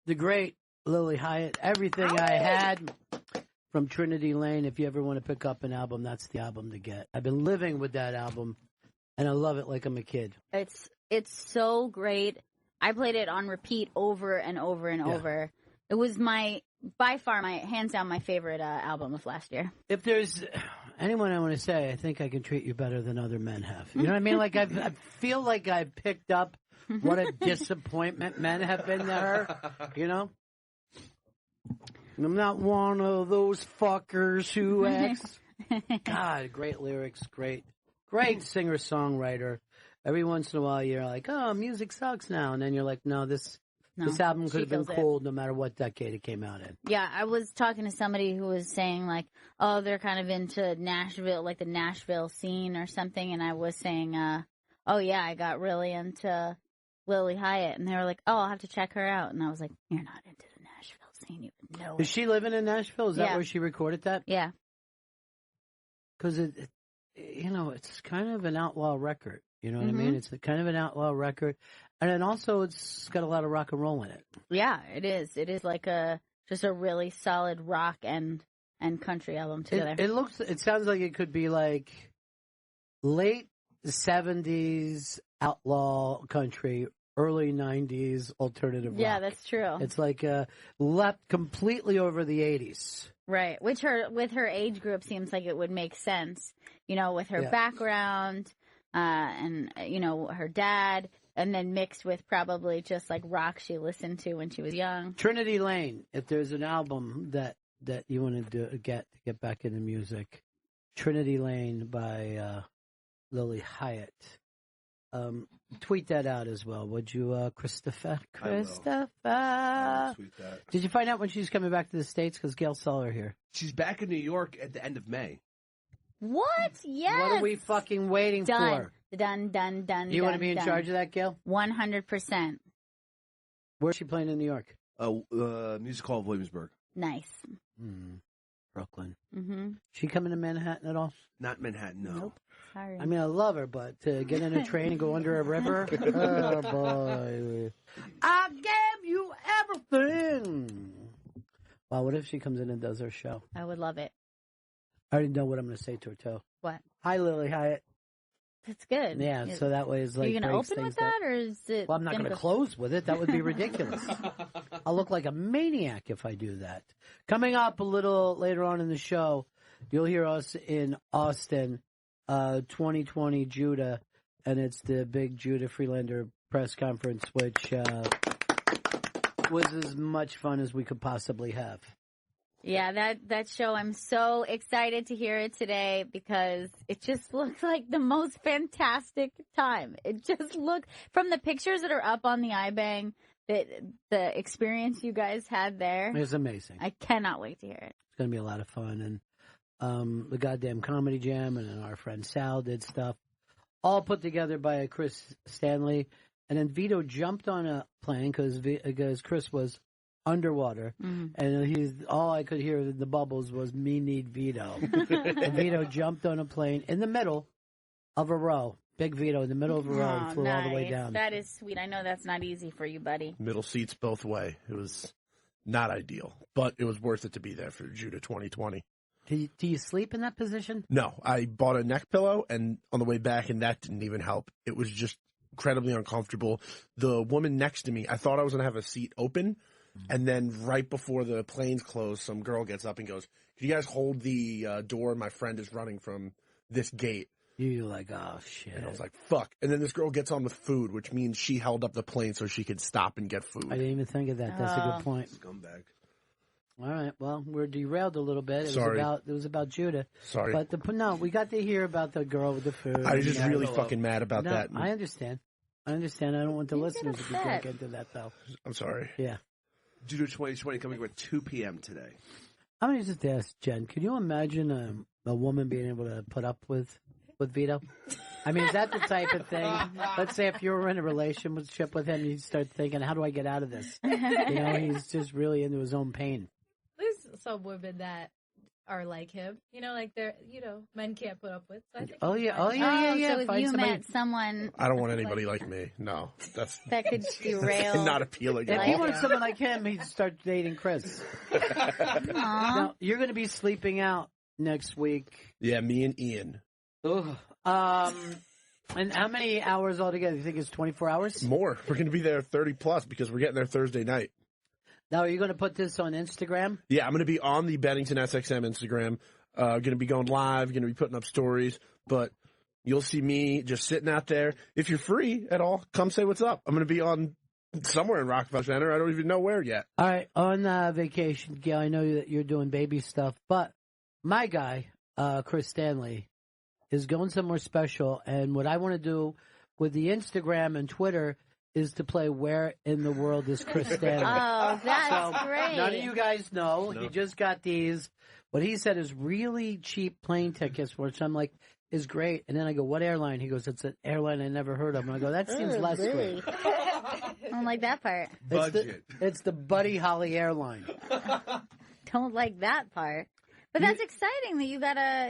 the great Lily Hyatt. Everything I had from Trinity Lane. If you ever want to pick up an album, that's the album to get. I've been living with that album, and I love it like I'm a kid. It's so great. I played it on repeat over and over and over. It was by far hands down my favorite album of last year. If there's anyone I want to say, I think I can treat you better than other men have. You know what I mean? Like I feel like I've picked up what a disappointment men have been to her. You know? I'm not one of those fuckers who acts. God, great lyrics, great singer-songwriter. Every once in a while, you're like, oh, music sucks now. And then you're like, no, this album could have been cool no matter what decade it came out in. Yeah, I was talking to somebody who was saying, like, oh, they're kind of into Nashville, like the Nashville scene or something. And I was saying, oh, yeah, I got really into Lily Hyatt. And they were like, oh, I'll have to check her out. And I was like, you're not into the Nashville scene. You would know. Is she living in Nashville? Is that where she recorded that? Yeah. Because, it's kind of an outlaw record. You know what I mean? It's kind of an outlaw record. And then also it's got a lot of rock and roll in it. Yeah, it is. It is like just a really solid rock and country album together. It sounds like it could be like late 70s outlaw country, early 90s alternative rock. Yeah, that's true. It's like leapt completely over the 80s. Right. Which with her age group seems like it would make sense, with her background. And, her dad, and then mixed with probably just like rock she listened to when she was young. Trinity Lane, if there's an album that you want to get back into music, Trinity Lane by Lily Hyatt. Tweet that out as well, would you, Christopher? Christopher. I will tweet that. Did you find out when she's coming back to the States? Because Gail saw her here. She's back in New York at the end of May. What? Yes. What are we fucking waiting for? Done. You want to be in charge of that, Gail? 100%. Where's she playing in New York? Music Hall of Williamsburg. Nice. Brooklyn. Mm-hmm. She coming to Manhattan at all? Not Manhattan, no. Nope. Sorry. I mean, I love her, but to get in a train and go under a river? Oh, boy. I gave you everything. Wow, what if she comes in and does her show? I would love it. I already know what I'm going to say to her, too. What? Hi, Lily Hyatt. That's good. Yeah, so that way it's like... Are you going to open with that, or is it... Well, I'm not going to close with it. That would be ridiculous. I'll look like a maniac if I do that. Coming up a little later on in the show, you'll hear us in Austin, 2020 Judah, and it's the big Judah Friedlander press conference, which was as much fun as we could possibly have. Yeah, that show, I'm so excited to hear it today because it just looks like the most fantastic time. It just looked, from the pictures that are up on the iBang, the experience you guys had there. It was amazing. I cannot wait to hear it. It's going to be a lot of fun. And the goddamn Comedy Jam and then our friend Sal did stuff, all put together by Chris Stanley. And then Vito jumped on a plane because Chris was underwater, and all I could hear in the bubbles was "Me need Vito." And Vito jumped on a plane in the middle of a row. Big Vito in the middle of a row and flew all the way down. That is sweet. I know that's not easy for you, buddy. Middle seats both way. It was not ideal, but it was worth it to be there for Judah 2020. Do you sleep in that position? No, I bought a neck pillow, and on the way back, and that didn't even help. It was just incredibly uncomfortable. The woman next to me, I thought I was going to have a seat open. And then right before the planes close, some girl gets up and goes, "Can you guys hold the door? My friend is running from this gate." You're like, oh, shit. And I was like, fuck. And then this girl gets on with food, which means she held up the plane so she could stop and get food. I didn't even think of that. That's a good point. Scumbag. All right. Well, we're derailed a little bit. Sorry. It was about Judah. Sorry. But no, we got to hear about the girl with the food. I was just really fucking mad about that. I understand. I don't want the listeners to be drunk into that, though. I'm sorry. Yeah. Judah 2020 coming at 2 p.m. today. I'm going to just ask Jen, can you imagine a woman being able to put up with Vito? I mean, is that the type of thing? Let's say if you were in a relationship with him, you start thinking, how do I get out of this? He's just really into his own pain. There's some women that are like him. You know, like they're, men can't put up with. So I think Oh, he's yeah. fine. Oh, yeah. So if Find you somebody- met someone I don't want anybody like me. No, that's that could derail. not appealing If at you all. wanted someone like him, he'd start dating Chris. Aw. Now, you're going to be sleeping out next week. Yeah, me and Ian. Ugh. And how many hours altogether? You think it's 24 hours? More. We're going to be there 30 plus because we're getting there Thursday night. Now, are you going to put this on Instagram? Yeah, I'm going to be on the Bennington SXM Instagram. Going to be going live. Going to be putting up stories. But you'll see me just sitting out there. If you're free at all, come say what's up. I'm going to be on somewhere in Rockefeller Center. I don't even know where yet. All right. On vacation, Gail, I know that you're doing baby stuff, but my guy, Chris Stanley, is going somewhere special. And what I want to do with the Instagram and Twitter is to play Where in the World is Chris Stanley? Oh, that's So, great. None of you guys know. No. He just got these, what he said is really cheap plane tickets, which I'm like, is great. And then I go, what airline? He goes, it's an airline I never heard of. And I go, that seems less really? great. I don't like that part. It's the Buddy Holly airline. Don't like that part. But that's exciting that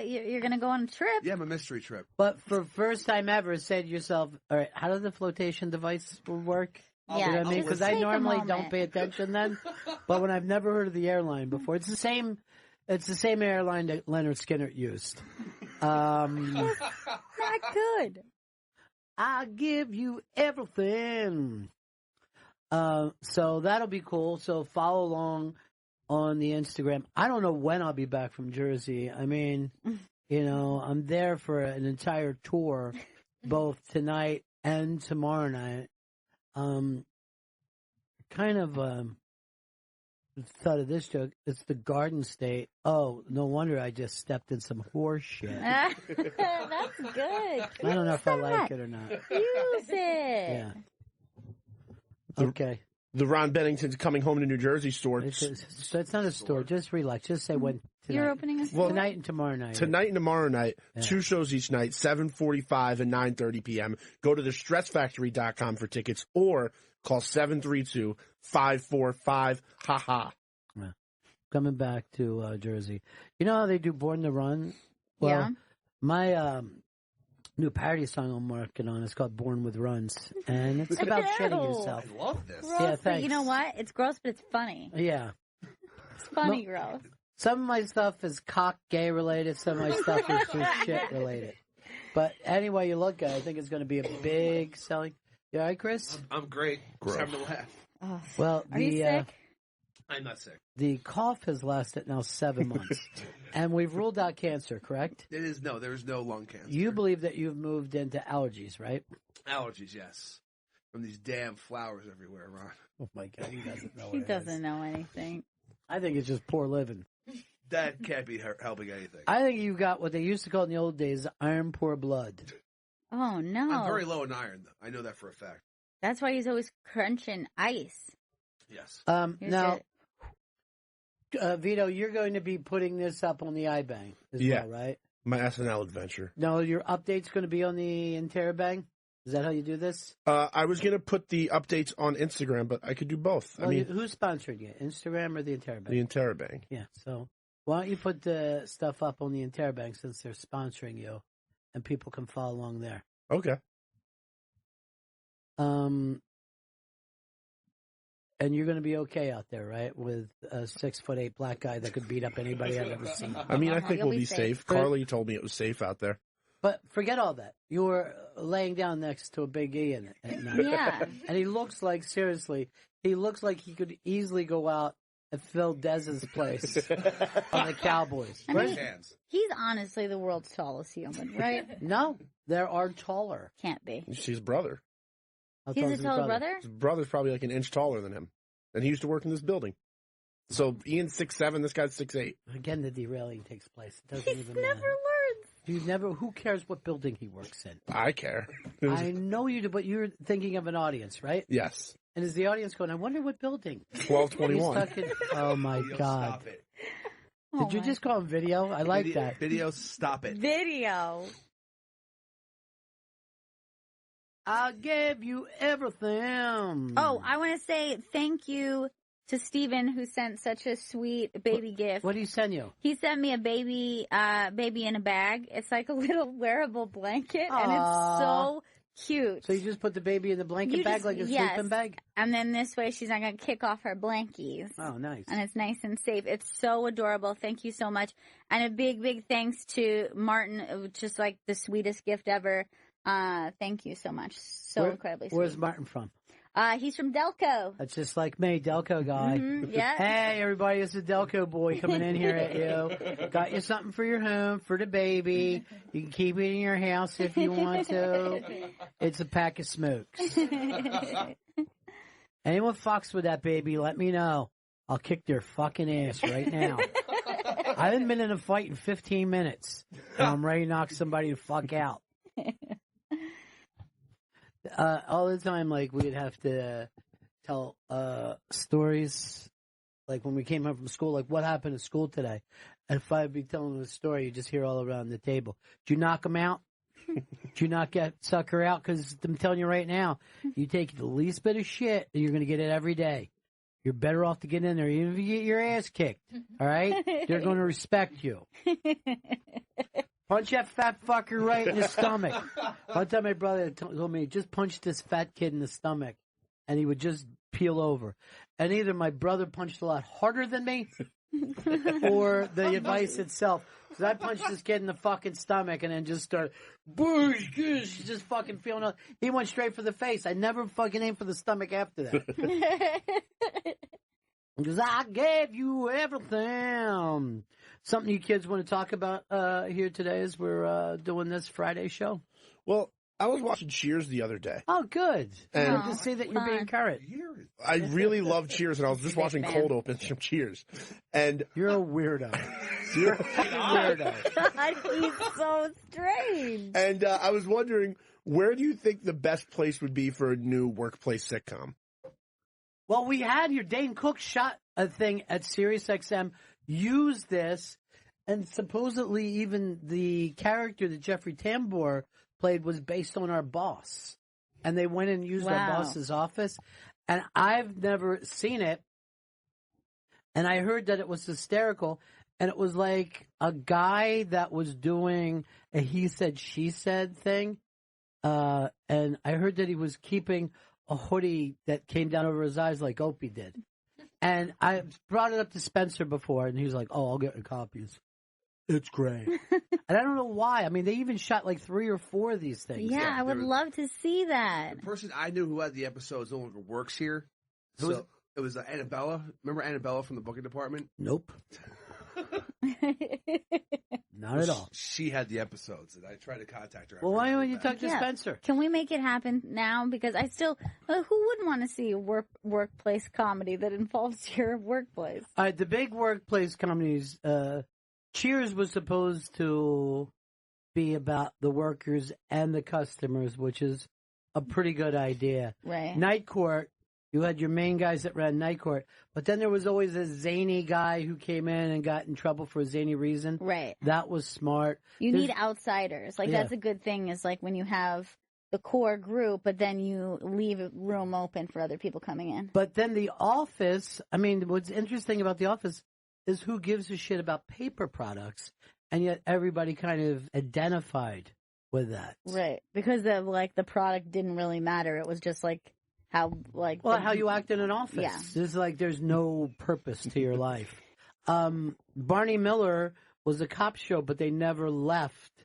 you're gonna go on a trip. Yeah, I'm a mystery trip. But for first time ever, say to yourself, all right, how does the flotation device work? Yeah, You know what I mean? just Because I take a normally don't moment. pay attention then. But when I've never heard of the airline before, it's the same airline that Leonard Skinner used. Not good. I give you everything. So that'll be cool. So follow along on the Instagram. I don't know when I'll be back from Jersey. I mean, I'm there for an entire tour, both tonight and tomorrow night. Thought of this joke. It's the Garden State. Oh, no wonder I just stepped in some horse shit. That's good. I don't know if I like it or not. Use it. Yeah. Okay. The Ron Bennington's Coming Home to New Jersey store. So it's not a store. Just relax. Just say when. Tonight. You're opening a Well, Tonight and tomorrow night. Tonight and tomorrow night, Yeah. 2 shows each night, 7:45 and 9:30 p.m. Go to thestressfactory.com for tickets or call 732-545-HAHA. Coming back to Jersey. You know how they do Born to Run? Well, Yeah. My new parody song I'm working on is called Born with Runs. And it's about shitting yourself. I love this. Gross, Yeah, but thanks. you know what? It's gross, but it's funny. Yeah. It's funny gross. Some of my stuff is cock gay related. Some of my stuff is just shit related. But anyway you look at it, I think it's going to be a big selling. You all right, Chris? I'm great. Gross. Just having to laugh. Oh, Well, are you sick? I'm not sick. the cough has lasted now 7 months. And we've ruled out cancer, correct? There is no lung cancer. You believe that you've moved into allergies, right? Allergies, yes. From these damn flowers everywhere, Ron. Oh my God, he doesn't know. He doesn't know anything. I think it's just poor living. That can't be helping anything. I think you got what they used to call in the old days iron poor blood. Oh no! I'm very low in iron, though. I know that for a fact. That's why he's always crunching ice. Yes. Here's Now, Vito, you're going to be putting this up on the iBang as well, right? My SNL adventure. No, your update's going to be on the Interabang? Is that how you do this? I was going to put the updates on Instagram, but I could do both. Well, I mean, who's sponsoring you, Instagram or the Interabang? the Interabang. Yeah, so why don't you put the stuff up on the Interabang since they're sponsoring you, and people can follow along there. Okay. And you're going to be okay out there, right? With a 6'8" black guy that could beat up anybody I've ever seen. I mean, I think You'll we'll be be safe. safe. Carly told me it was safe out there. But forget all that. You were laying down next to a Big E in it at night. Yeah. And he looks like, seriously, he looks like he could easily go out and fill Dez's place on the Cowboys. I mean, Hands. he's honestly the world's tallest human, right? No, there are taller. Can't be. She's his brother. How He's tall a is his taller brother? His brother's probably like an inch taller than him. And he used to work in this building. So Ian's 6'7", this guy's 6'8". Again, the derailing takes place. It doesn't He's even never matter. learned. You never. Who cares what building he works in? I care. I know you do, but you're thinking of an audience, right? Yes. And is the audience going, I wonder what building? 1221. He's stuck in, oh my Video, God. Stop it. Did you my- just call him video? I like Video, that. Video, stop it. Video. I gave you everything. Oh, I want to say thank you to Steven, who sent such a sweet baby gift. What did he send you? He sent me a baby in a bag. It's like a little wearable blanket, and it's so cute. So you just put the baby in the blanket bag like a sleeping bag? And then this way she's not going to kick off her blankies. Oh, nice. And it's nice and safe. It's so adorable. Thank you so much. And a big, big thanks to Martin. It was just like the sweetest gift ever. Thank you so much. So incredibly sweet. Where's Martin from? He's from Delco. That's just like me, Delco guy. Yeah. Hey, everybody, it's the Delco boy coming in here at you. Got you something for your home, for the baby. You can keep it in your house if you want to. It's a pack of smokes. Anyone fucks with that baby, let me know. I'll kick their fucking ass right now. I haven't been in a fight in 15 minutes, and I'm ready to knock somebody the fuck out. All the time, like, we'd have to tell stories, like when we came home from school, like, what happened at school today? And if I'd be telling a story, you just hear all around the table. Did you knock him out? Did you not get sucker out? Because I'm telling you right now, you take the least bit of shit, and you're going to get it every day. You're better off to get in there, even if you get your ass kicked, all right? They're going to respect you. Punch that fat fucker right in the stomach. One time my brother told me, just punch this fat kid in the stomach, and he would just peel over. And either my brother punched a lot harder than me, or the advice itself. Because I punched this kid in the fucking stomach and then just started, boosh, goosh, just fucking feeling up. He went straight for the face. I never fucking aimed for the stomach after that. Because I gave you everything. Something you kids want to talk about here today as we're doing this Friday show? Well, I was watching Cheers the other day. Oh, good. And Good to see that you're being current. I really love Cheers, and I was just watching cold opens from Cheers. And you're a weirdo. You're a weirdo. God, he's so strange. And I was wondering, where do you think the best place would be for a new workplace sitcom? Well, we had your Dane Cook shot a thing at SiriusXM, used this, and supposedly even the character that Jeffrey Tambor played was based on our boss. And they went and used our boss's office. And I've never seen it. And I heard that it was hysterical. And it was like a guy that was doing a he said, she said thing. And I heard that he was keeping a hoodie that came down over his eyes like Opie did. And I brought it up to Spencer before, and he was like, oh, I'll get copies. It's great. And I don't know why. I mean, they even shot like 3 or 4 of these things. Yeah, I would love to see that. The person I knew who had the episodes no longer works here. So it was Annabella. Remember Annabella from the booking department? Nope. Not at all. She had the episodes, and I tried to contact her. Well, why don't you talk to Spencer? Can we make it happen now? Because I still, who wouldn't want to see a workplace comedy that involves your workplace? All right, the big workplace comedies, Cheers was supposed to be about the workers and the customers, which is a pretty good idea. Right. Night Court, you had your main guys that ran Night Court, but then there was always a zany guy who came in and got in trouble for a zany reason. Right. That was smart. You need outsiders. Like, that's a good thing, is like when you have the core group, but then you leave a room open for other people coming in. But then The Office, I mean, what's interesting about The Office is who gives a shit about paper products, and yet everybody kind of identified with that. Right. Because the product didn't really matter. It was just like how you act in an office. Yeah. It's like there's no purpose to your life. Barney Miller was a cop show, but they never left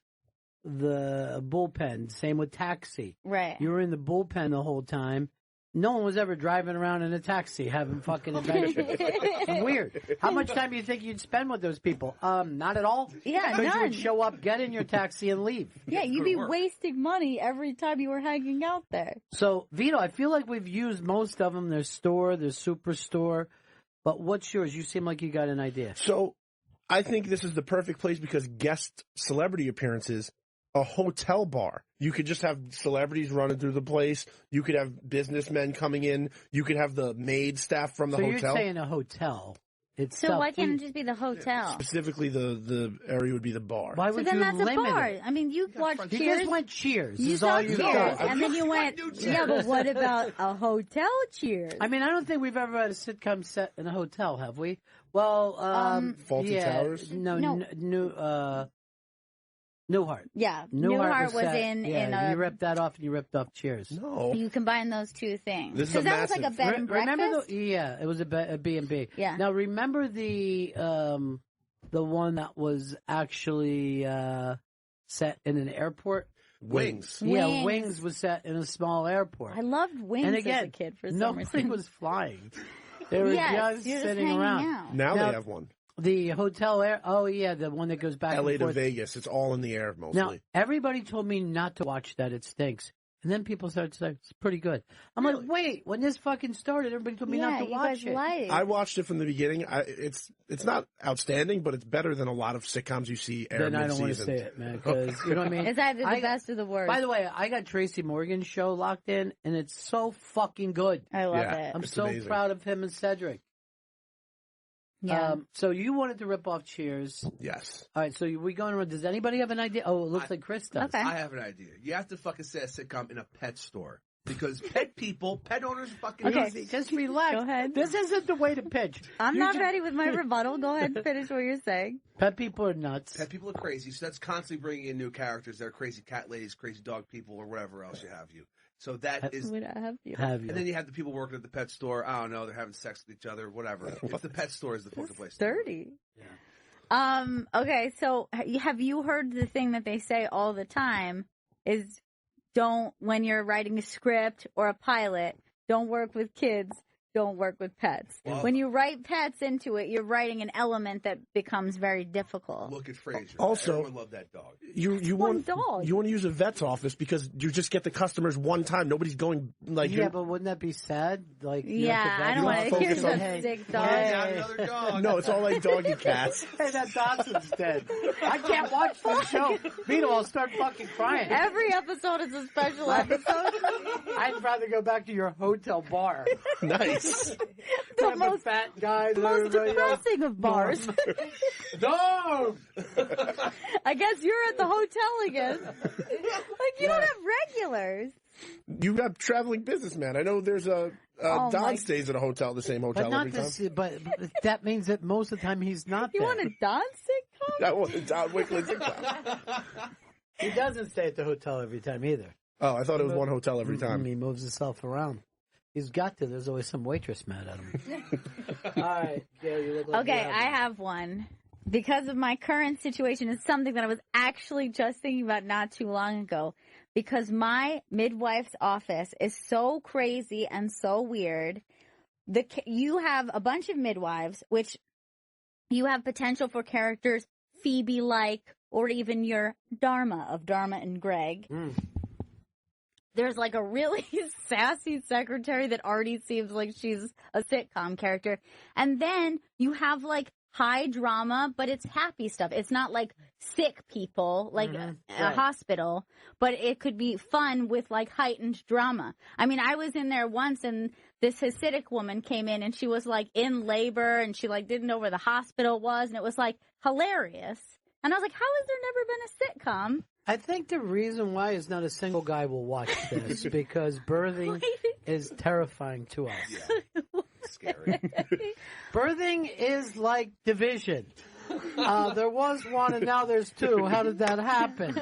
the bullpen. Same with Taxi. Right. You were in the bullpen the whole time. No one was ever driving around in a taxi having fucking adventures. It's weird. How much time do you think you'd spend with those people? Not at all. Yeah, because none. you would show up, get in your taxi, and leave. Yeah, you'd be wasting money every time you were hanging out there. So, Vito, I feel like we've used most of them. There's Store, there's Superstore. But what's yours? You seem like you got an idea. So, I think this is the perfect place because guest celebrity appearances, a hotel bar. You could just have celebrities running through the place. You could have businessmen coming in. You could have the maid staff from the hotel. So you're saying a hotel It's So stuff why can't it just be the hotel? Specifically, the area would be the bar. Why So would then you that's a limit bar. it? I mean, you watched You Cheers. just went Cheers. You is saw all you Cheers, got. and then you went, yeah, but what about a hotel Cheers? I mean, I don't think we've ever had a sitcom set in a hotel, have we? Well, Fawlty yeah, Towers? No, Newhart. Yeah, Newhart was set, in yeah, a. you ripped that off and you ripped off Cheers. No. You combine those two things. This is a Because that was like a massive- bed and breakfast. Remember it was a B&B. Yeah. Now remember the one that was actually set in an airport. Wings. Yeah, Wings was set in a small airport. I loved Wings and again, as a kid for some nobody reason. was flying. They were just you're sitting hanging around. out. Now Now- they have one. The hotel air. Oh yeah, the one that goes back LA and to forth. Vegas. It's all in the air mostly. Now everybody told me not to watch that. It stinks. And then people started saying it's pretty good. I'm like, wait, when this fucking started, everybody told me not to you watch guys it. lied. I watched it from the beginning. It's not outstanding, but it's better than a lot of sitcoms you see air Then I don't want to mid-season. say it, man, because you know what I mean. It's either the I- best or the worst. By the way, I got Tracy Morgan's show locked in, and it's so fucking good. I love Yeah. it. I'm It's so amazing. proud of him and Cedric. Yeah. So you wanted to rip off Cheers. Yes. All right, so we going around. Does anybody have an idea? Oh, it looks like Chris does. Okay. I have an idea. You have to fucking set a sitcom in a pet store. Because pet owners fucking Okay. Easy, just relax. Go ahead. This isn't the way to pitch. I'm You not just- ready with my rebuttal. Go ahead and finish what you're saying. Pet people are nuts. Pet people are crazy, so that's constantly bringing in new characters. They're crazy cat ladies, crazy dog people, or whatever else you have. So that is, Would I have you? Have you? and then you have the people working at the pet store. I don't know, they're having sex with each other, whatever. It's the pet store is the fucking place. to do it. 30. Yeah. Okay, so have you heard the thing that they say all the time is don't, when you're writing a script or a pilot, don't work with kids, don't work with pets. Well- When you write pets into it, you're writing an element that becomes very difficult. Look at Frasier. Also- Everyone loved that dog. You one want dog. you want to use a vet's office because you just get the customers one time. Nobody's going like Yeah, you're- but wouldn't that be sad? Like, Yeah, I don't want want to to hear focus on- some sick dog. Hey. Not another dog. no, it's all like doggy cats. Hey, that Dawson's dead. I can't watch the show. Vito, I'll start fucking crying. Every episode is a special episode. I'd rather go back to your hotel bar. Nice. The Have most, fat guys. and most everybody else. depressing of bars. Dog! I guess you're at the hotel again. Like, you don't have regulars. You got traveling businessman. I know there's a Oh, Don my- stays at a hotel, the same hotel But not every time. this. But that means that most of the time he's not You there. want a Don sitcom? That was Don Wickland's sitcom. He doesn't stay at the hotel every time either. Oh, I thought it was one hotel every time. He moves himself around. He's got to. There's always some waitress mad at him. All right, Gail, you look like Okay, you I have one. Because of my current situation, it's something that I was actually just thinking about not too long ago. Because my midwife's office is so crazy and so weird. You have a bunch of midwives, which you have potential for characters Phoebe-like, or even your Dharma of Dharma and Greg. Mm. There's like a really sassy secretary that already seems like she's a sitcom character. And then you have like high drama, but it's happy stuff. It's not like sick people, like a Right. hospital, but it could be fun with like heightened drama. I mean, I was in there once and this Hasidic woman came in and she was like in labor and she like didn't know where the hospital was. And it was like hilarious. And I was like, how has there never been a sitcom? I think the reason why is not a single guy will watch this because birthing is terrifying to us. Yeah. Scary. Birthing is like division. There was one and now there's two. How did that happen?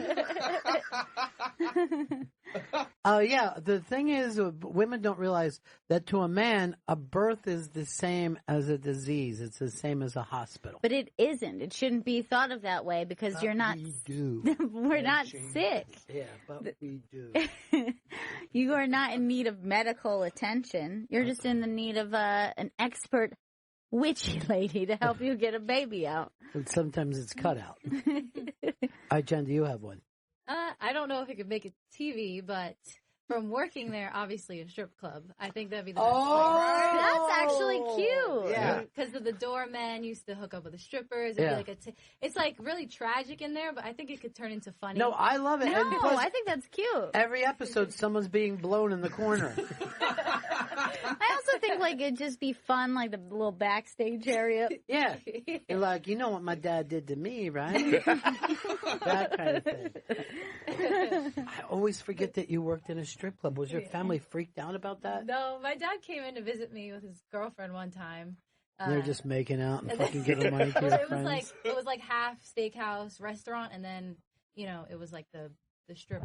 Yeah, the thing is, women don't realize that to a man, a birth is the same as a disease. It's the same as a hospital. But it isn't. It shouldn't be thought of that way because you're not, We do. we're not sick. Yeah, but we do. You are not in need of medical attention. You're just in the need of an expert witchy lady to help you get a baby out. And sometimes it's cut out. All right, Jen, do you have one? I don't know if it could make it TV, but from working there, obviously a strip club. I think that'd be the best That's actually cute. Yeah. because of the doorman used to hook up with the strippers. It'd Yeah. be like it's like really tragic in there, but I think it could turn into funny. No, I love it. No, And plus, I think that's cute. every episode, someone's being blown in the corner. I also think look like it'd just be fun, like the little backstage area. Yeah. You're like, you know what my dad did to me, right? That kind of thing. I always forget that you worked in a strip club. Was your family freaked out about that? No, my dad came in to visit me with his girlfriend one time. They're just making out and fucking giving money to your friends. It was like half steakhouse restaurant, and then it was like the strip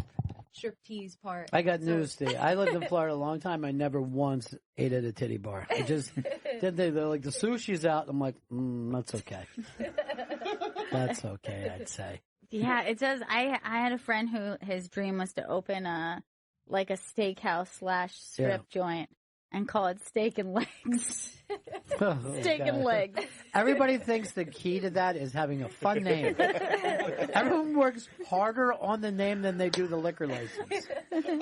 tease part. I got news to you. I lived in Florida a long time. I never once ate at a titty bar. I just didn't. They're like, the sushi's out. I'm like, that's okay. That's okay, I'd say. Yeah, it does. I had a friend who his dream was to open a steakhouse / strip joint and call it Steak and Legs. Steak and Legs. Everybody thinks the key to that is having a fun name. Everyone works harder on the name than they do the liquor license.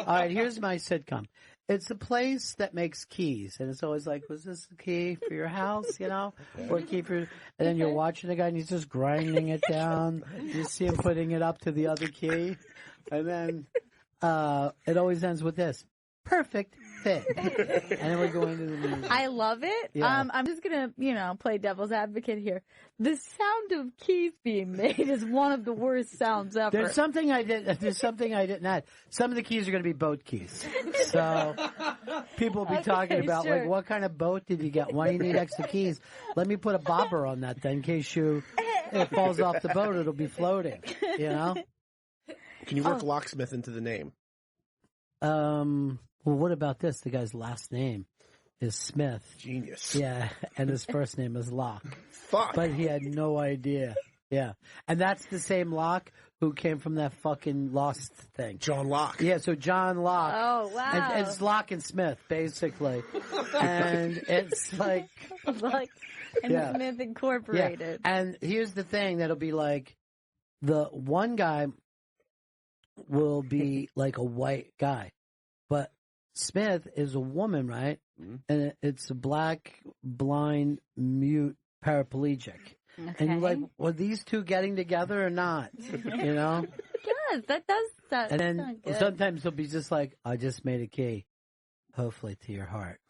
All right, here's my sitcom. It's a place that makes keys, and it's always like, was this a key for your house, or a key for... And then you're watching the guy, and he's just grinding it down. You see him putting it up to the other key, and then it always ends with this. Perfect fit. And then we're going to the movie. I love it. Yeah. I'm just going to, play devil's advocate here. The sound of keys being made is one of the worst sounds ever. There's something I didn't add. Some of the keys are going to be boat keys. So people will be talking about, like, what kind of boat did you get? Why do you need extra keys? Let me put a bobber on that then in case it falls off the boat. It'll be floating, Can you work Locksmith into the name? Well, what about this? The guy's last name is Smith. Genius. Yeah, and his first name is Locke. Fuck. But he had no idea. Yeah. And that's the same Locke who came from that fucking Lost thing. John Locke. Yeah, so John Locke. Oh, wow. And it's Locke and Smith, basically. And it's like... Locke and Smith Incorporated. Yeah. And here's the thing that'll be like, the one guy will be like a white guy, but Smith is a woman, right? Mm-hmm. And it's a black, blind, mute, paraplegic. Okay. And you're like, were these two getting together or not? Yes, that does sound. And then sometimes he'll be just like, I just made a key, hopefully to your heart.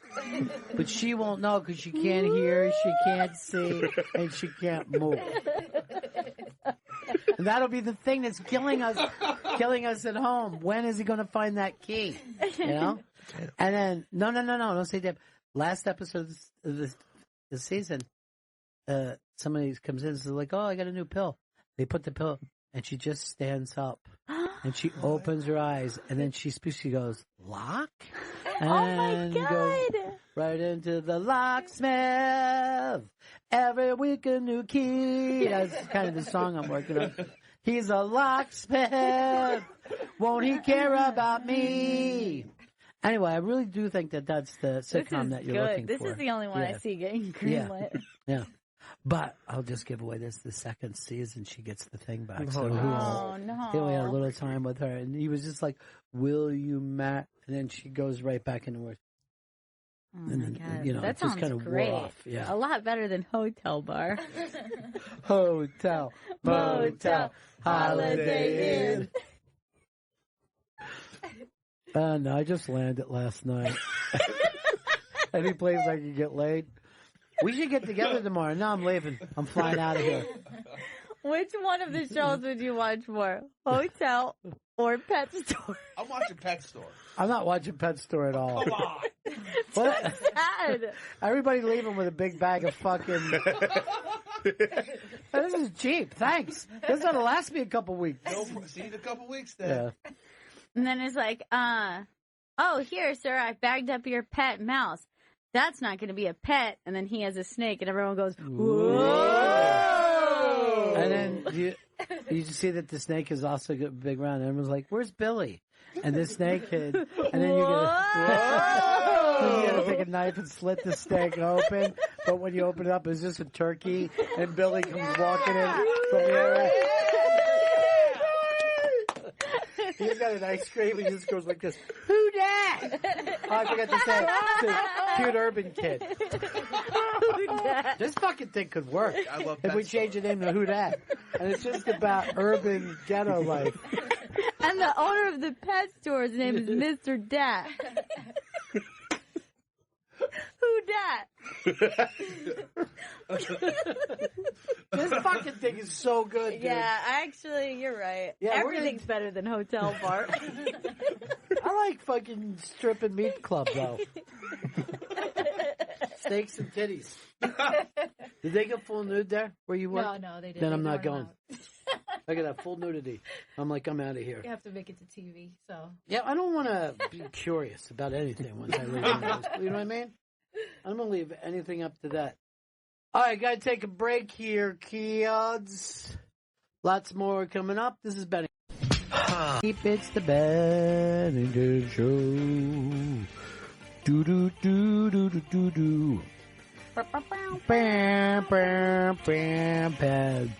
But she won't know because she can't hear, she can't see, and she can't move. And that'll be the thing that's killing us at home. When is he going to find that key? And then, no, don't say that. Last episode of the season, somebody comes in and says, like, oh, I got a new pill. They put the pill, and she just stands up, and she opens her eyes, and then she speaks, she goes, Lock? And oh, my God. Goes right into the locksmith. Every week a new key. That's kind of the song I'm working on. He's a locksmith. Won't he care about me? Anyway, I really do think that that's the sitcom that you're looking for. This is the only one I see getting greenlit. Yeah. But I'll just give away this. The second season, she gets the thing back. So no. He only had a little time with her. And he was just like, will you marry? And then she goes right back into work. Oh, and then, God. That sounds kind of great. Wore off. Yeah. A lot better than Hotel Bar. Hotel, motel, Holiday Inn. No, I just landed last night. Any place I can get laid. We should get together tomorrow. No, I'm leaving. I'm flying out of here. Which one of the shows would you watch more? Hotel or Pet Store? I'm watching Pet Store. I'm not watching Pet Store at all. Come on. What? Sad. Everybody leaving with a big bag of fucking... This is cheap. Thanks. This ought to last me a couple weeks. See you in a couple weeks then. Yeah. And then it's like, oh, here, sir, I bagged up your pet mouse. That's not going to be a pet. And then he has a snake, and everyone goes, whoa! And then you see that the snake is also big round. And everyone's like, where's Billy? And the snake hid. And then you gotta take a knife and slit the snake open. But when you open it up, it's just a turkey. And Billy comes walking in from the other. He's got an ice cream. He just goes like this. Who dat? Oh, I forgot to say. It's a cute urban kid. Who dat? This fucking thing could work. I love if we change the name to Who Dat. And it's just about urban ghetto life. And the owner of the pet store's name is Mr. Dat. Who Dat? This fucking thing is so good, dude. Yeah, actually, you're right. Yeah, everything's better than hotel bar. I like fucking strip and meat club, though. Steaks and titties. Did they get full nude there where you work? No, they didn't. Then I'm They not were going. I got that full nudity. I'm out of here. You have to make it to TV, so. Yeah, I don't want to be curious about anything once I leave the house. You know what I mean? I'm going to leave anything up to that. All right, got to take a break here, kids. Lots more coming up. This is Bennington. It's the Bennington Show. Do-do-do-do-do-do-do. Bam, bam, bam, bam.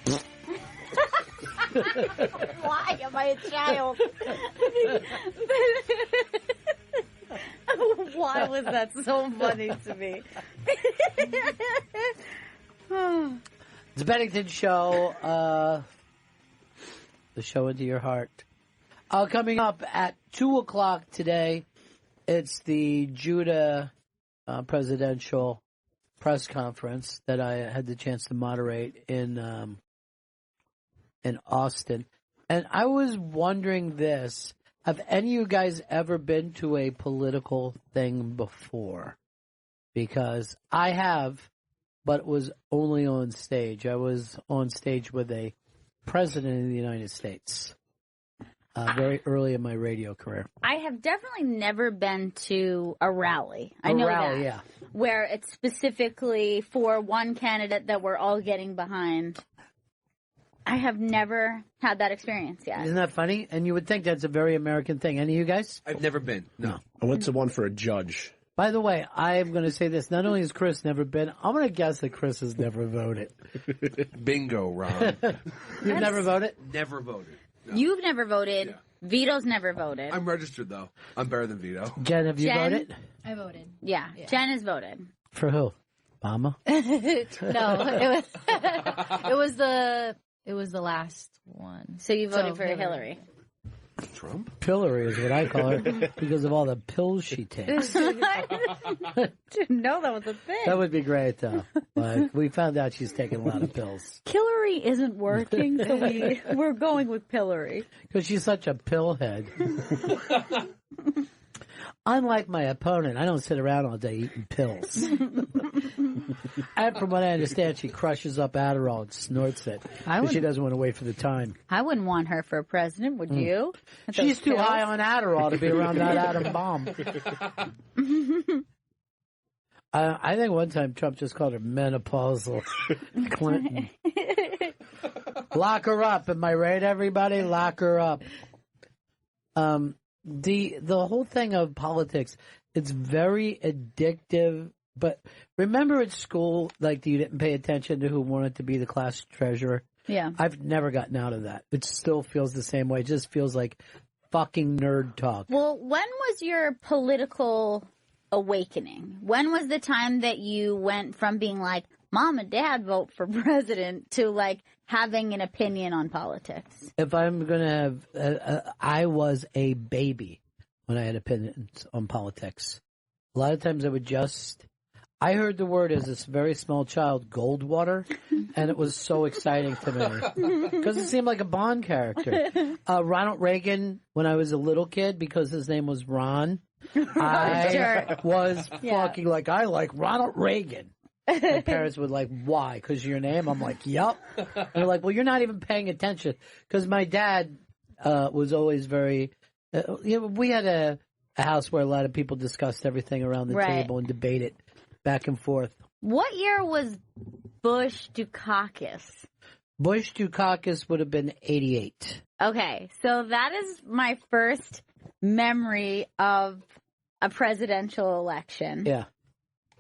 Why am I a child? Why was that so funny to me? It's the Bennington Show. The show into your heart. Coming up at 2 o'clock today, it's the Judah presidential press conference that I had the chance to moderate in Austin. And I was wondering this. Have any of you guys ever been to a political thing before? Because I have, but it was only on stage. I was on stage with a president of the United States very early in my radio career. I have definitely never been to a rally. I A know rally, that. yeah. Where it's specifically for one candidate that we're all getting behind. I have never had that experience yet. Isn't that funny? And you would think that's a very American thing. Any of you guys? I've never been. No. I went to one for a judge. By the way, I'm going to say this. Not only has Chris never been, I'm going to guess that Chris has never voted. Bingo, Ron. You've never voted? Never voted. No. You've never voted. Yeah. Vito's never voted. I'm registered, though. I'm better than Vito. Jen, have you Jen? voted? I voted. Yeah. Jen has voted. For who? Mama? No, it was the last one. So you voted for Hillary. Hillary. Trump? Pillary is what I call her because of all the pills she takes. I didn't know that was a thing. That would be great, though. Like, we found out she's taking a lot of pills. Hillary isn't working, so we're going with Pillary. Because she's such a pillhead. Unlike my opponent, I don't sit around all day eating pills. And from what I understand, she crushes up Adderall and snorts it. Because she doesn't want to wait for the time. I wouldn't want her for president, would you? With those She's too pills? high on Adderall to be around that atom bomb. I think one time Trump just called her menopausal Clinton. Lock her up. Am I right, everybody? Lock her up. The whole thing of politics, it's very addictive. But remember at school, like you didn't pay attention to who wanted to be the class treasurer? Yeah. I've never gotten out of that. It still feels the same way. It just feels like fucking nerd talk. Well, when was your political awakening? When was the time that you went from being like, Mom and Dad vote for president to like having an opinion on politics? If I'm going to have, I was a baby when I had opinions on politics. A lot of times I heard the word as this very small child, Goldwater, and it was so exciting to me because it seemed like a Bond character. Ronald Reagan, when I was a little kid, because his name was Ron, I was fucking like, I like Ronald Reagan. My parents would like, why? Because your name? I'm like, yup. And they're like, well, you're not even paying attention. Because my dad was always very, we had a house where a lot of people discussed everything around the table and debated back and forth. What year was Bush Dukakis? Bush Dukakis would have been 88. Okay, so that is my first memory of a presidential election. Yeah.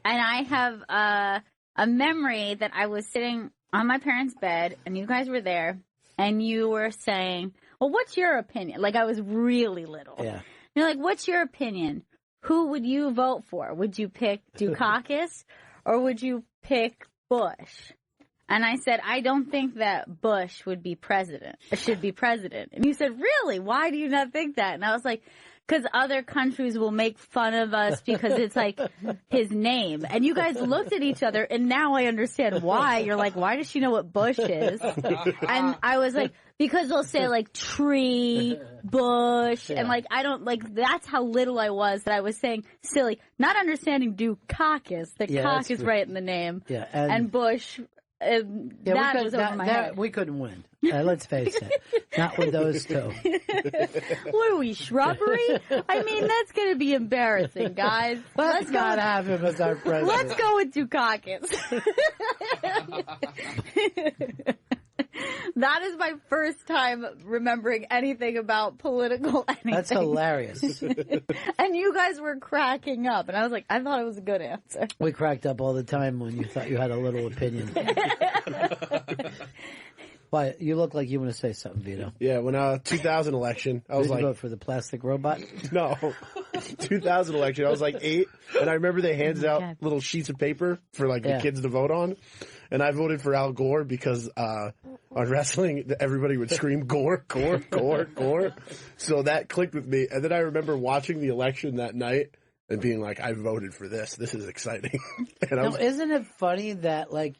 And I have a memory that I was sitting on my parents' bed, and you guys were there, and you were saying, well, what's your opinion? Like, I was really little. Yeah. You're like, what's your opinion? Who would you vote for? Would you pick Dukakis or would you pick Bush? And I said, I don't think that Bush should be president. And you said, really? Why do you not think that? And I was like, because other countries will make fun of us because it's like his name. And you guys looked at each other, and now I understand why. You're like, why does she know what Bush is? And I was like, because they'll say like tree, bush, and like I don't like. That's how little I was that I was saying silly, not understanding Dukakis. The cock is right in the name. Yeah, and Bush. That was over my head. We couldn't win. Let's face it. Not with those two. What are we, shrubbery? I mean, that's going to be embarrassing, guys. Let's not have him as our president. Let's go with Dukakis. That is my first time remembering anything about political anything. That's hilarious. And you guys were cracking up, and I was like, I thought it was a good answer. We cracked up all the time when you thought you had a little opinion. Why, you look like you want to say something, Vito. Yeah, when 2000 election, I was Did you like, vote for the plastic robot? no, 2000 election, I was like 8, and I remember they handed out little sheets of paper for like the kids to vote on, and I voted for Al Gore because on wrestling, everybody would scream Gore, Gore, Gore, Gore. So that clicked with me, and then I remember watching the election that night and being like, I voted for this. This is exciting. And isn't it funny that like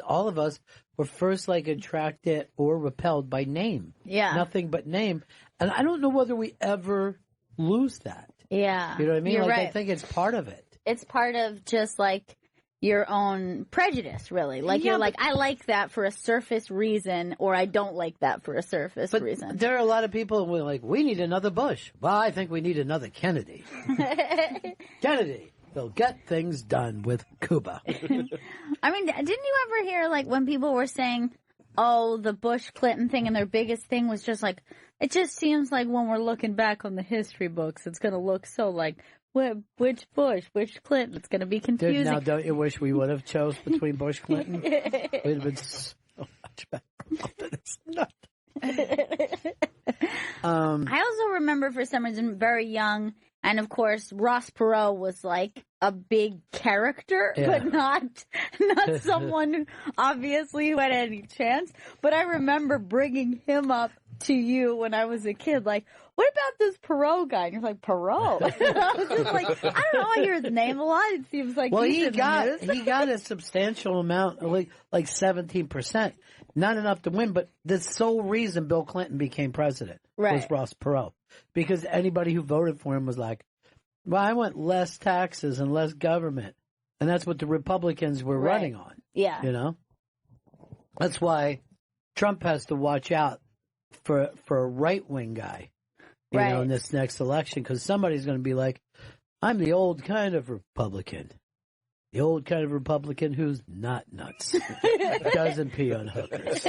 all of us were first like attracted or repelled by name? Yeah. Nothing but name. And I don't know whether we ever lose that. Yeah. You know what I mean? You're like right. I think it's part of it. It's part of just like your own prejudice, really. Like you're like, I like that for a surface reason, or I don't like that for a surface reason. There are a lot of people who are like, we need another Bush. Well, I think we need another Kennedy. Kennedy will get things done with Cuba. I mean, didn't you ever hear like when people were saying, oh, the Bush-Clinton thing, and their biggest thing was just like, it just seems like when we're looking back on the history books, it's going to look so like, which Bush, which Clinton? It's going to be confusing. Dude, now don't you wish we would have chose between Bush Clinton? We'd have been so much better. It's not. I also remember for some reason very young, and of course Ross Perot was like a big character, but not someone who obviously who had any chance. But I remember bringing him up to you when I was a kid, like, what about this Perot guy? And you're like, Perot? I was just like, I don't know, I hear his name a lot. It seems like he got a substantial amount, like 17%. Not enough to win, but the sole reason Bill Clinton became president was Ross Perot. Because anybody who voted for him was like, well, I want less taxes and less government. And that's what the Republicans were running on. Yeah. You know? That's why Trump has to watch out for a right-wing guy, you know, in this next election, because somebody's going to be like, I'm the old kind of Republican. The old kind of Republican who's not nuts. Doesn't pee on hookers.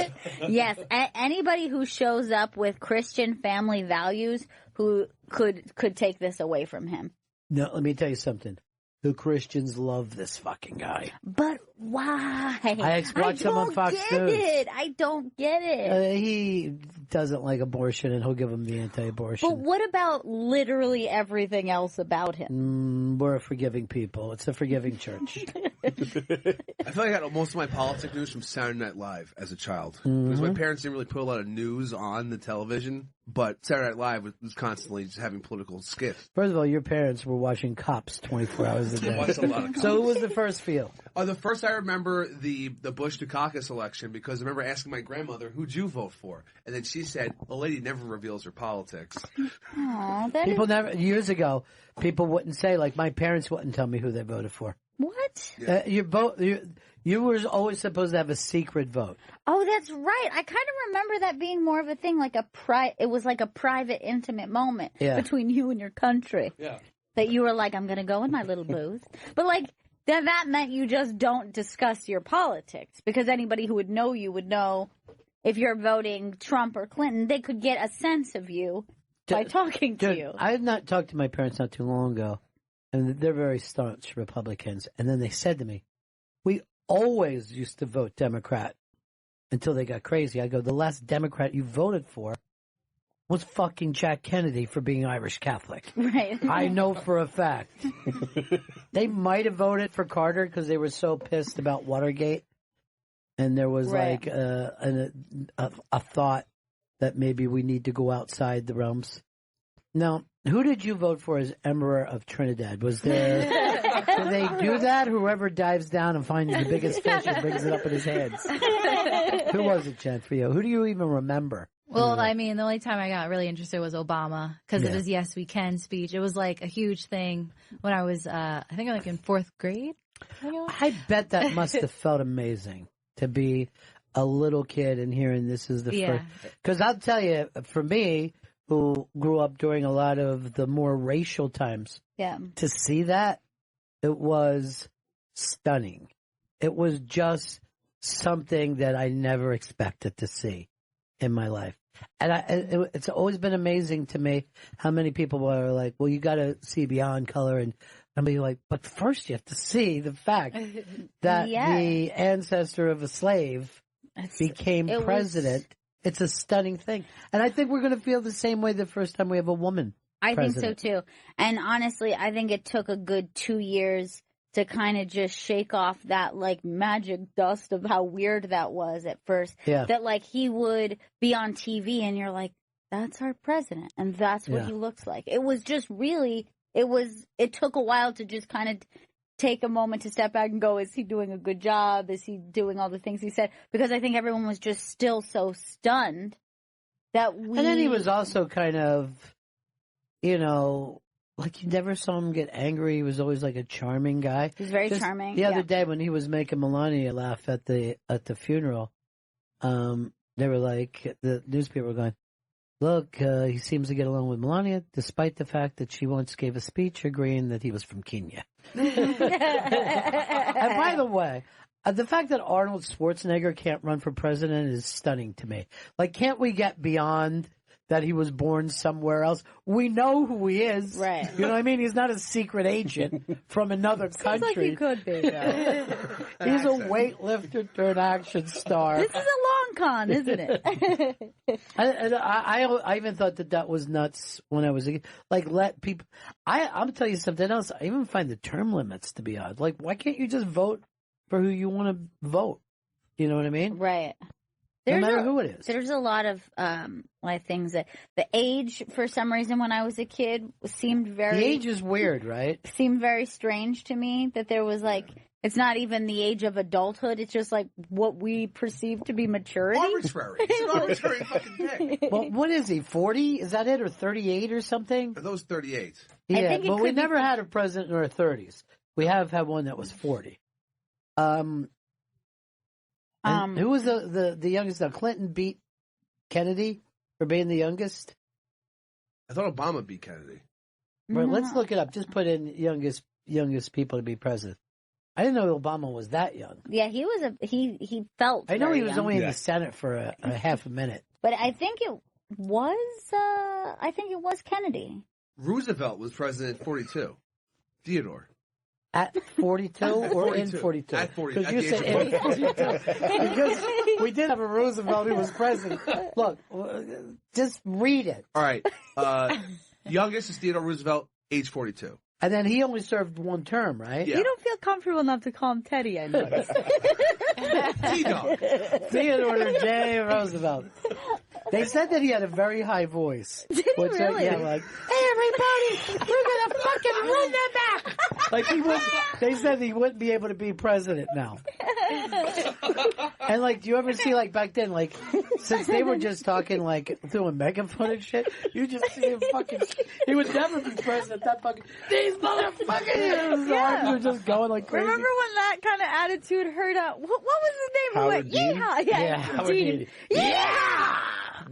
Yes, anybody who shows up with Christian family values who could take this away from him. No, let me tell you something. The Christians love this fucking guy. But why? I watched him on Fox News. I don't get it. He doesn't like abortion, and he'll give him the anti-abortion. But what about literally everything else about him? We're a forgiving people. It's a forgiving church. I feel like I got most of my politics news from Saturday Night Live as a child. Because my parents didn't really put a lot of news on the television, but Saturday Night Live was constantly just having political skits. First of all, your parents were watching Cops 24 hours a day. I watched a lot of Cops. So who was the first for you? The first I remember the Bush Dukakis election, because I remember asking my grandmother, who'd you vote for? And then she said, a lady never reveals her politics. Aww, years ago, people wouldn't say, like my parents wouldn't tell me who they voted for. What? You were always supposed to have a secret vote. Oh, that's right. I kind of remember that being more of a thing, like it was like a private, intimate moment between you and your country. Yeah. That you were like, I'm going to go in my little booth. But like, that meant you just don't discuss your politics, because anybody who would know you would know if you're voting Trump or Clinton, they could get a sense of you by talking to you. I had not talked to my parents not too long ago, and they're very staunch Republicans. And then they said to me, we always used to vote Democrat until they got crazy. I go, the last Democrat you voted for was fucking Jack Kennedy for being Irish Catholic. Right. I know for a fact. They might have voted for Carter because they were so pissed about Watergate. And there was like a thought that maybe we need to go outside the realms. No, Who did you vote for as Emperor of Trinidad? Was there? Did they do that? Whoever dives down and finds the biggest fish and brings it up in his hands. Who was it, Jen, for you? Who do you even remember? Well, I mean, the only time I got really interested was Obama because of his "Yes, We Can" speech. It was like a huge thing when I was, I think, like in 4th grade. I bet that must have felt amazing to be a little kid and hearing this is the first. Because I'll tell you, for me, who grew up during a lot of the more racial times, to see that, it was stunning. It was just something that I never expected to see in my life. And it's always been amazing to me how many people are like, well, you got to see beyond color. And I'm be like, but first you have to see the fact that the ancestor of a slave became president. It's a stunning thing. And I think we're going to feel the same way the first time we have a woman president. I think so, too. And honestly, I think it took a good 2 years to kind of just shake off that, like, magic dust of how weird that was at first. Yeah. That, like, he would be on TV and you're like, that's our president. And that's what he looks like. It was just really, it took a while to just kind of take a moment to step back and go, is he doing a good job? Is he doing all the things he said? Because I think everyone was just still so stunned that we... And then he was also kind of, you know... Like, you never saw him get angry. He was always like a charming guy. He's very charming. The other day when he was making Melania laugh at the funeral, they were like, the newspaper were going, look, he seems to get along with Melania, despite the fact that she once gave a speech agreeing that he was from Kenya. And by the way, the fact that Arnold Schwarzenegger can't run for president is stunning to me. Like, can't we get beyond... that he was born somewhere else? We know who he is. Right. You know what I mean? He's not a secret agent from another country. Seems like he could be. He's a weightlifter turned action star. This is a long con, isn't it? I even thought that was nuts when I was a kid. Like, let people... I'm going to tell you something else. I even find the term limits to be odd. Like, why can't you just vote for who you want to vote? You know what I mean? Right. No matter who it is. There's a lot of like things that the age, for some reason, when I was a kid, seemed very... The age is weird, right? Seemed very strange to me that there was like... It's not even the age of adulthood. It's just like what we perceive to be maturity. Arbitrary. It's an arbitrary fucking thing. Well, what is he, 40? Is that it, or 38 or something? Are those 38? Yeah, but we never had a president in our 30s. We have had one that was 40. Who was the youngest? Now, Clinton beat Kennedy for being the youngest? I thought Obama beat Kennedy. Right, let's look it up. Just put in youngest people to be president. I didn't know Obama was that young. Yeah, he was he felt I know he was young. only in the Senate for a half a minute. But I think it was Kennedy. Roosevelt was president at 42. Theodore. At 42 or in 42? At 40. Because you said in 42. Because we did have a Roosevelt who was president. Look, just read it. All right. Youngest is Theodore Roosevelt, age 42. And then he only served one term, right? Yeah. You don't feel comfortable enough to call him Teddy, I noticed. T-Dog. Theodore J. Roosevelt. They said that he had a very high voice. Did he really? Yeah, like, hey everybody, we're gonna fucking run them back. Like they said he wouldn't be able to be president now. And like, do you ever see like back then, like, since they were just talking like through a megaphone and shit, you just see him fucking. He would never be president. That fucking these motherfuckers. Yeah. Were just going like crazy. Remember when that kind of attitude heard up? What was his name? Howard Dean? Yeah, Howard Dean. Yeah.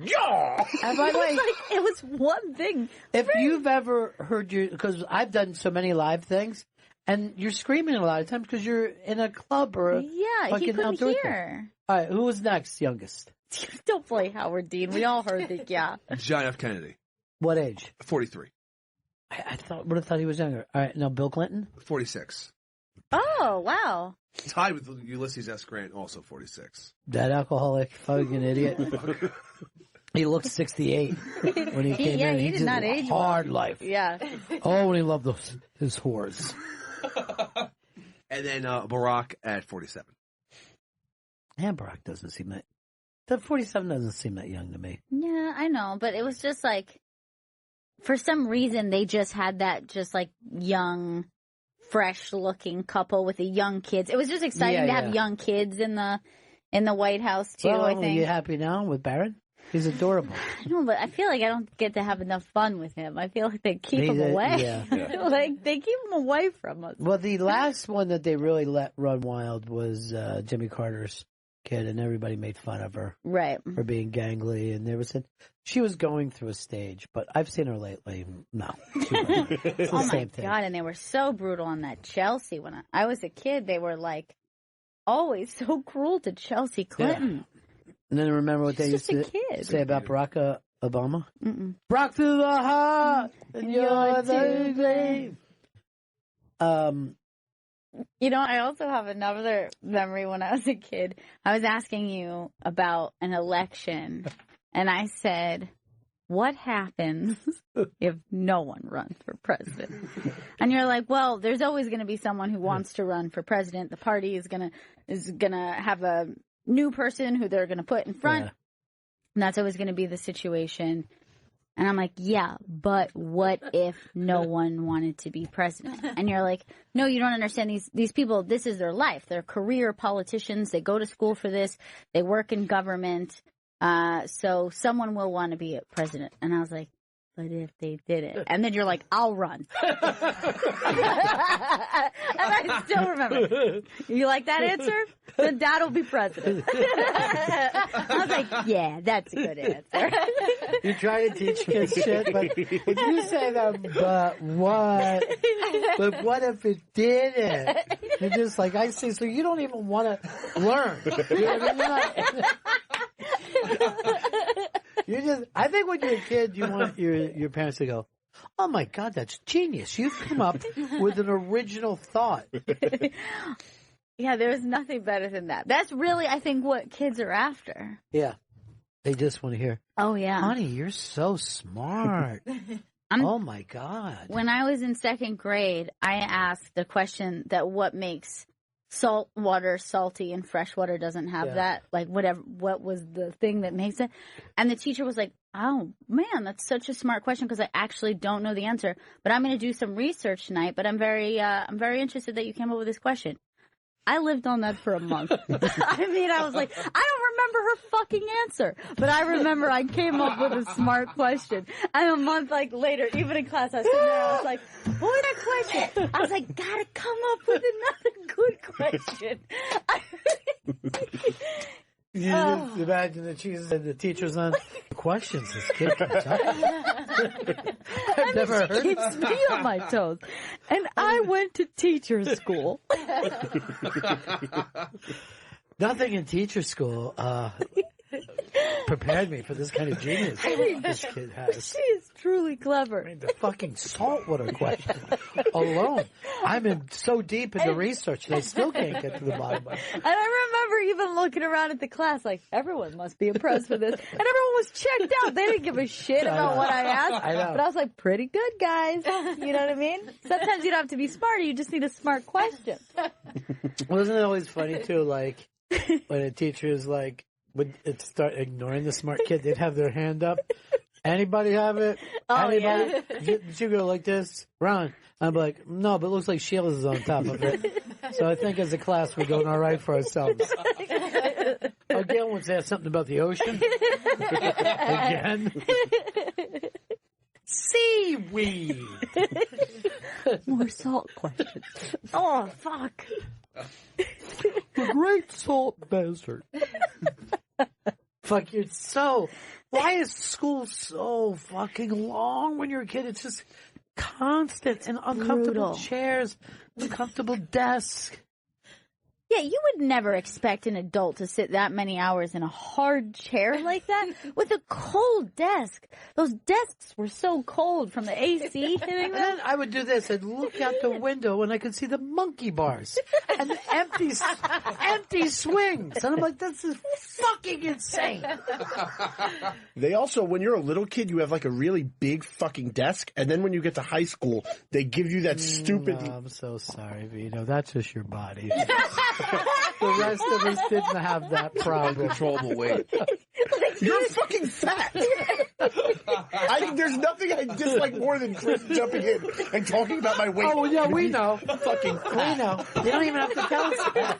Yeah. And by the way, it was one thing. If you've ever heard because I've done so many live things, and you're screaming a lot of times because you're in a club or a he couldn't hear. All right, who was next, youngest? Don't play Howard Dean. We all heard that. Yeah. John F. Kennedy. What age? 43. I would have thought he was younger. All right, now Bill Clinton. 46. Oh wow. Tied with Ulysses S. Grant, also 46. That alcoholic fucking idiot. He looked 68 when he came in. He did not age hard life. Yeah. Oh, when he loved his whores. And then Barack at 47. Yeah, Barack doesn't seem that. That 47 doesn't seem that young to me. Yeah, I know, but it was just like for some reason, they just had that just like young, fresh looking couple with the young kids. It was just exciting to have young kids in the White House too. Well, I think. Are you happy now with Barron? He's adorable. I know, but I feel like I don't get to have enough fun with him. I feel like they keep him away. Yeah. Like they keep him away from us. Well, the last one that they really let run wild was Jimmy Carter's kid, and everybody made fun of her for being gangly. And she was going through a stage, but I've seen her lately. No, it's the same thing. God! And they were so brutal on that Chelsea. When I was a kid, they were like always so cruel to Chelsea Clinton. Yeah. And then remember what they used to say about Barack Obama? Rock through the heart, and you're the grave. You know, I also have another memory when I was a kid. I was asking you about an election, and I said, what happens if no one runs for president? And you're like, well, there's always going to be someone who wants to run for president. The party is gonna have a new person who they're going to put in front. Yeah. And that's always going to be the situation. And I'm like, yeah, but what if no one wanted to be president? And you're like, no, you don't understand. These people, this is their life. They're career politicians. They go to school for this. They work in government. So someone will want to be a president. And I was like, but if they did it. And then you're like, I'll run. And I still remember. You like that answer? Then Dad will be president. I was like, yeah, that's a good answer. You try to teach kids shit, but when you say that, but what? But what if it didn't? You're just like, I see, so you don't even want to learn. You know what I mean? I think when you're a kid, you want your parents to go, oh my God, that's genius. You've come up with an original thought. Yeah, there's nothing better than that. That's really, I think, what kids are after. Yeah. They just want to hear, oh yeah, honey, you're so smart. Oh my God. When I was in second grade, I asked the question that what makes salt water salty and fresh water doesn't have that, like what was the thing that makes it? And the teacher was like, oh man, that's such a smart question because I actually don't know the answer, but I'm going to do some research tonight, but I'm very interested that you came up with this question. I lived on that for a month. I mean, I was like, I don't remember her fucking answer, but I remember I came up with a smart question. And a month later, even in class, I was sitting there, I was like, what was that question? I was like, gotta come up with another good question. You just imagine the teacher's on questions this kid comes up. I've never heard. Keeps me on my toes. And I went to teacher school. Nothing in teacher school prepared me for this kind of genius this kid has. She is truly clever. I mean, the fucking saltwater question alone. I'm in so deep into research and I still can't get to the bottom of it. And I remember even looking around at the class like, everyone must be impressed with this. And everyone was checked out. They didn't give a shit about what I asked. I know. But I was like, pretty good, guys. You know what I mean? Sometimes you don't have to be smarter. You just need a smart question. Wasn't it always funny, too, like, when a teacher is like, would it start ignoring the smart kid, they'd have their hand up. Anybody have it? Oh, anybody? yeah. Did you go like this? Ron. I'm like, no, but it looks like Sheila's is on top of it. So I think as a class we're doing all right for ourselves. Oh, Gail wants to ask something about the ocean. Again. Seaweed. More salt questions. Oh, fuck. The Great Salt Desert. Fuck, you're so... Why is school so fucking long when you're a kid? It's just constant and uncomfortable chairs, uncomfortable desks. Yeah, you would never expect an adult to sit that many hours in a hard chair like that with a cold desk. Those desks were so cold from the AC hitting them. And then I would do this. I'd look out the window and I could see the monkey bars and empty swings. And I'm like, this is fucking insane. They also, when you're a little kid, you have like a really big fucking desk. And then when you get to high school, they give you that stupid... I'm so sorry, Vito. That's just your body. The rest of us didn't have that problem. Uncontrollable weight. You're fucking fat. There's nothing I dislike more than Chris jumping in and talking about my weight. Oh, yeah, we know. Fucking We know. You don't even have to tell us that.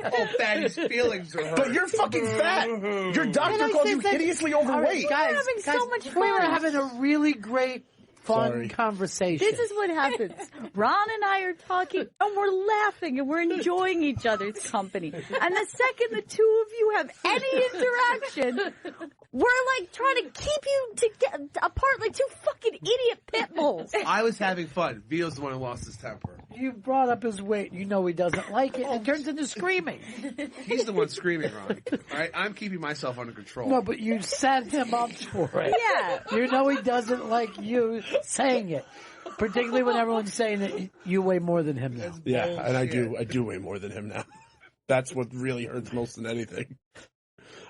Oh, Fatty's feelings are hurt. But you're fucking fat. Your doctor called you hideously overweight. Guys, We're having so much we were fun. having a really great, fun Sorry. conversation. This is what happens. Ron and I are talking, and we're laughing, and we're enjoying each other's company. And the second the two of you have any interaction, we're like trying to keep you apart like two fucking idiot pit bulls. I was having fun. Vito's the one who lost his temper. You brought up his weight. You know he doesn't like it. It turns into screaming. He's the one screaming, Ron. All right, I'm keeping myself under control. No, but you set him up for it. Yeah. You know he doesn't like you saying it. Particularly when everyone's saying that you weigh more than him now. Yeah, and I do weigh more than him now. That's what really hurts most than anything.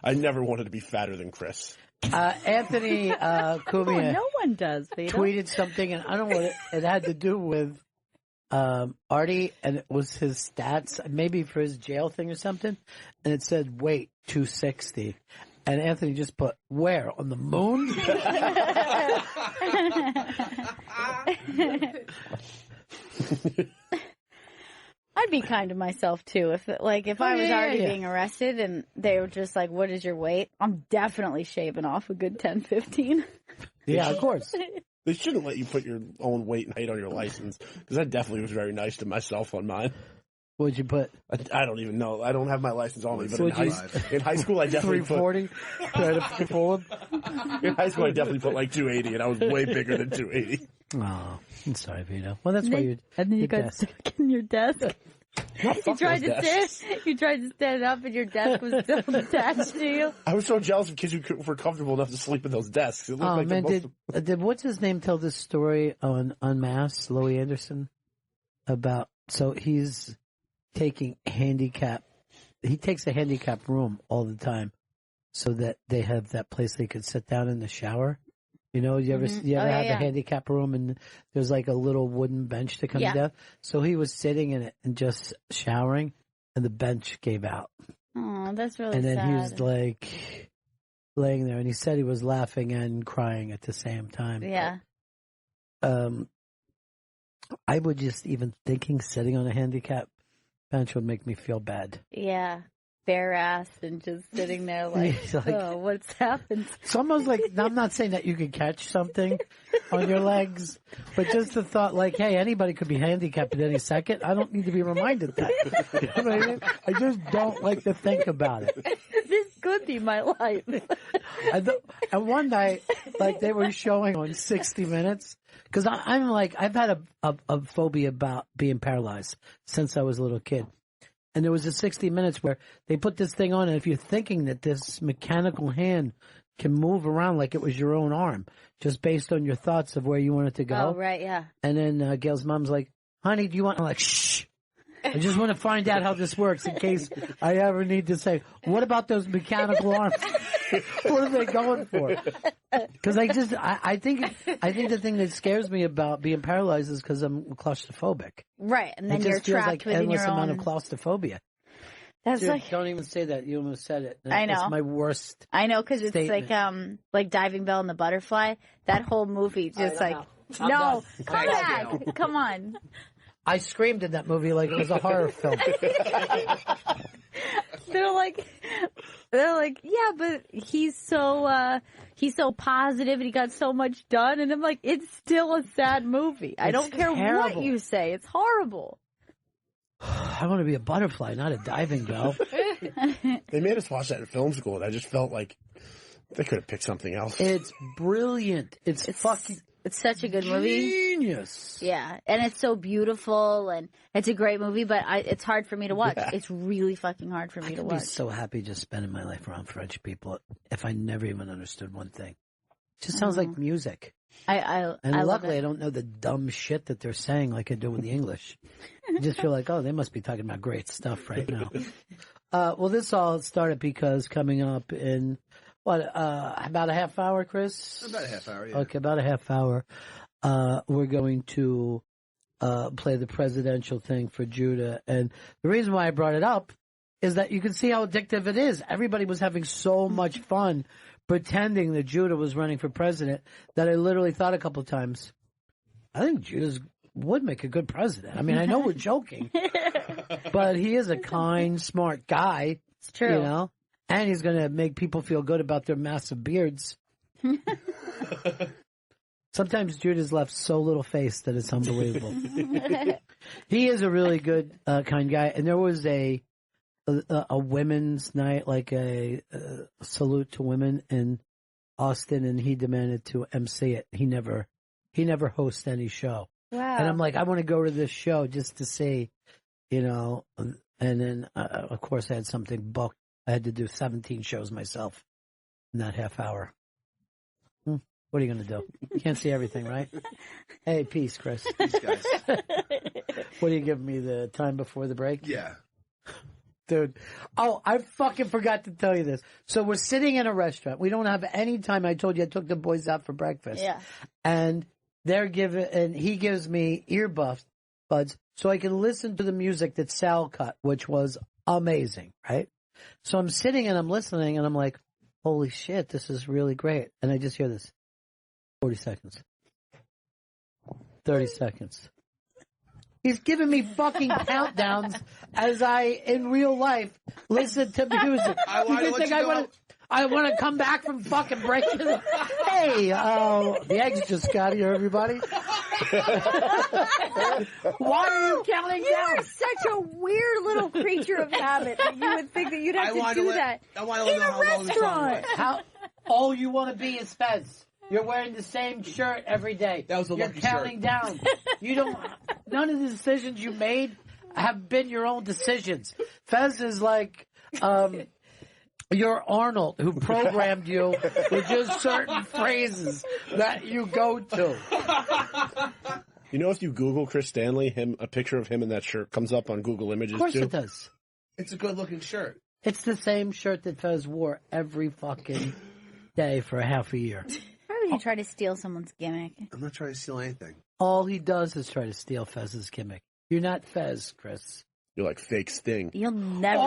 I never wanted to be fatter than Chris. Anthony Cumia No one does, Vito. tweeted something, and I don't know what it had to do with Artie, and it was his stats, maybe for his jail thing or something, and it said weight 260. And Anthony just put, where? On the moon? I'd be kind to myself too if I was already being arrested and they were just like, "What is your weight?" I'm definitely shaving off a good 10, 15. Yeah, of course. They shouldn't let you put your own weight and height on your license, because I definitely was very nice to myself on mine. What'd you put? I don't even know. I don't have my license on me, but What'd in high school I definitely 340? Try to pull him? in high school I definitely put like 280, and I was way bigger than 280. Oh, I'm sorry, Vito. Well, that's why you. And then you your got desk. stuck in your desk. No, You fuck tried those to desks. stand. You tried to stand up, and your desk was still attached to you. I was so jealous of kids who were comfortable enough to sleep in those desks. It looked Oh like man, the most... did what's his name tell this story on Unmasked, Louis Anderson, about he's taking he takes a handicap room all the time so that they have that place they could sit down in the shower. You know, you ever have a handicap room and there's like a little wooden bench that comes down? So he was sitting in it and just showering and the bench gave out. Oh, that's really And then sad. he was like laying there and he said he was laughing and crying at the same time. Yeah. I would just even thinking sitting on a handicap bench would make me feel bad. Yeah. Bare ass and just sitting there like, oh, what's happened? It's almost like, I'm not saying that you could catch something on your legs, but just the thought like, hey, anybody could be handicapped at any second. I don't need to be reminded that. You know what I mean? I just don't like to think about it. This could be my life. And one night, like they were showing on 60 Minutes, because I'm like, I've had a phobia about being paralyzed since I was a little kid. And there was a 60 Minutes where they put this thing on, and if you're thinking that this mechanical hand can move around like it was your own arm, just based on your thoughts of where you want it to go. Oh, right, yeah. And then Gail's mom's like, honey, do you want... I'm like, shh. I just want to find out how this works in case I ever need to say, what about those mechanical arms? What are they going for? Because I think the thing that scares me about being paralyzed is because I'm claustrophobic. Right, and then it you're just feels trapped like within endless your amount own... of claustrophobia. That's Dude, like... don't even say that. You almost said it. I know. It's my worst. I know, because it's statement. like Diving Bell and the Butterfly. That whole movie, just like... No, come back. Come on. I screamed in that movie like it was a horror film. They're like, yeah, but he's so positive and he got so much done. And I'm like, it's still a sad movie. I don't care terrible. what you say. It's horrible. I want to be a butterfly, not a diving bell. They made us watch that in film school, and I just felt like they could have picked something else. It's brilliant. It's fucking It's such a good movie. genius. Yeah, and it's so beautiful, and it's a great movie, but it's hard for me to watch. Yeah. It's really fucking hard for me to I'd be watch. so happy just spending my life around French people if I never even understood one thing. It just sounds like music. I And love luckily, it. I don't know the dumb shit that they're saying like I do with the English. I just feel like, oh, they must be talking about great stuff right now. Well, this all started because coming up in, about a half hour, Chris? About a half hour, yeah. Okay, about a half hour. We're going to play the presidential thing for Judah. And the reason why I brought it up is that you can see how addictive it is. Everybody was having so much fun pretending that Judah was running for president that I literally thought a couple of times, I think Judah would make a good president. I mean, I know we're joking, but he is a kind, smart guy. It's true. You know? And he's going to make people feel good about their massive beards. Sometimes Judah's left so little face that it's unbelievable. He is a really good, kind guy. And there was a women's night, like a salute to women in Austin, and he demanded to MC it. He never hosts any show. Wow. And I'm like, I want to go to this show just to see, you know. And then, of course, I had something booked. I had to do 17 shows myself in that half hour. What are you going to do? You can't see everything, right? Hey, peace, Chris. These guys. What are you giving me, the time before the break? Yeah. Dude. Oh, I fucking forgot to tell you this. So we're sitting in a restaurant. We don't have any time. I told you I took the boys out for breakfast. Yeah. And he gives me earbuds so I can listen to the music that Sal cut, which was amazing, right? So I'm sitting and I'm listening and I'm like, holy shit, this is really great. And I just hear this. 40 seconds. 30 seconds. He's giving me fucking countdowns as I, in real life, listen to music. I want to come back from fucking breaking. Hey, the eggs just got here, everybody. Why are you counting down? You're such a weird little creature of habit that you would think that you'd have to do that I want to in know a how long the song restaurant. was. All you want to be is Fez. You're wearing the same shirt every day. That was a You're lucky counting down. You don't. None of the decisions you made have been your own decisions. Fez is like you're Arnold, who programmed you with just certain phrases that you go to. You know, if you Google Chris Stanley, a picture of him in that shirt comes up on Google Images, Of course too. it does. It's a good-looking shirt. It's the same shirt that Fez wore every fucking day for a half a year. Why would you try to steal someone's gimmick? I'm not trying to steal anything. All he does is try to steal Fez's gimmick. You're not Fez, Chris. You're like fake Sting. You'll never.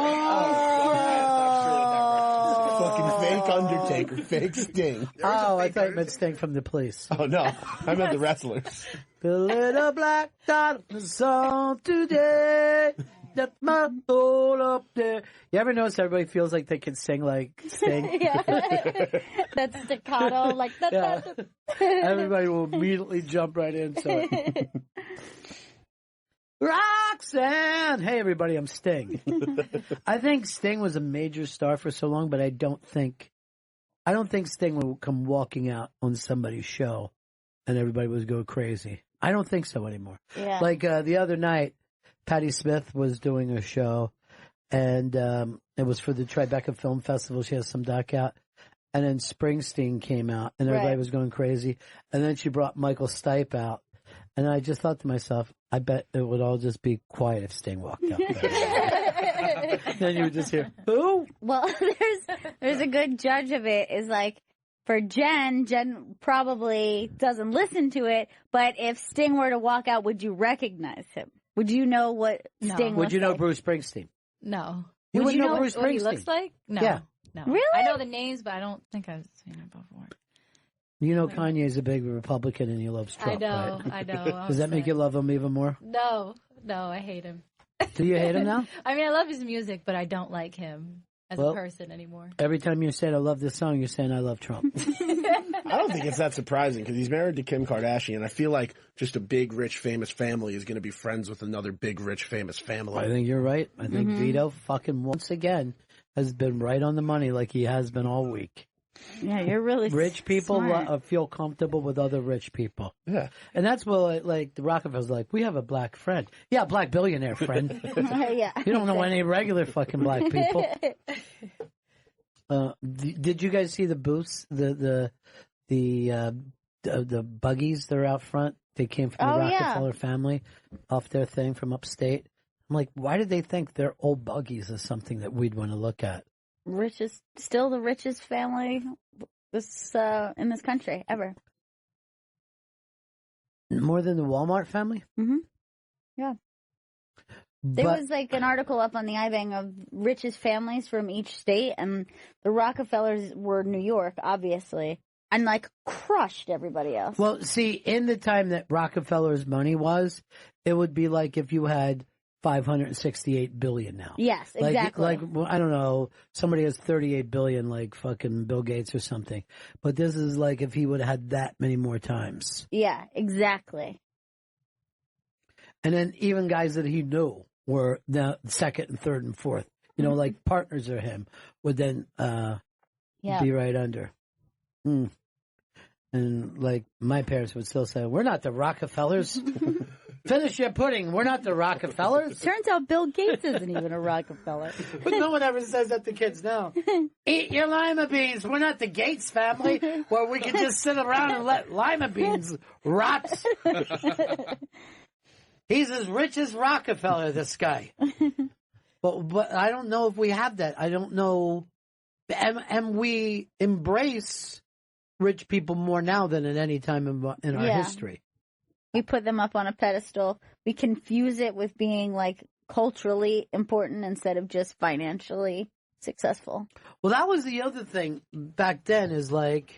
Fucking fake Undertaker, fake Sting. I thought you meant Sting from the Police. Oh, no. I meant the wrestlers. The little black dot on the song today. That's my soul up there. You ever notice everybody feels like they can sing like Sting? Yeah. That's staccato, like that. Yeah. Everybody will immediately jump right into it. Roxanne! Hey everybody, I'm Sting. I think Sting was a major star for so long, but I don't think Sting would come walking out on somebody's show and everybody would go crazy. I don't think so anymore. Yeah. Like the other night, Patti Smith was doing a show, and it was for the Tribeca Film Festival. She has some doc out. And then Springsteen came out, and everybody was going crazy. And then she brought Michael Stipe out. And I just thought to myself, I bet it would all just be quiet if Sting walked out there. Then you would just hear, who? Well, there's a good judge of it is like, for Jen probably doesn't listen to it, but if Sting were to walk out, would you recognize him? Would you know what Sting Would you know like? Bruce Springsteen? No. You would know Bruce what he Springsteen. looks like? No. Yeah. No. Really? I know the names, but I don't think I've seen him before. You know Kanye's a big Republican and he loves Trump, right? I know. Does that make you love him even more? No, I hate him. Do you hate him now? I mean, I love his music, but I don't like him as a person anymore. Every time you said I love this song, you're saying I love Trump. I don't think it's that surprising because he's married to Kim Kardashian. I feel like just a big, rich, famous family is going to be friends with another big, rich, famous family. I think you're right. I think Vito fucking once again has been right on the money like he has been all week. Yeah, you're really Rich people smart. feel comfortable with other rich people. Yeah. And that's what, like, the Rockefellers like, we have a black friend. Yeah, black billionaire friend. Yeah. You don't know any regular fucking black people. Did you guys see the booths, the buggies that are out front? They came from the Rockefeller family off their thing from upstate. I'm like, why did they think their old buggies is something that we'd want to look at? Still the richest family in this country ever. More than the Walmart family? Mm-hmm. Yeah. There was like an article up on the iBang of richest families from each state, and the Rockefellers were New York, obviously, and like crushed everybody else. Well, see, in the time that Rockefeller's money was, it would be like if you had $568 billion now. Yes, exactly. Like I don't know, somebody has $38 billion, like fucking Bill Gates or something. But this is like if he would have had that many more times. Yeah, exactly. And then even guys that he knew were the second and third and fourth, like partners of him would then be right under. Mm. And like my parents would still say, "We're not the Rockefellers." Finish your pudding. We're not the Rockefellers. Turns out Bill Gates isn't even a Rockefeller. But no one ever says that to kids now. Eat your lima beans. We're not the Gates family where we can just sit around and let lima beans rot. He's as rich as Rockefeller, this guy. But I don't know if we have that. I don't know. And we embrace rich people more now than at any time in our history. We put them up on a pedestal. We confuse it with being like culturally important instead of just financially successful. Well, that was the other thing back then is like,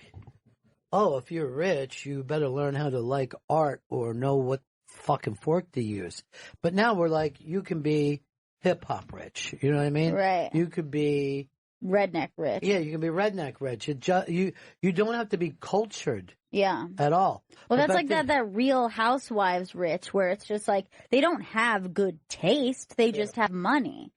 oh, if you're rich, you better learn how to like art or know what fucking fork to use. But now we're like, you can be hip hop rich. You know what I mean? Right. You could be redneck rich. Yeah, you can be redneck rich. You don't have to be cultured. Yeah. At all. Well, that's like that Real Housewives rich, where it's just like they don't have good taste; they just have money.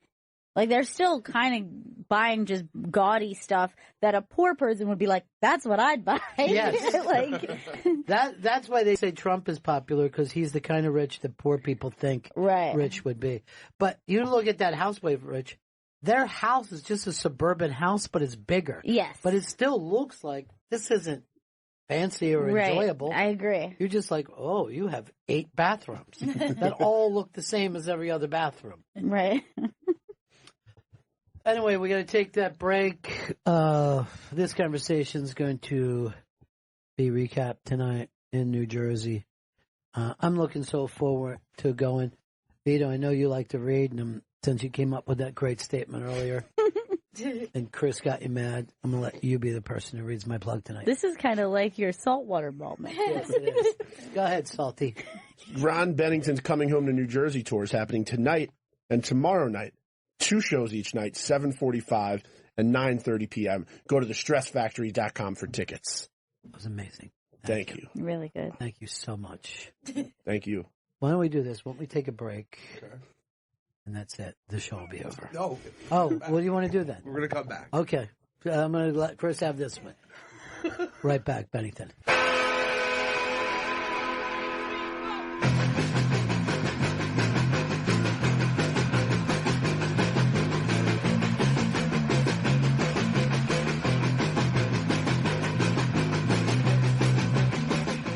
Like they're still kind of buying just gaudy stuff that a poor person would be like, "That's what I'd buy." Yes. Like that's why they say Trump is popular, because he's the kind of rich that poor people think rich would be. But you look at that housewife rich. Their house is just a suburban house, but it's bigger. Yes. But it still looks like this isn't fancy or enjoyable. I agree. You're just like, oh, you have 8 bathrooms that all look the same as every other bathroom. Right. Anyway, we got to take that break. This conversation is going to be recapped tonight in New Jersey. I'm looking so forward to going. Vito, I know you like to read, and since you came up with that great statement earlier, and Chris got you mad, I'm going to let you be the person who reads my plug tonight. This is kind of like your saltwater moment. Yes, it is. Go ahead, Salty. Ron Bennington's Coming Home to New Jersey tour is happening tonight and tomorrow night. 2 shows each night, 7:45 and 9:30 p.m. Go to thestressfactory.com for tickets. That was amazing. Thank you. Really good. Thank you so much. Thank you. Why don't we do this? Why don't we take a break? Sure. And that's it. The show will be over. No. Oh, what do you want to do then? We're going to come back. Okay. I'm going to let Chris have this one. Right back, Bennington.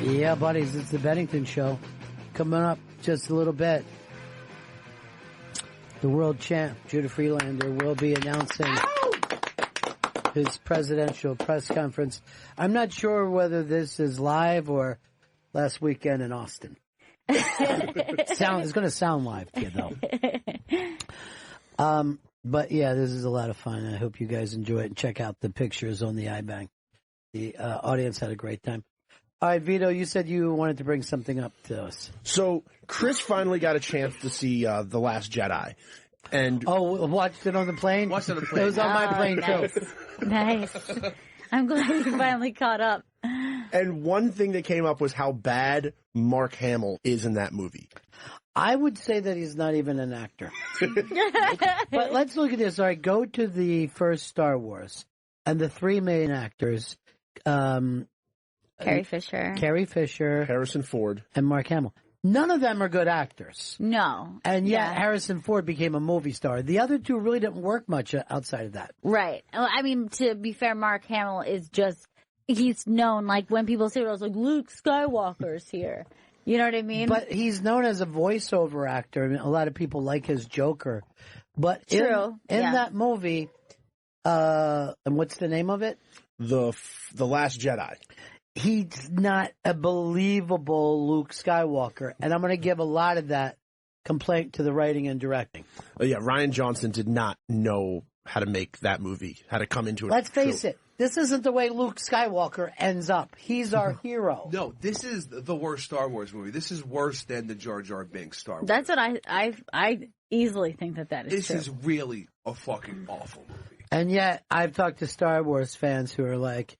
Yeah, buddies, it's the Bennington Show. Coming up just a little bit. The world champ, Judah Friedlander, will be announcing his presidential press conference. I'm not sure whether this is live or last weekend in Austin. It's going to sound live to you, though. But, yeah, this is a lot of fun. I hope you guys enjoy it and check out the pictures on the iBang. The audience had a great time. All right, Vito, you said you wanted to bring something up to us. So Chris finally got a chance to see The Last Jedi. And watched it on the plane? Watched it on the plane. It was on my plane, nice. too. Nice. I'm glad you finally caught up. And one thing that came up was how bad Mark Hamill is in that movie. I would say that he's not even an actor. But let's look at this. All right, go to the first Star Wars. And the 3 main actors... Carrie Fisher, Harrison Ford, and Mark Hamill. None of them are good actors. No. And yet Harrison Ford became a movie star. The other two really didn't work much outside of that. Right. I mean, to be fair, Mark Hamill is just, he's known, like, when people say it, I was like, Luke Skywalker's here. You know what I mean? But he's known as a voiceover actor. I mean, a lot of people like his Joker. But True. in that movie, and what's the name of it? The Last Jedi. He's not a believable Luke Skywalker. And I'm going to give a lot of that complaint to the writing and directing. Yeah, Ryan Johnson did not know how to make that movie, how to come into it. Let's face it, this isn't the way Luke Skywalker ends up. He's our hero. No, this is the worst Star Wars movie. This is worse than the Jar Jar Binks Star Wars. That's what I easily think that is This true. is really a fucking awful movie. And yet, I've talked to Star Wars fans who are like,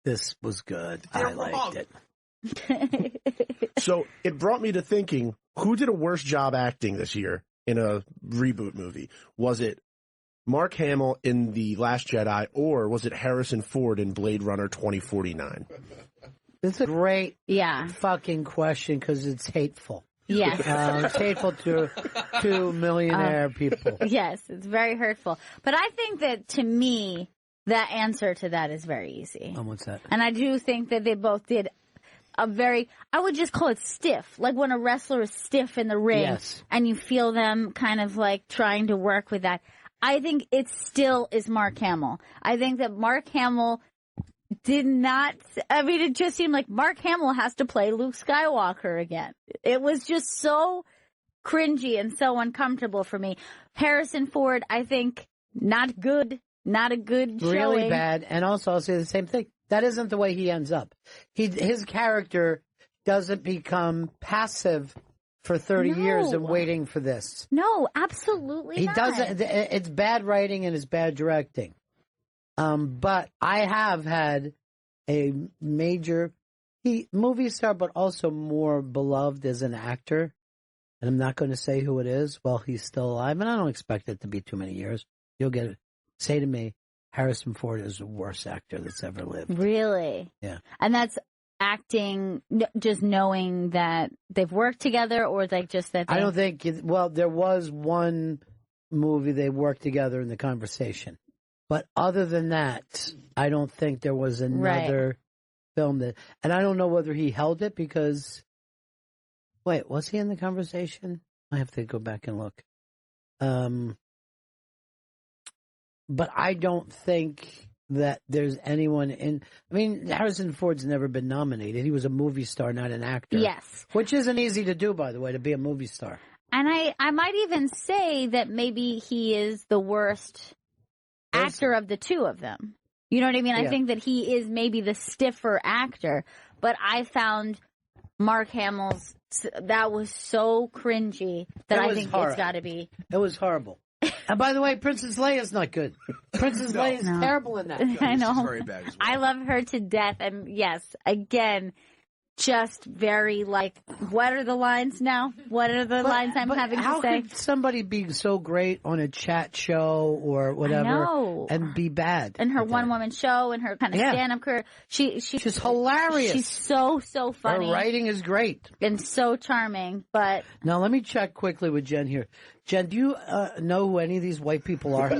this was good. They're I liked wrong. it. So it brought me to thinking, who did a worse job acting this year in a reboot movie? Was it Mark Hamill in The Last Jedi, or was it Harrison Ford in Blade Runner 2049? It's a great Yeah. fucking question because it's hateful. Yes. It's hateful to millionaire people. Yes, it's very hurtful. But I think that, to me, that answer to that is very easy. What's that? And I do think that they both did a very, I would just call it stiff. Like when a wrestler is stiff in the ring Yes. and you feel them kind of like trying to work with that. I think it still is Mark Hamill. I think that Mark Hamill did not, I mean, it just seemed like Mark Hamill has to play Luke Skywalker again. It was just so cringy and so uncomfortable for me. Harrison Ford, I think, not good. Not a good showing. Really bad. And also, I'll say the same thing. That isn't the way he ends up. His character doesn't become passive for 30 years and waiting for this. No, absolutely He not. doesn't. It's bad writing and it's bad directing. But I have had a major movie star, but also more beloved as an actor. And I'm not going to say who it is while he's still alive. And I don't expect it to be too many years. You'll get it. Say to me, Harrison Ford is the worst actor that's ever lived. Really? Yeah. And that's acting, just knowing that they've worked together, or like just that they... I don't think, well, there was one movie they worked together in The Conversation. But other than that, I don't think there was another film that, and I don't know whether he held it because, wait, was he in The Conversation? I have to go back and look. But I don't think that there's anyone in, I mean, Harrison Ford's never been nominated. He was a movie star, not an actor. Yes. Which isn't easy to do, by the way, to be a movie star. And I might even say that maybe he is the worst actor of the two of them. You know what I mean? I think that he is maybe the stiffer actor, but I found Mark Hamill's, that was so cringy that I think it's got to be. It was horrible. And by the way, Princess Leia's not good. Princess Leia's terrible in that. I know. She's very bad as well. I love her to death. And yes, again, just very like, what are the lines now? What are the lines I'm having to say? How could somebody be so great on a chat show or whatever and be bad? And her one-woman show and her kind of stand-up career. She's hilarious. She's so funny. Her writing is great. And so charming, but... Now, let me check quickly with Jen here. Jen, do you know who any of these white people are?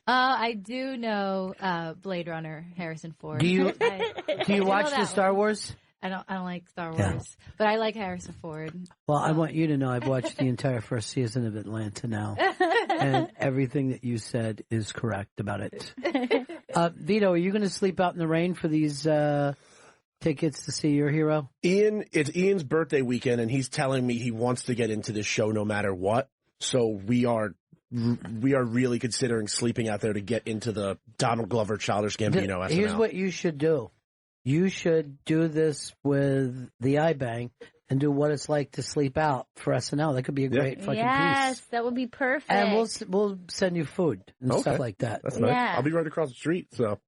I do know Blade Runner, Harrison Ford. Do you I watch know the that Star one. Wars? I don't like Star Wars, but I like Harrison Ford. Well, I want you to know I've watched the entire first season of Atlanta now, and everything that you said is correct about it. Vito, are you going to sleep out in the rain for these tickets to see your hero? It's Ian's birthday weekend, and he's telling me he wants to get into this show no matter what. So we are really considering sleeping out there to get into the Donald Glover Childish Gambino SNL. Here's what you should do. You should do this with the iBang and do what it's like to sleep out for SNL. That could be a great fucking piece. Yes, that would be perfect. And we'll send you food and stuff like that. That's nice. Yeah. I'll be right across the street, so...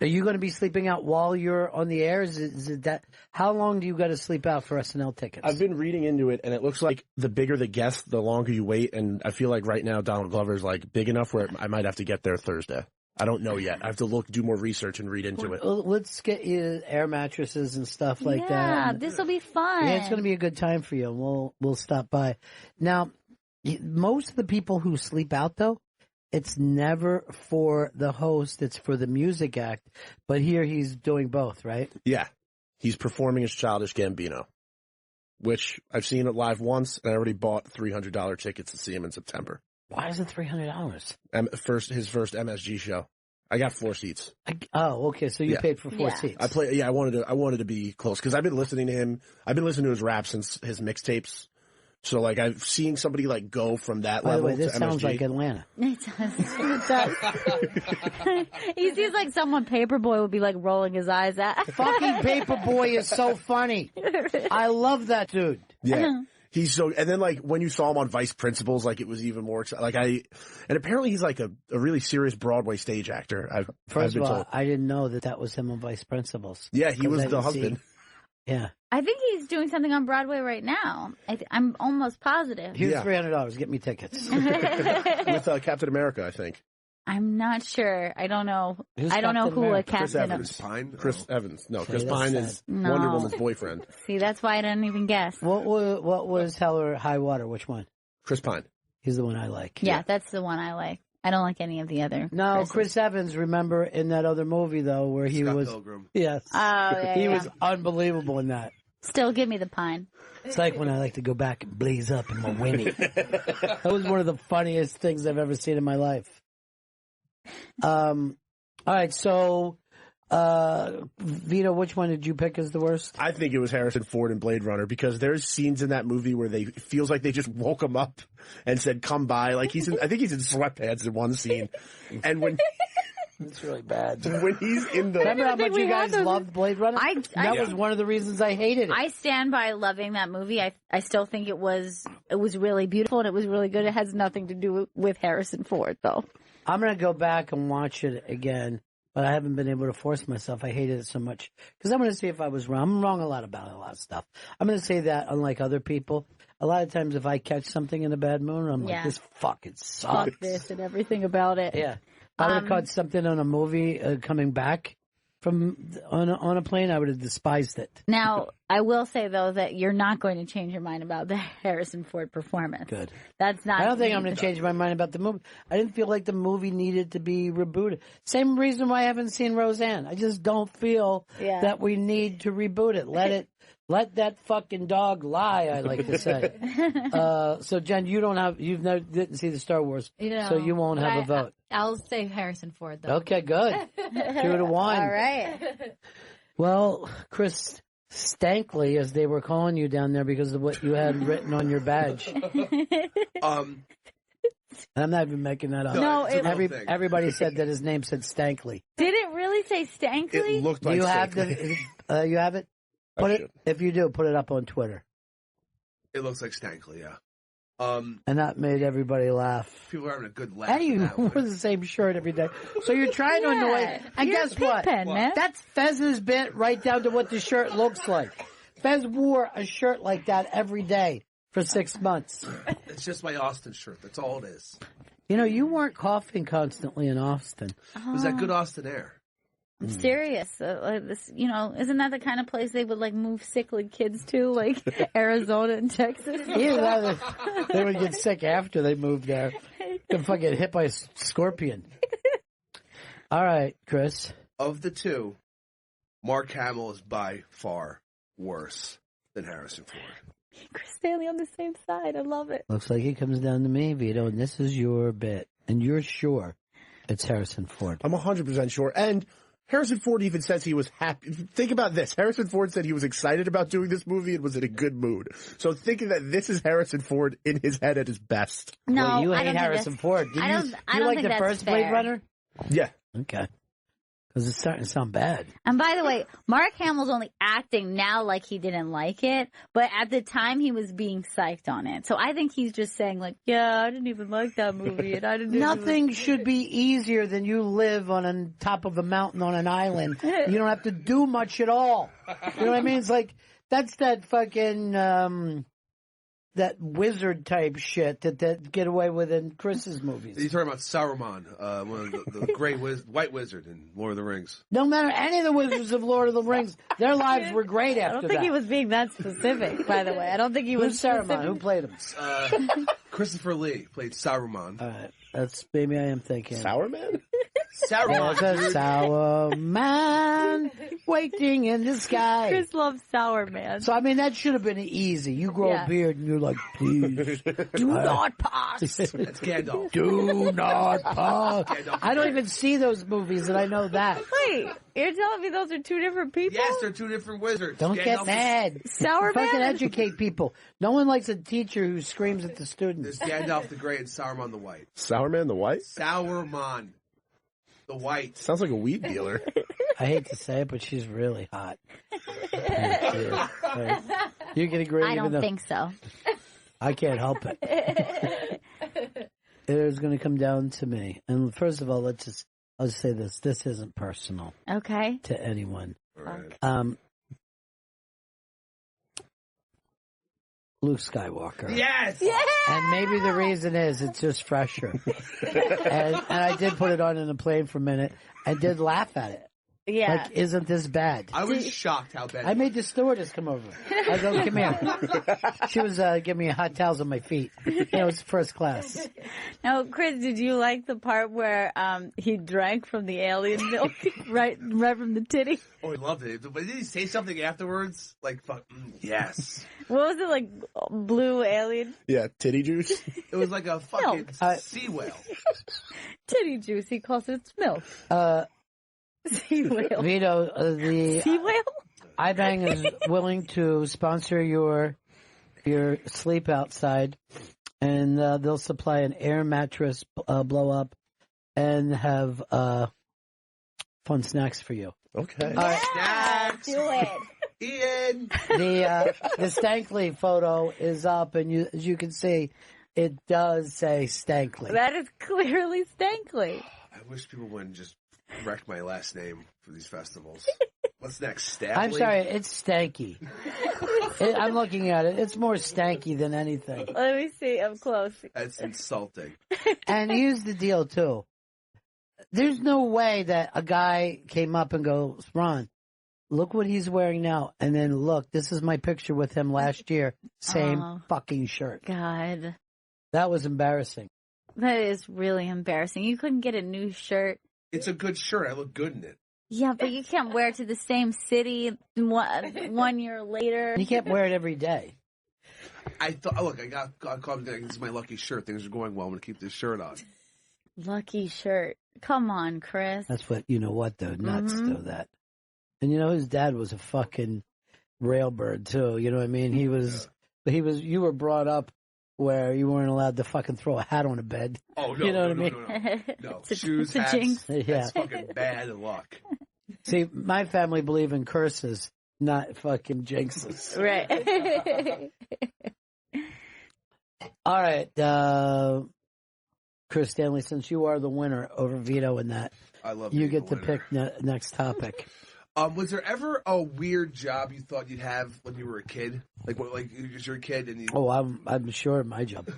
Are you going to be sleeping out while you're on the air? Is it that? How long do you got to sleep out for SNL tickets? I've been reading into it, and it looks like the bigger the guest, the longer you wait. And I feel like right now Donald Glover's like big enough where I might have to get there Thursday. I don't know yet. I have to do more research and read into it. Let's get you air mattresses and stuff like that. Yeah, this will be fun. Yeah, it's going to be a good time for you. We'll stop by. Now, most of the people who sleep out though, it's never for the host. It's for the music act. But here he's doing both, right? Yeah. He's performing as Childish Gambino, which I've seen it live once, and I already bought $300 tickets to see him in September. Why is it $300? His first MSG show. I got 4 seats. Okay. So you paid for 4 seats. I wanted to be close because I've been listening to him. I've been listening to his rap since his mixtapes. So like I've seen somebody like go from that By the level way, this to sounds MSG. like Atlanta. It does. It does. He seems like someone Paperboy would be like rolling his eyes at. Fucking Paperboy is so funny. I love that dude. Yeah. He's so, and then like when you saw him on Vice Principals, like it was even more exciting. Like and apparently he's like a really serious Broadway stage actor. I've First been of all, told. I didn't know that was him on Vice Principals. Yeah, he 'Cause was I the didn't husband. Yeah. I think he's doing something on Broadway right now. I'm almost positive. Here's Yeah. $300. Get me tickets. With Captain America, I think. I'm not sure. I don't know. Who's I don't know Captain who America? a Chris captain Evans. of. Pine? Chris Evans. No, Chris that's Pine sad. is No. Wonder Woman's boyfriend. See, that's why I didn't even guess. What was Hell or High Water? Which one? Chris Pine. He's the one I like. Yeah, that's the one I like. I don't like any of the other. No, Chris's. Chris Evans, remember in that other movie, though, where he Scott was... Pilgrim. Yes. Oh, yeah, He yeah. was unbelievable in that. Still give me the pine. It's like when I like to go back and blaze up in my Winnie. That was one of the funniest things I've ever seen in my life. All right, so Vito, which one did you pick as the worst? I think it was Harrison Ford in Blade Runner because there's scenes in that movie where it feels like they just woke him up and said, "Come by." Like I think he's in sweatpants in one scene, and when It's really bad. when he's in the Remember how think much we you had guys those- loved Blade Runner? That was one of the reasons I hated it. I stand by loving that movie. I still think it was really beautiful and it was really good. It has nothing to do with Harrison Ford, though. I'm going to go back and watch it again, but I haven't been able to force myself. I hated it so much. Because I'm going to see if I was wrong. I'm wrong a lot about a lot of stuff. I'm going to say that, unlike other people, a lot of times if I catch something in a bad mood, I'm like, this fucking sucks. Fuck this and everything about it. Yeah. If I would have caught something on a movie coming back from on a plane, I would have despised it. Now, I will say, though, that you're not going to change your mind about the Harrison Ford performance. Good. That's not. I don't think I'm going to change my mind about the movie. I didn't feel like the movie needed to be rebooted. Same reason why I haven't seen Roseanne. I just don't feel that we need to reboot it. Let that fucking dog lie, I like to say. So Jen, didn't see the Star Wars, so you won't have a vote. I'll say Harrison Ford, though. Okay, good. 2-1. All right. Well, Chris Stankley, as they were calling you down there because of what you had written on your badge. And I'm not even making that up. No, it's a real thing. Everybody said that his name said Stankley. Did it really say Stankley? it looked Do like you have Stankley. you have it? I should. If you do, put it up on Twitter. It looks like Stankley, yeah. And that made everybody laugh. People are having a good laugh. And at you that wore one. the same shirt every day. So you're trying to annoy. And You're guess a pig what? pen, man. That's Fez's bit right down to what the shirt looks like. Fez wore a shirt like that every day for 6 months. It's just my Austin shirt. That's all it is. You know, you weren't coughing constantly in Austin. It was that good Austin air. I'm serious. This, isn't that the kind of place they would like move sickly kids to, like Arizona and Texas? Yeah, they would get sick after they moved there. Get fucking hit by a scorpion. All right, Chris. Of the two, Mark Hamill is by far worse than Harrison Ford. Chris Stanley on the same side. I love it. Looks like it comes down to me, Vito, and this is your bit. And you're sure it's Harrison Ford. I'm 100% sure. And Harrison Ford even says he was happy. Think about this. Harrison Ford said he was excited about doing this movie and was in a good mood. So thinking that this is Harrison Ford in his head at his best. No, well, you I hate don't think Harrison that's- Ford. Do I you don't like think the that's first fair. Blade Runner? Yeah. Okay. Because it's starting to sound bad. And by the way, Mark Hamill's only acting now like he didn't like it, but at the time he was being psyched on it. So I think he's just saying like, yeah, I didn't even like that movie, and I didn't. Nothing should be easier than you live on top of a mountain on an island. You don't have to do much at all. You know what I mean? It's like, that's that fucking, that wizard type shit that get away with in Chris's movies. You're talking about Saruman, one of the great white wizard in Lord of the Rings. No matter any of the wizards of Lord of the Rings, their lives were great after I don't think that. he was being that specific, by the way. I don't think he was. Who's Saruman? Who played him? Christopher Lee played Saruman. All right, that's maybe I am thinking. Sour Man? Sour There's a sour man waiting in the sky. Chris loves Sour Man. So, I mean, that should have been easy. You grow a beard and you're like, please. Do not pass. That's Gandalf. Do not pass. I don't even see those movies and I know that. Wait, you're telling me those are two different people? Yes, they're two different wizards. Don't get Gandalf mad. Sour Fucking Man? educate people. No one likes a teacher who screams at the students. There's Gandalf the Grey and Sauron the White. Sour Man the White? Sauron the White. Sounds like a weed dealer. I hate to say it, but she's really hot. You can agree. I even don't though think so. I can't help it. It's going to come down to me. And first of all, I'll just say this. This isn't personal Okay. to anyone. Right. Luke Skywalker. Yes! Yeah! And maybe the reason is it's just fresher. and I did put it on in the plane for a minute. I did laugh at it. Yeah. Like, isn't this bad? I was shocked how bad I made the stewardess come over. I go, come here. She was giving me hot towels on my feet. You know, it's first class. Now, Chris, did you like the part where he drank from the alien milk right from the titty? Oh, I loved it. But did he say something afterwards? Like, fuck, yes. What was it, like blue alien? Yeah, titty juice. It was like a fucking sea whale. Titty juice, he calls it milk. Sea whale. Vito, the Sea whale? iBang is willing to sponsor your sleep outside, and they'll supply an air mattress blow up and have fun snacks for you. Okay. All right. Snacks. Do it. Ian. The Stankley photo is up, and as you can see, it does say Stankley. That is clearly Stankley. I wish people wouldn't just wreck my last name for these festivals. What's next? Stanley? I'm sorry, it's stanky. I'm looking at it. It's more stanky than anything. Let me see up close. That's insulting. And here's the deal, too. There's no way that a guy came up and goes, Ron, look what he's wearing now. And then look, this is my picture with him last year. Same fucking shirt. God. That was embarrassing. That is really embarrassing. You couldn't get a new shirt. It's a good shirt. I look good in it. Yeah, but you can't wear it to the same city 1 year later. You can't wear it every day. I thought, look, I got called today. This is my lucky shirt. Things are going well. I'm going to keep this shirt on. Lucky shirt. Come on, Chris. That's what, you know what, though, nuts do that. And you know, his dad was a fucking railbird, too. You know what I mean? You were brought up where you weren't allowed to fucking throw a hat on a bed. Oh, no. You know what I mean? No. It's Shoes, a hats. jinx. Yeah. That's fucking bad luck. See, my family believe in curses, not fucking jinxes. Right. All right, Chris Stanley, since you are the winner over Vito in that, I love you being get the to winner. pick next topic. Was there ever a weird job you thought you'd have when you were a kid? Like you're a kid and you... Oh, I'm sure of my job.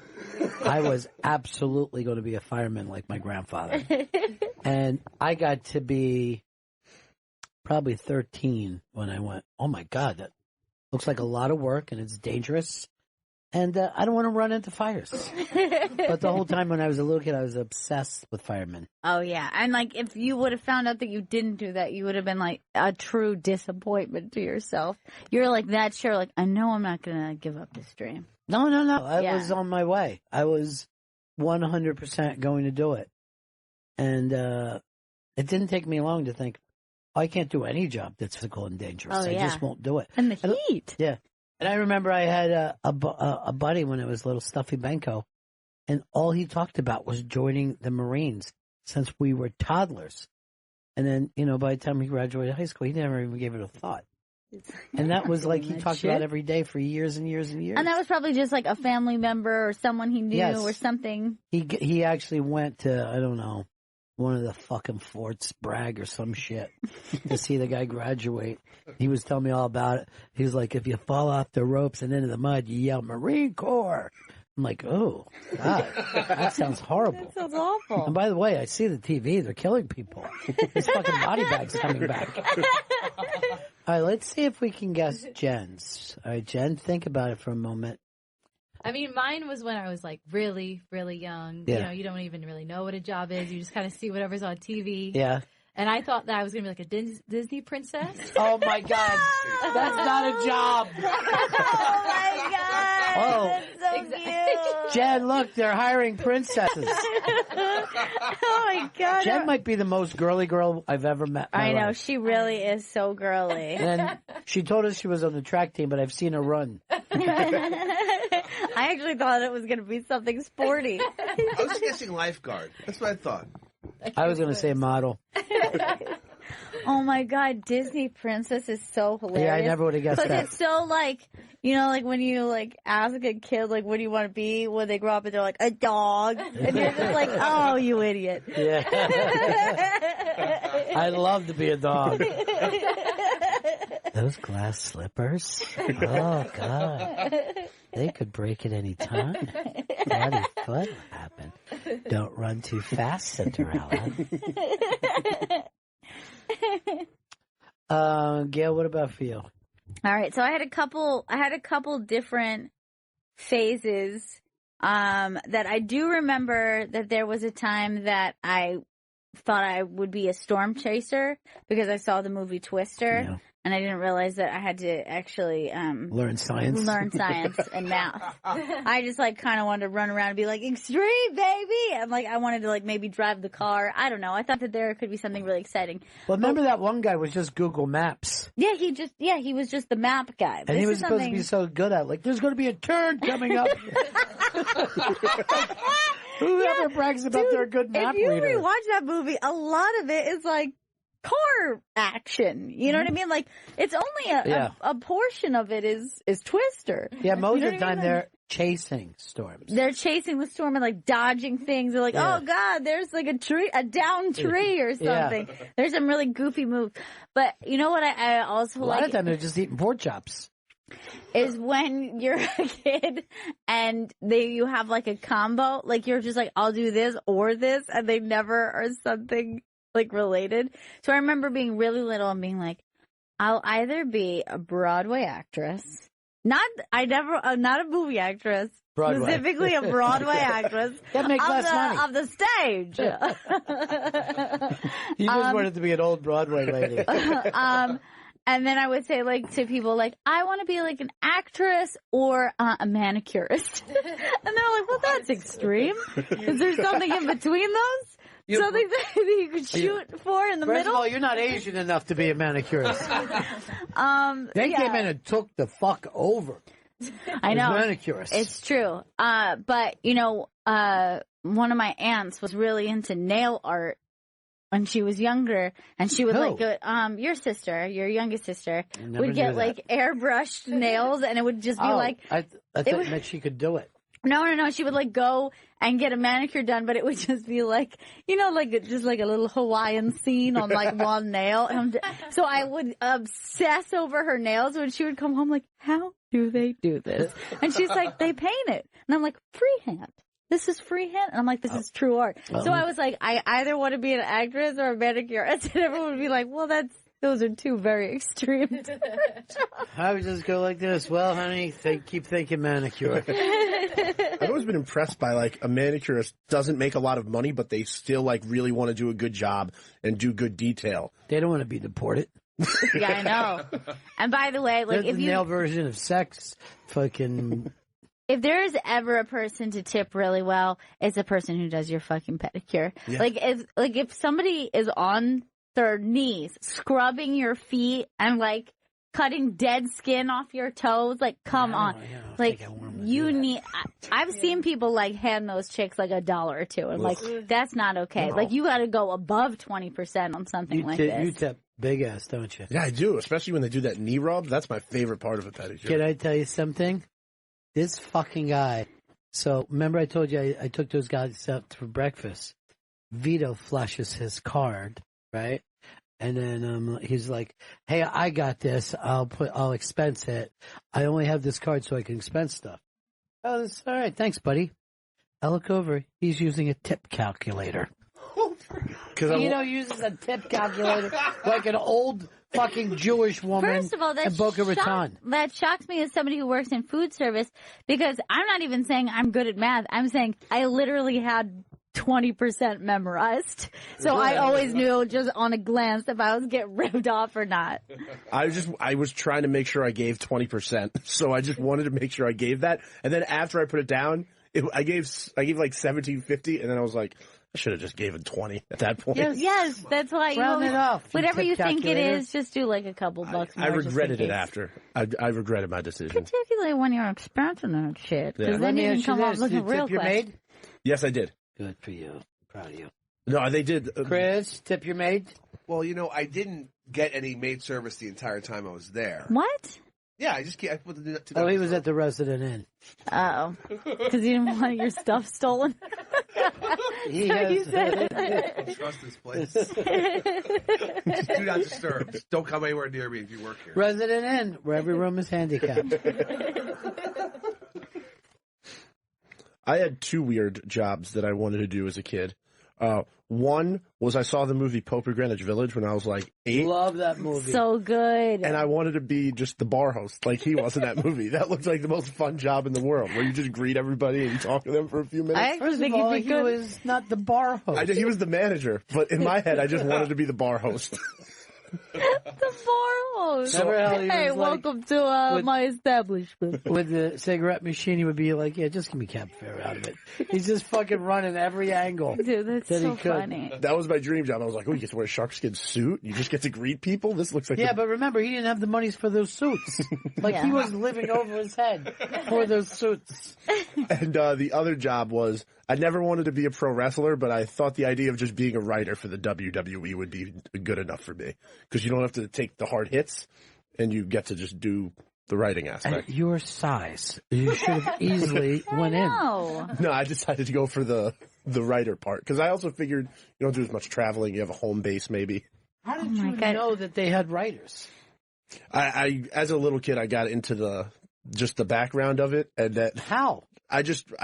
I was absolutely going to be a fireman like my grandfather. And I got to be probably 13 when I went, oh my God, that looks like a lot of work and it's dangerous. And I don't want to run into fires. But the whole time when I was a little kid, I was obsessed with firemen. Oh, yeah. And, like, if you would have found out that you didn't do that, you would have been, like, a true disappointment to yourself. You're, like, that sure, like, I know I'm not going to give up this dream. No. I was on my way. I was 100% going to do it. And it didn't take me long to think, I can't do any job that's physical and dangerous. Oh, yeah. I just won't do it. And the heat. Yeah. And I remember I had a buddy when I was little, Stuffy Benko, and all he talked about was joining the Marines since we were toddlers. And then, you know, by the time he graduated high school, he never even gave it a thought. And that was like he talked about every day for years and years and years. And that was probably just like a family member or someone he knew or something. He actually went to, I don't know, one of the fucking forts, Bragg or some shit, to see the guy graduate. He was telling me all about it. He was like, if you fall off the ropes and into the mud, you yell Marine Corps. I'm like, oh, God, that sounds horrible. That sounds awful. And by the way, I see the TV. They're killing people. This fucking body bag's coming back. All right, let's see if we can guess Jen's. All right, Jen, think about it for a moment. I mean, mine was when I was like really, really young. Yeah. You know, you don't even really know what a job is. You just kind of see whatever's on TV. Yeah. And I thought that I was going to be like a Disney princess. Oh my God. That's not a job. Oh my God. Oh. That's so cute. Jen, look, they're hiring princesses. Oh my God. Jen might be the most girly girl I've ever met. in my I know, life. she really is so girly. And she told us she was on the track team, but I've seen her run. I actually thought it was going to be something sporty. I was guessing lifeguard. That's what I thought. I was going to say model. Oh my God, Disney princess is so hilarious. Yeah, I never would have guessed Because that. it's so like, you know, like when you like ask a kid like, what do you want to be when they grow up, and they're like, a dog, and you're just like, oh, you idiot. Yeah. I'd love to be a dog. Those glass slippers? Oh, God. They could break at any time. Bloody foot will happen. Don't run too fast, Cinderella. Gail, what about for you? All right, so I had a couple different phases that I do remember that there was a time that I thought I would be a storm chaser because I saw the movie Twister. Yeah. And I didn't realize that I had to actually Learn science. and math. I just like kind of wanted to run around and be like, extreme, baby. And like I wanted to like maybe drive the car. I don't know. I thought that there could be something really exciting. Well, remember that one guy was just Google Maps. Yeah, he was just the map guy. And he was supposed to be so good at it. Like, there's going to be a turn coming up. Whoever brags about their good map if you reader. rewatch that movie, a lot of it is like car action. You know what I mean? Like it's only a portion of it is Twister. Yeah, most You know of the what I time mean? they're chasing storms. They're chasing the storm and like dodging things. They're like, Yeah. oh God, there's like a down tree or Yeah. something. There's some really goofy moves. But you know what I also A lot like of time they're just eating pork chops. is when you're a kid and you have like a combo, like you're just like, I'll do this or this, and they never are something like related. So I remember being really little and being like, I'll either be a Broadway actress, not a movie actress, Broadway. specifically a Broadway actress That makes less money. of the stage. You just wanted to be an old Broadway lady. And then I would say, like, to people, like, I want to be, like, an actress or a manicurist. And they're like, well, that's extreme. Is there something in between those? Something that you could shoot for in the First middle? of all, you're not Asian enough to be a manicurist. They came in and took the fuck over. I know. As manicurists. It's true. But, you know, one of my aunts was really into nail art when she was younger, and she would like go, your sister, your youngest sister, would get like airbrushed nails, and it would just be like, I thought that she could do it. No. She would like go and get a manicure done, but it would just be like, you know, like just like a little Hawaiian scene on like one nail. And so I would obsess over her nails when she would come home like, how do they do this? And she's like, they paint it. And I'm like, freehand. This is freehand? And I'm like, this is true art. So I was like, I either want to be an actress or a manicurist. And everyone would be like, well, those are two very extreme. I would just go like this. Well, honey, keep thinking manicure. I've always been impressed by like a manicurist doesn't make a lot of money, but they still like really want to do a good job and do good detail. They don't want to be deported. Yeah, I know. And by the way, like They're if the male version of sex, fucking. If there is ever a person to tip really well, it's the person who does your fucking pedicure. Yeah. Like if somebody is on their knees scrubbing your feet and like cutting dead skin off your toes, like come on. Like you need I've seen people like hand those chicks like $1 or $2 and like that's not okay. No. Like you got to go above 20% on something like this. You tip big ass, don't you? Yeah, I do, especially when they do that knee rub. That's my favorite part of a pedicure. Can I tell you something? This fucking guy. So remember I told you I took those guys out for breakfast. Vito flushes his card, right? And then he's like, "Hey, I got this. I'll expense it. I only have this card so I can expense stuff." Oh, that's all right. Thanks, buddy. I look over. He's using a tip calculator. Oh Because Vito uses a tip calculator like an old fucking Jewish woman. First of all, in Boca Raton. that shocks me as somebody who works in food service because I'm not even saying I'm good at math. I'm saying I literally had 20% memorized. So I always knew just on a glance if I was getting ripped off or not. I was trying to make sure I gave 20%. So I just wanted to make sure I gave that. And then after I put it down, I gave like 1750, and then I was like, I should have just given 20 at that point. Yes, that's why you Round it off. whatever you think it calculator. is, just do like a couple bucks more. I just in regretted it case. after. I regretted my decision. Particularly when you're expensing that shit. Because Yeah. Let then me you can ask you come off this. looking Did you real tip your quick. maid? Yes, I did. Good for you. Proud of you. No, they did. Chris, tip your maid? Well, I didn't get any maid service the entire time I was there. What? Yeah, I put the Oh, he was at the Resident Inn. Uh-oh. Because you didn't want your stuff stolen? He So has, you said I don't trust this place. Just do not disturb. Just don't come anywhere near me if you work here. Resident Inn, where every room is handicapped. I had two weird jobs that I wanted to do as a kid. One was I saw the movie Pope of Greenwich Village when I was like 8. Love that movie. so good. And I wanted to be just the bar host like he was in that movie. That looked like the most fun job in the world, where you just greet everybody and you talk to them for a few minutes. I First of think all, it'd he be good. was not the bar host. He was the manager, but in my head, I just wanted to be the bar host. The bar host. Remember how he Hey, was like, welcome to with- my establishment. with the cigarette machine, he would be like, yeah, just give me cab fare out of it. He's just fucking running every angle. Dude, that's That he so could. funny. That was my dream job. I was like, oh, you get to wear a sharkskin suit? You just get to greet people? This looks like Yeah, but remember, he didn't have the monies for those suits. Like, he Yeah. was living over his head for those suits. And the other job was, I never wanted to be a pro wrestler, but I thought the idea of just being a writer for the WWE would be good enough for me. Because you don't have to take the hard hits, and you get to just do the writing aspect. At your size, you should have easily went in. No. No, I decided to go for the writer part. Because I also figured you don't do as much traveling. You have a home base, maybe. How did my you God. know that they had writers? I as a little kid, I got into the background of it, and that How? I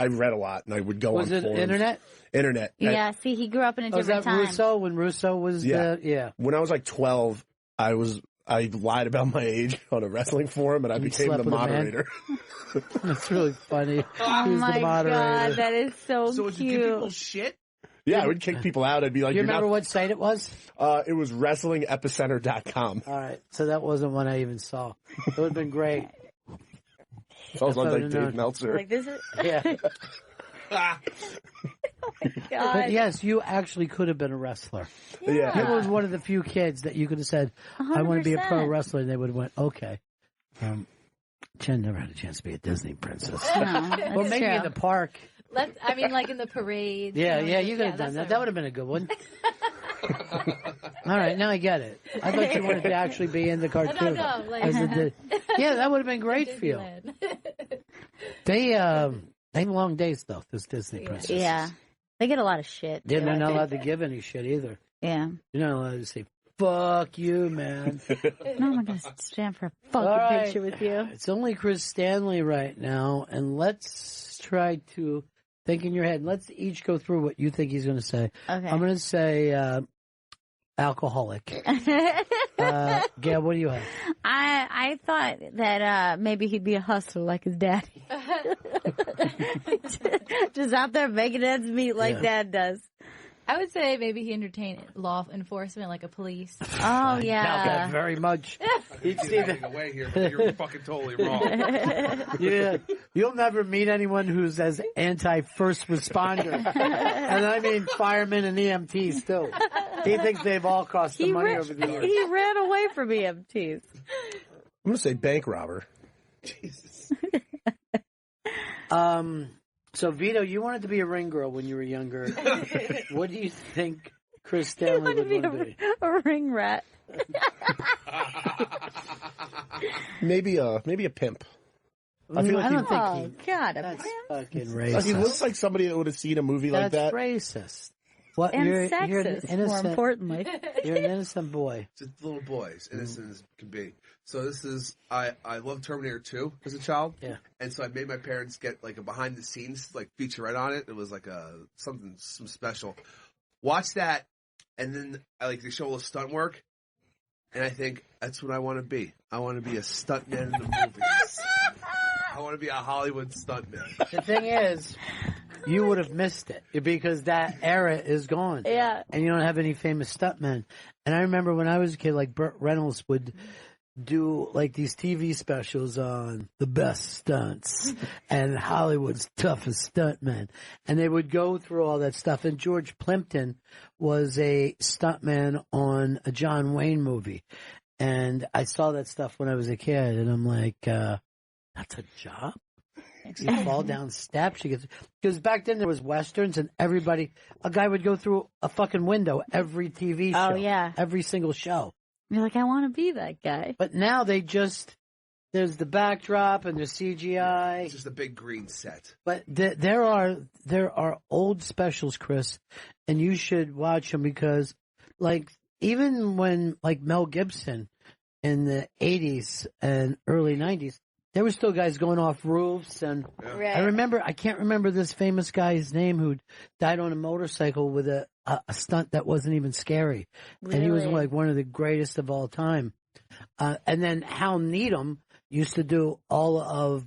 read a lot, and I would go Was on it forums. internet? Internet. Yeah, see, he grew up in a Was different that time. Russo when Russo was Yeah. yeah. When I was like 12, I lied about my age on a wrestling forum, and I You became slept the with a man? moderator. That's really funny. Oh he was my the moderator. god, that is so So would you give people cute. shit? Yeah, I would kick people out. I'd be like, You "You're remember not." what site it was? It was WrestlingEpicenter.com. All right, so that wasn't one I even saw. It would have been great. I was on I like would've Dave known. Meltzer. Like this is Yeah, God. but yes, you actually could have been a wrestler. Yeah. You was one of the few kids that you could have said, "I want to be a pro 100%. wrestler," and they would have went, "Okay." Jen never had a chance to be a Disney princess. No, that's Well, maybe true. in the park. I mean, like in the parade. Yeah, you could have done that. That would have been a good one. All right, now I get it. I thought you wanted to actually be in the cartoon. No, like As it did. Yeah, that would have been great for you. They have long days though. Those Disney princesses. Yeah. They get a lot of shit. Yeah, too, they're I not think. allowed to give any shit either. Yeah. You're not allowed to say "fuck you, man." No, I'm not going to stand for a fucking All right. picture with you. It's only Chris Stanley right now, and let's try to think in your head. Let's each go through what you think he's going to say. Okay. I'm going to say alcoholic. Gail, what do you have? I thought that maybe he'd be a hustler like his daddy. Just out there making ends meet like Dad does. I would say maybe he entertained law enforcement like a police. Oh, Doubt that yeah. very much. He'd see You're that. getting away here, but you're fucking totally wrong. Yeah, you'll never meet anyone who's as anti-first responder, and I mean firemen and EMTs too. He thinks they've all cost the money over the years. He ran away from EMTs. I'm going to say bank robber. Jesus. So Vito, you wanted to be a ring girl when you were younger. What do you think Chris Stanley would want to be? A ring rat. Maybe a pimp. I feel like I he, don't think Oh, God. that's fucking like he racist. looks like somebody that would have seen a movie like That's that. racist. What? And you're an sexist, more innocent. importantly. You're an innocent boy. It's little boys, innocent as can be. So this is I love Terminator 2 as a child. Yeah. And so I made my parents get like a behind the scenes like featurette on it. It was like some special. watch that, and then they show a little stunt work, and I think that's what I want to be. I want to be a stuntman in the movies. I want to be a Hollywood stuntman. The thing is, you would have missed it because that era is gone. Yeah. And you don't have any famous stuntmen. And I remember when I was a kid, like Burt Reynolds would do like these TV specials on the best stunts and Hollywood's toughest stuntmen. And they would go through all that stuff. And George Plimpton was a stuntman on a John Wayne movie. And I saw that stuff when I was a kid. And I'm like, that's a job? You fall down steps. Because back then there was Westerns and a guy would go through a fucking window every TV show. Oh, yeah. Every single show. You're like, I want to be that guy. But now there's the backdrop and the CGI. It's just a big green set. But there are old specials, Chris, and you should watch them because, like, even when, like, Mel Gibson in the 80s and early 90s, there were still guys going off roofs. And Right. I can't remember this famous guy's name who died on a motorcycle with a stunt that wasn't even scary. Really? And he was like one of the greatest of all time. And then Hal Needham used to do all of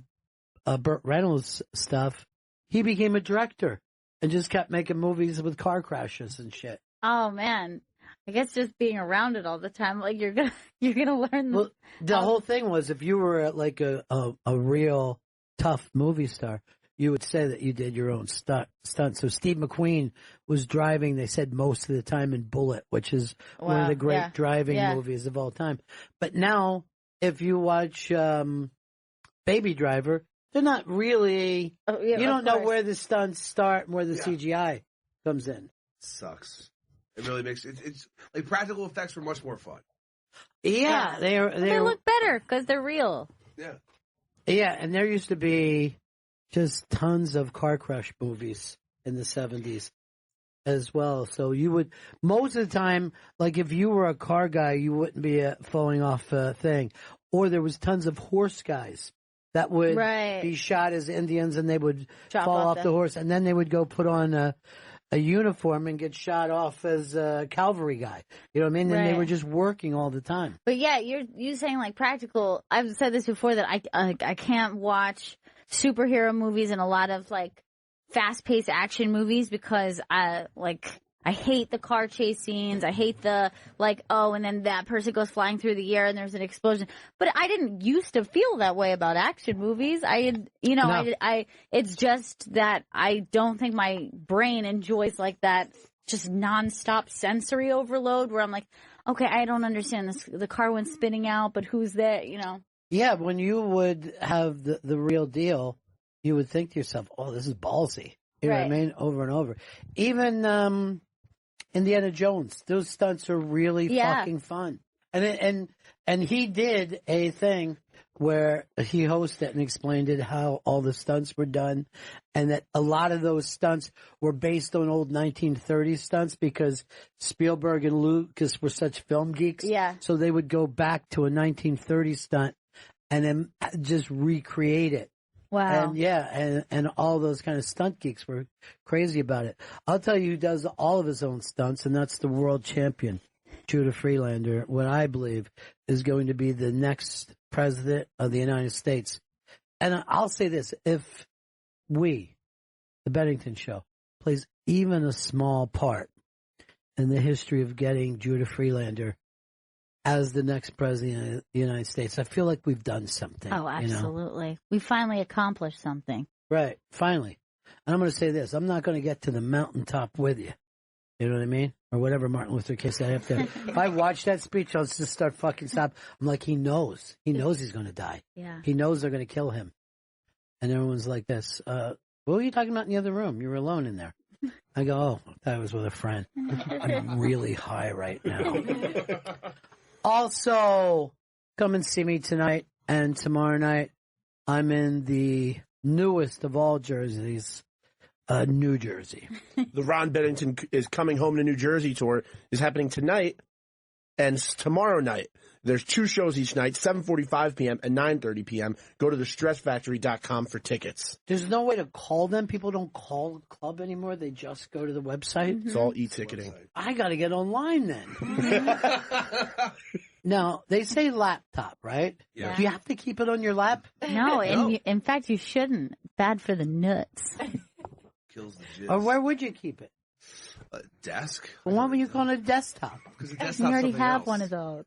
Burt Reynolds' stuff. He became a director and just kept making movies with car crashes and shit. Oh, man. I guess just being around it all the time, like you're gonna learn. Well, the whole thing was if you were like a real tough movie star, you would say that you did your own stunt. So Steve McQueen was driving, they said, most of the time in Bullet, which is one of the great driving movies of all time. But now, if you watch Baby Driver, they're not really. You don't know where the stunts start and where the CGI comes in. Sucks. It really makes it's like practical effects were much more fun. Yeah, they look better because they're real. Yeah, and there used to be just tons of car crash movies in the 70s as well. So you would, most of the time, like if you were a car guy, you wouldn't be falling off a thing. Or there was tons of horse guys that would be shot as Indians and they would fall off the horse. And then they would go put on a uniform and get shot off as a cavalry guy. You know what I mean? And they were just working all the time. But yeah, you're saying like practical. I've said this before that I can't watch superhero movies and a lot of like fast-paced action movies because I hate the car chase scenes. I hate the and then that person goes flying through the air and there's an explosion. But I didn't used to feel that way about action movies. It's just that I don't think my brain enjoys like that just nonstop sensory overload where I'm like, okay, I don't understand this. The car went spinning out, but who's there? You know? Yeah, when you would have the real deal, you would think to yourself, oh, this is ballsy. You know what I mean? Over and over. Even Indiana Jones, those stunts are really fucking fun. And he did a thing where he hosted and explained it, how all the stunts were done, and that a lot of those stunts were based on old 1930s stunts because Spielberg and Lucas were such film geeks. Yeah. So they would go back to a 1930s stunt and then just recreate it. Wow. And all those kind of stunt geeks were crazy about it. I'll tell you who does all of his own stunts, and that's the world champion, Judah Friedlander, what I believe is going to be the next president of the United States. And I'll say this, if we, the Bennington Show, plays even a small part in the history of getting Judah Friedlander as the next president of the United States, I feel like we've done something. Oh, absolutely. You know? We finally accomplished something. Right, finally. And I'm going to say this, I'm not going to get to the mountaintop with you. You know what I mean? Or whatever Martin Luther King said. If I watch that speech, I'll just start fucking stop. I'm like, he knows. He knows he's going to die. Yeah. He knows they're going to kill him. And everyone's like this. What were you talking about in the other room? You were alone in there. I go, oh, I was with a friend. I'm really high right now. Also, come and see me tonight and tomorrow night. I'm in the newest of all jerseys, New Jersey. The Ron Bennington is Coming Home to New Jersey tour is happening tonight And tomorrow night, there's 2 shows each night, 7:45 p.m. and 9:30 p.m. Go to thestressfactory.com for tickets. There's no way to call them. People don't call the club anymore. They just go to the website. It's all e-ticketing. I got to get online then. Now, they say laptop, right? Yeah. Do you have to keep it on your lap? No, and in fact, you shouldn't. Bad for the nuts. Kills the jizz. Or where would you keep it? A desk? Well, why would you go on a desktop? Because the You desktop's already something have else. one of those.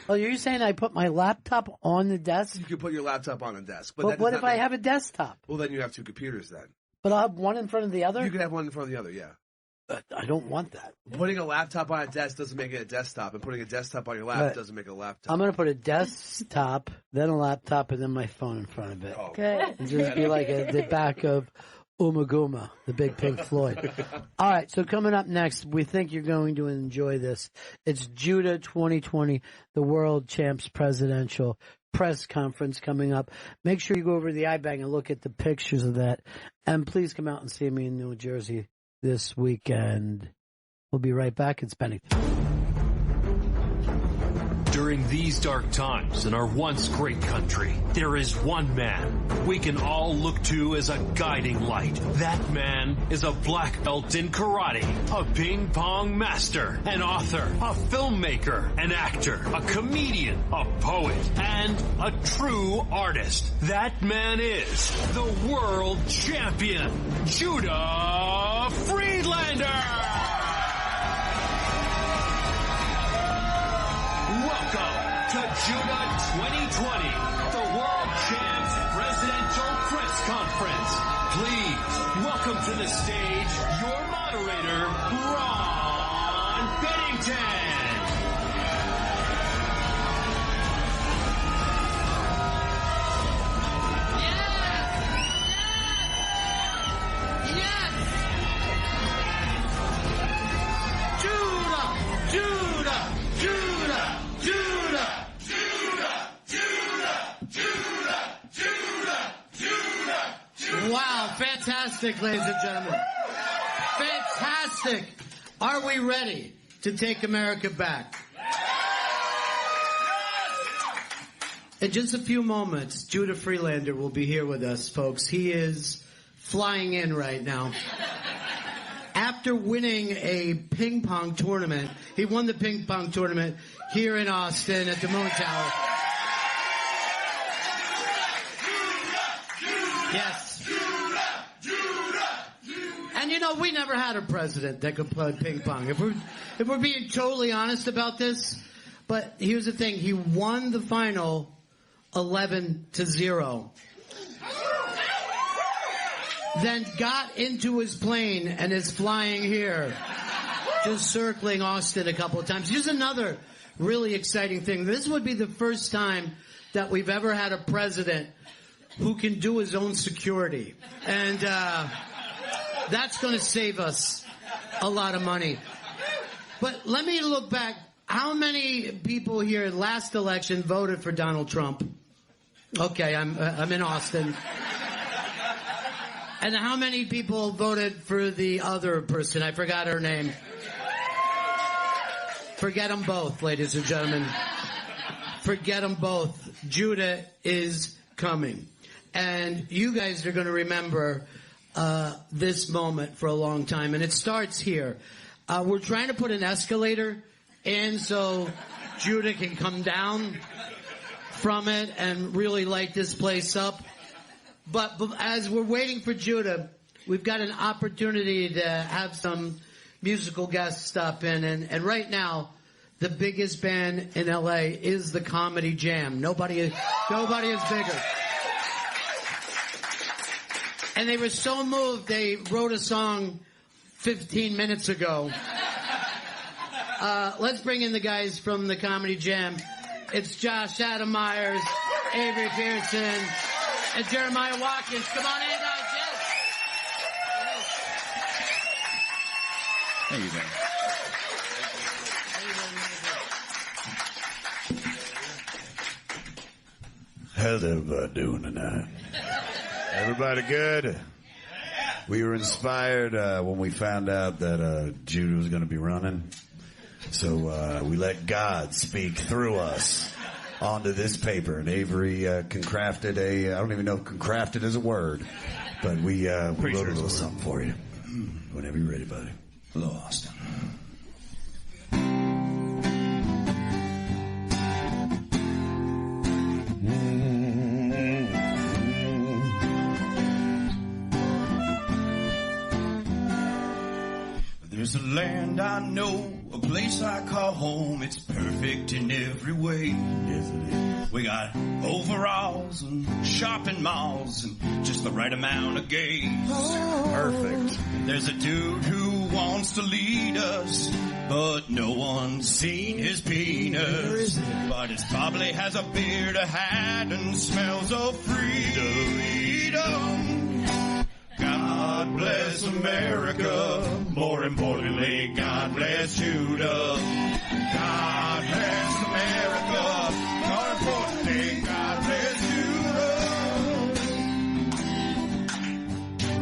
Oh, you're saying I put my laptop on the desk? You could put your laptop on a desk. But that what does if not I mean- have a desktop? Well, then you have 2 computers then. But I'll have one in front of the other? You could have one in front of the other, yeah. I don't want that. Putting a laptop on a desk doesn't make it a desktop, and putting a desktop on your lap Right. doesn't make it a laptop. I'm going to put a desktop, then a laptop, and then my phone in front of it. Oh. Good. And just be like the back of Umaguma, the big Pink Floyd. All right, so coming up next, we think you're going to enjoy this. It's Judah 2020, the World Champs Presidential Press Conference coming up. Make sure you go over to the iBang and look at the pictures of that. And please come out and see me in New Jersey this weekend. We'll be right back. It's Bennington. During these dark times in our once great country, there is one man we can all look to as a guiding light. That man is a black belt in karate, a ping pong master, an author, a filmmaker, an actor, a comedian, a poet, and a true artist. That man is the world champion, Judah Friedlander! Welcome to Judah 2020, the World Champs Presidential Press Conference. Please welcome to the stage your moderator, Ron Bennington. Wow, fantastic, ladies and gentlemen. Fantastic. Are we ready to take America back? In just a few moments, Judah Friedlander will be here with us, folks. He is flying in right now. After winning a ping pong tournament, he won the ping pong tournament here in Austin at the Moon Tower. Yes. And you know, we never had a president that could play ping pong. If we're being totally honest about this, but here's the thing: he won the final 11-0. Then got into his plane and is flying here, just circling Austin a couple of times. Here's another really exciting thing. This would be the first time that we've ever had a president who can do his own security. And that's going to save us a lot of money. But let me look back. How many people here last election voted for Donald Trump? Okay, I'm in Austin. And how many people voted for the other person? I forgot her name. Forget them both, ladies and gentlemen. Forget them both. Judah is coming. And you guys are going to remember this moment for a long time. And it starts here. We're trying to put an escalator in so Judah can come down from it and really light this place up. But as we're waiting for Judah, we've got an opportunity to have some musical guests stop in. And right now, the biggest band in L.A. is the Comedy Jam. Nobody is bigger. And they were so moved, they wrote a song 15 minutes ago. Let's bring in the guys from the Comedy Jam. It's Josh Adam Myers, Avery Pearson, and Jeremiah Watkins. Come on in, guys. Yes. How you doing? How's everybody doing tonight? Everybody good? We were inspired when we found out that Judah was going to be running. So we let God speak through us onto this paper. And Avery concrafted I don't even know if concrafted is a word, but we wrote a little something for you. Whenever you're ready, buddy. Hello, Austin. There's a land I know, a place I call home. It's perfect in every way. Yes, it is. We got overalls and shopping malls and just the right amount of gays. Perfect. There's a dude who wants to lead us, but no one's seen his penis. But it probably has a beard, a hat, and smells of freedom. God bless America. More importantly, God bless Judah. God bless America. More importantly, God bless Judah.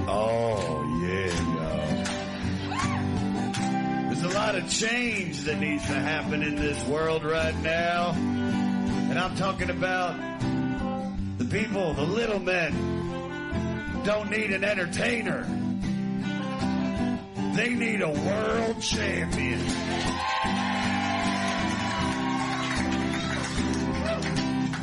Oh, yeah, y'all. There's a lot of change that needs to happen in this world right now. And I'm talking about the people, the little men, don't need an entertainer. They need a world champion.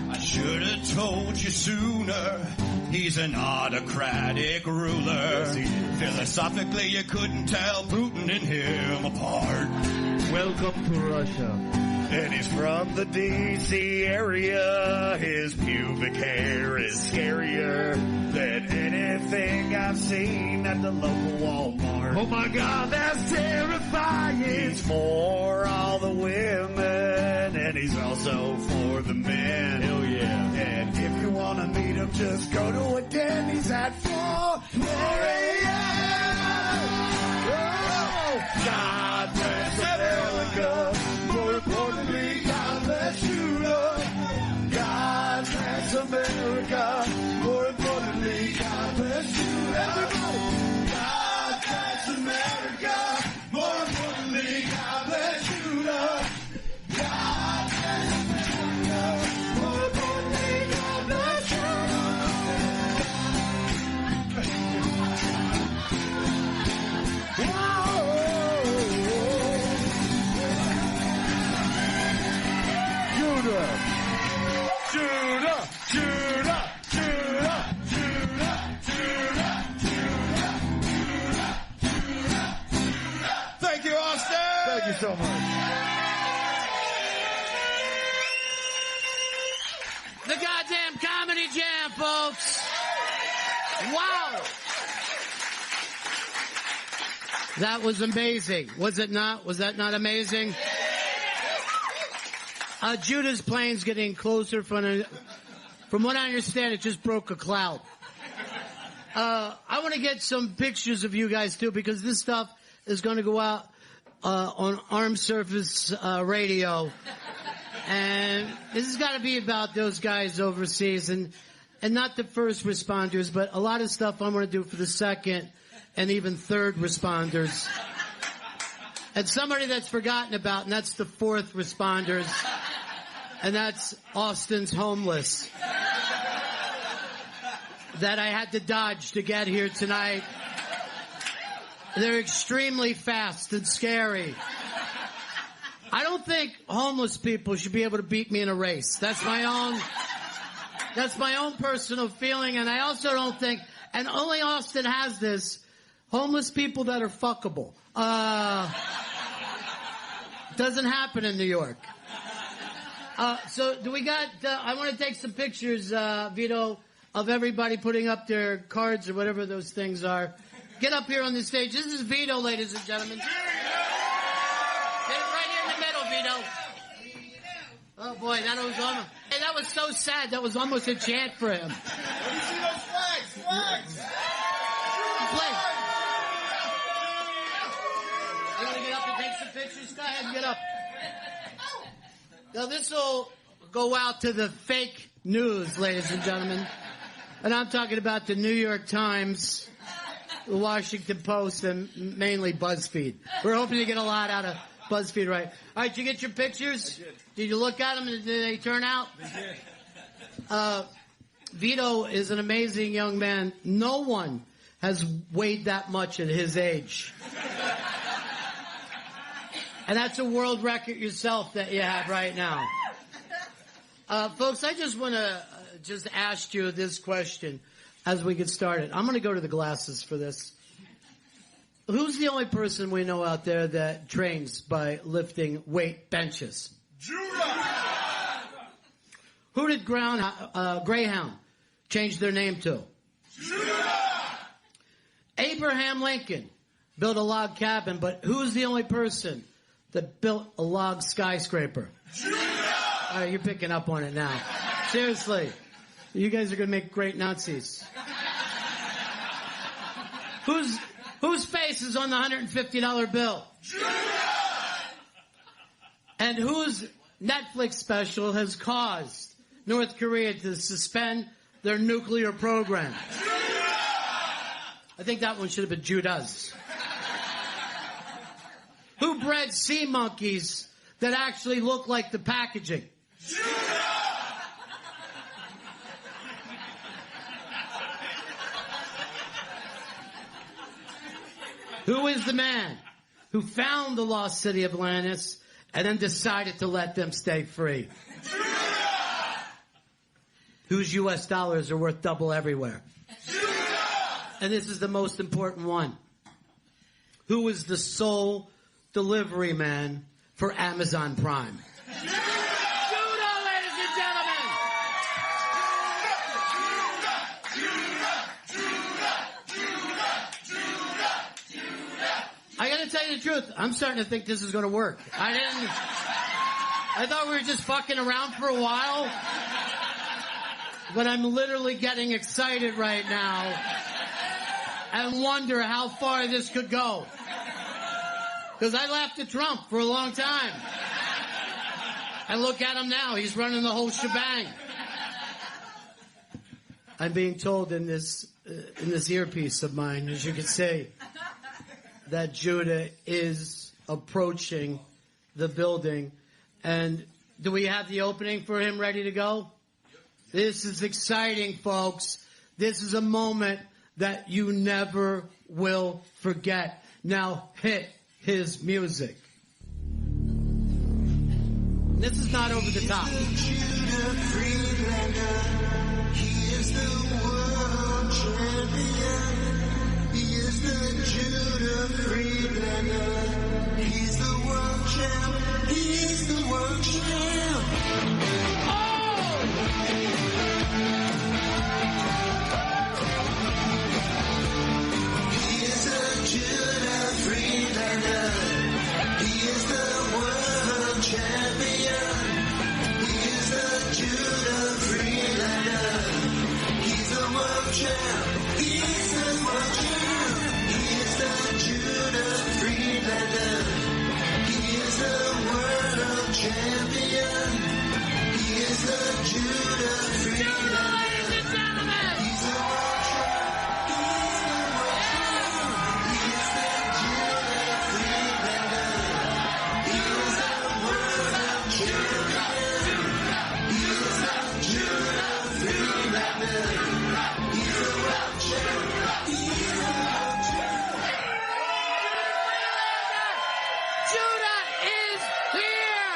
I should have told you sooner. He's an autocratic ruler. Yes, he is. Philosophically, you couldn't tell Putin and him apart. Welcome to Russia. And he's from the D.C. area. His pubic hair is scarier than anything I've seen at the local Walmart. Oh my God, that's terrifying. He's for all the women, and he's also for the men. Hell yeah. And if you want to meet him, just go to a Denny's at 4 a.m. Oh, God bless America. More importantly, God bless you. God bless America. More importantly, God bless you. Everybody. God bless America. More importantly, God bless you. God bless America. More importantly, God bless you. Judah. Judah, Judah, Judah, Judah, Judah, Judah. Thank you, Austin! Thank you so much. The goddamn comedy jam, folks. Wow. That was amazing. Was it not? Was that not amazing? Judah's plane's getting closer from what I understand, it just broke a cloud. I want to get some pictures of you guys too, because this stuff is going to go out on Armed Service Radio. And this has got to be about those guys overseas and not the first responders, but a lot of stuff I'm going to do for the second and even third responders. And somebody that's forgotten about, and that's the fourth responders. And that's Austin's homeless. That I had to dodge to get here tonight. They're extremely fast and scary. I don't think homeless people should be able to beat me in a race. That's my own personal feeling, and I also don't think, and only Austin has this, homeless people that are fuckable. Doesn't happen in New York. So do we got, I want to take some pictures, Vito, of everybody putting up their cards or whatever those things are. Get up here on the stage. This is Vito, ladies and gentlemen. Get right here in the middle, Vito. Oh boy, that was so sad. That was almost a chant for him. Let me see those flags! Play. You want to get up and take some pictures? Go ahead and get up. Now this will go out to the fake news, ladies and gentlemen. And I'm talking about the New York Times, the Washington Post, and mainly BuzzFeed. We're hoping to get a lot out of BuzzFeed, right? All right, did you get your pictures? Did you look at them? Did they turn out? They did. Vito is an amazing young man. No one has weighed that much at his age. And that's a world record yourself that you have right now. Folks, I just want to just ask you this question as we get started. I'm going to go to the glasses for this. Who's the only person we know out there that trains by lifting weight benches? Judah! Who did Greyhound change their name to? Judah! Abraham Lincoln built a log cabin, but who's the only person that built a log skyscraper? Judah! All right, you're picking up on it now. Seriously. You guys are going to make great Nazis. Whose face is on the $150 bill? Judah! And whose Netflix special has caused North Korea to suspend their nuclear program? Judah! I think that one should have been Judah's. Who bred sea monkeys that actually look like the packaging? Judah! Who is the man who found the lost city of Atlantis and then decided to let them stay free? Judah! Whose U.S. dollars are worth double everywhere? Judah! And this is the most important one. Who is the sole delivery man for Amazon Prime? Judah! Judah, ladies and gentlemen! I gotta tell you the truth, I'm starting to think this is gonna work. I thought we were just fucking around for a while, but I'm literally getting excited right now and wonder how far this could go. Because I laughed at Trump for a long time. And look at him now. He's running the whole shebang. I'm being told in this earpiece of mine, as you can see, that Judah is approaching the building. And do we have the opening for him ready to go? This is exciting, folks. This is a moment that you never will forget. Now hit his music. This is not over the top. Judah Friedlander, he is the world champion. He is the Judah Friedlander. He's the world champ. He's the world champ. He is the Judah Friedlander. He is the world champion. He is the Judah Friedlander. He's the world champ. He's the world champ. He is the Judah Friedlander. He is the world champion. He is the Judah Friedlander. He's the world champ. He's the world champ. He is the Judah Friedlander. He is the world champion. He is the Judah Friedlander. He's the world champ. He's the world champ. Judah is here!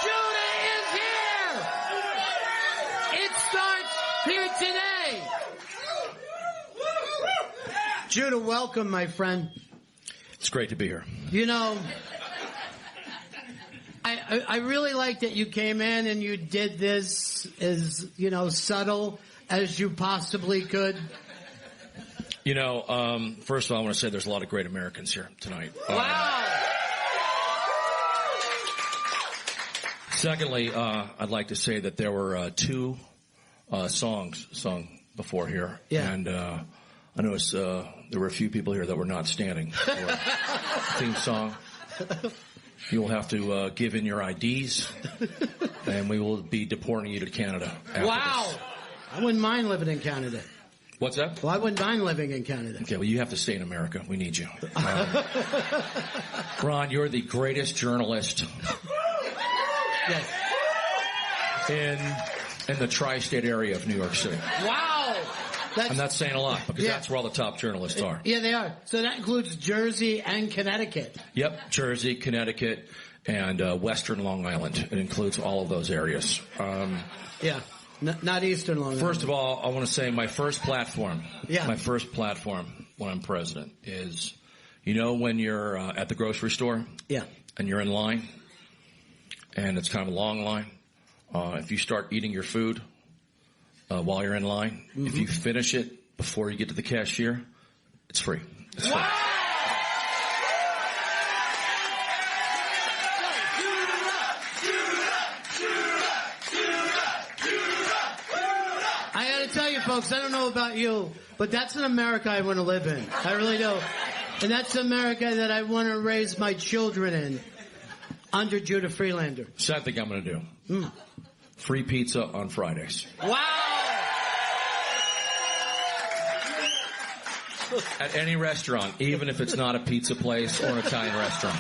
Judah is here! It starts here today! Judah, welcome, my friend. It's great to be here. You know, I really like that you came in and you did this as, subtle as you possibly could. You know, first of all, I want to say there's a lot of great Americans here tonight. Wow! Secondly, I'd like to say that there were two songs sung before here. Yeah. And I noticed there were a few people here that were not standing for the theme song. You'll have to give in your IDs, and we will be deporting you to Canada after Wow! this. I wouldn't mind living in Canada. What's that? Well, I wouldn't mind living in Canada. Okay, well, you have to stay in America. We need you. Ron, you're the greatest journalist in the tri-state area of New York City. Wow! I'm not saying a lot, because that's where all the top journalists are. Yeah, they are. So that includes Jersey and Connecticut. Yep, Jersey, Connecticut, and Western Long Island. It includes all of those areas. Not Eastern Long Island. First of all, I want to say my first platform when I'm president is, when you're at the grocery store and you're in line, and it's kind of a long line, if you start eating your food while you're in line, if you finish it before you get to the cashier, it's free. It's free. Folks, I don't know about you, but that's an America I want to live in. I really do. And that's America that I want to raise my children in under Judah Friedlander. So I think I'm going to do. Free pizza on Fridays. Wow! At any restaurant, even if it's not a pizza place or an Italian restaurant.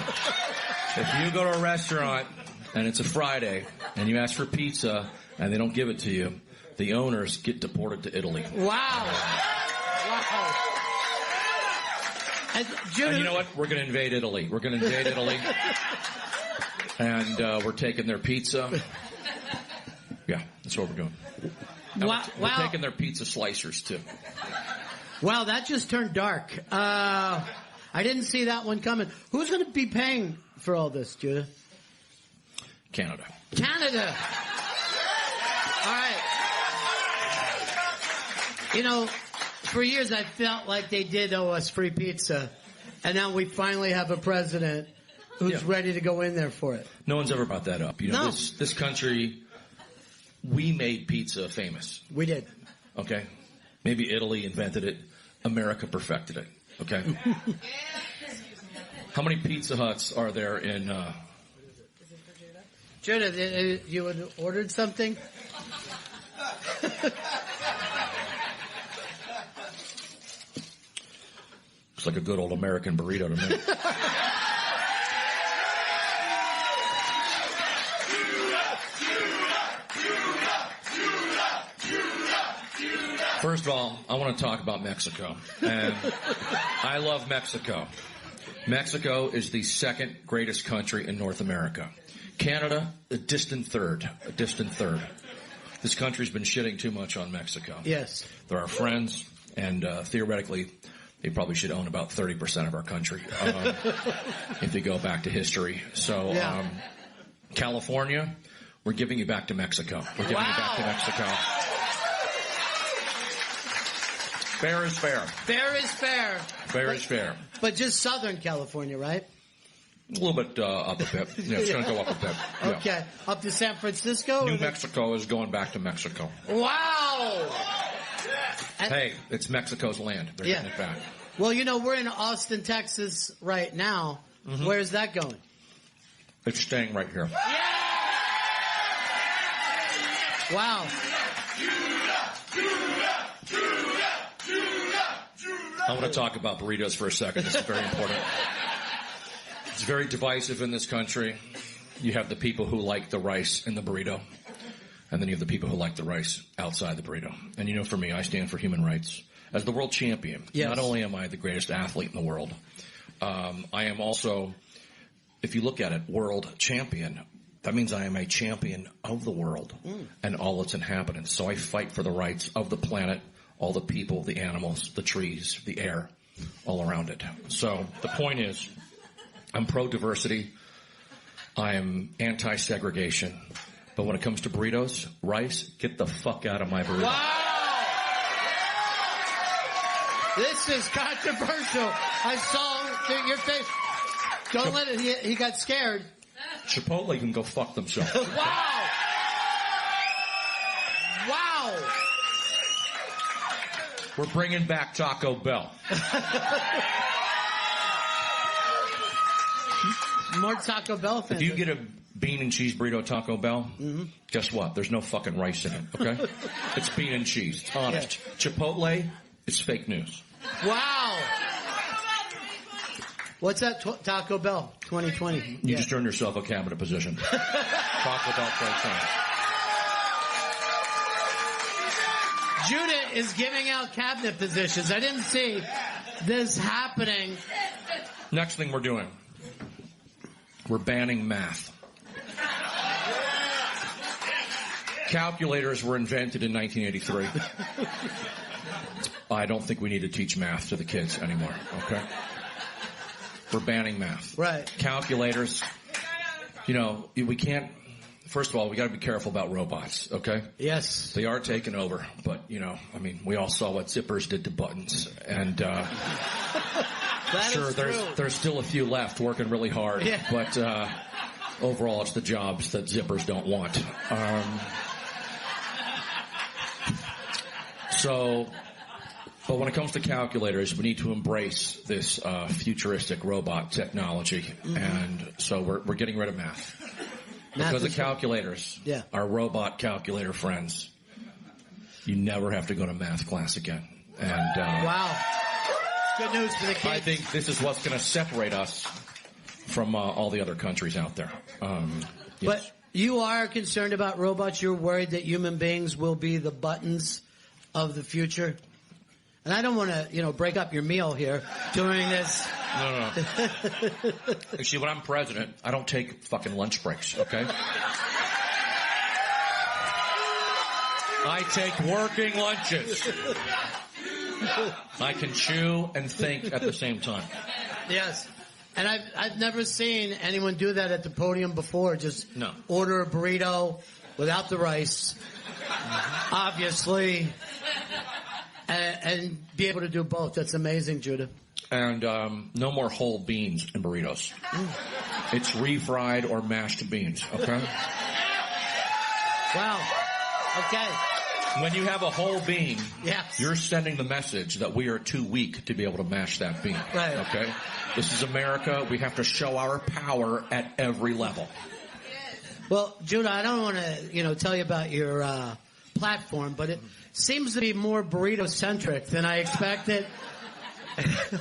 If you go to a restaurant and it's a Friday and you ask for pizza and they don't give it to you, the owners get deported to Italy. Wow. And you know what? We're going to invade Italy. And we're taking their pizza. Yeah, that's what we're doing. We're taking their pizza slicers, too. Wow, that just turned dark. I didn't see that one coming. Who's going to be paying for all this, Judah? Canada. All right. For years I felt like they did owe us free pizza, and now we finally have a president who's ready to go in there for it. No one's ever brought that up. This country, we made pizza famous. We did. Okay? Maybe Italy invented it. America perfected it. Okay? How many Pizza Huts are there in... Judah, you had ordered something? Looks like a good old American burrito to me. First of all, I want to talk about Mexico. And I love Mexico. Mexico is the second greatest country in North America. Canada, a distant third. This country's been shitting too much on Mexico. Yes. They're our friends, and theoretically, they probably should own about 30% of our country if you go back to history. So, California, we're giving you back to Mexico. We're giving you back to Mexico. Fair is fair. Fair is fair. Fair is fair. But just Southern California, right? A little bit up a bit. Yeah, it's going to go up a bit. Yeah. Okay. Up to San Francisco? New Mexico is going back to Mexico. Wow! Hey, it's Mexico's land. They're getting it back. Well, we're in Austin, Texas right now. Mm-hmm. Where's that going? It's staying right here. Yeah! Wow. I want to talk about burritos for a second. This is very important. It's very divisive in this country. You have the people who like the rice in the burrito, and then you have the people who like the rice outside the burrito. And for me, I stand for human rights. As the world champion, not only am I the greatest athlete in the world, I am also, if you look at it, world champion. That means I am a champion of the world and all its inhabitants. So I fight for the rights of the planet, all the people, the animals, the trees, the air, all around it. So the point is, I'm pro-diversity. I am anti-segregation. But when it comes to burritos, rice, get the fuck out of my burrito. Wow! This is controversial. I saw your face. Don't let it. He got scared. Chipotle can go fuck themselves. Wow! Wow! We're bringing back Taco Bell. More Taco Bell fans. If you get a bean and cheese burrito at Taco Bell, guess what? There's no fucking rice in it, okay? It's bean and cheese. It's honest. Yeah. Chipotle, It's fake news. Wow. What's that? Taco Bell 2020. You just earned yourself a cabinet position. Taco Bell 2020. Judah is giving out cabinet positions. I didn't see this happening. Next thing we're doing, we're banning math. Calculators were invented in 1983. I don't think we need to teach math to the kids anymore, okay? We're banning math. Right. Calculators, you know, we can't, first of all, we got to be careful about robots, okay? Yes. They are taking over, but, you know, I mean, we all saw what zippers did to buttons, and sure, there's still a few left working really hard, but overall it's the jobs that zippers don't want. But when it comes to calculators, we need to embrace this futuristic robot technology, and so we're getting rid of math. Because of calculators, our robot calculator friends, you never have to go to math class again. And wow. Good news for the kids. I think this is what's going to separate us from all the other countries out there. But you are concerned about robots. You're worried that human beings will be the buttons of the future. And I don't want to, you know, break up your meal here during this. No. You see, when I'm president, I don't take fucking lunch breaks, okay? I take working lunches. I can chew and think at the same time. Yes. And I've never seen anyone do that at the podium before. Just order a burrito without the rice, obviously, and be able to do both. That's amazing, Judah. And no more whole beans in burritos. It's refried or mashed beans, okay? Wow. Okay. When you have a whole bean, you're sending the message that we are too weak to be able to mash that bean. Right. Okay? This is America. We have to show our power at every level. Well, Judah, I don't want to, you know, tell you about your platform, but it seems to be more burrito-centric than I expected.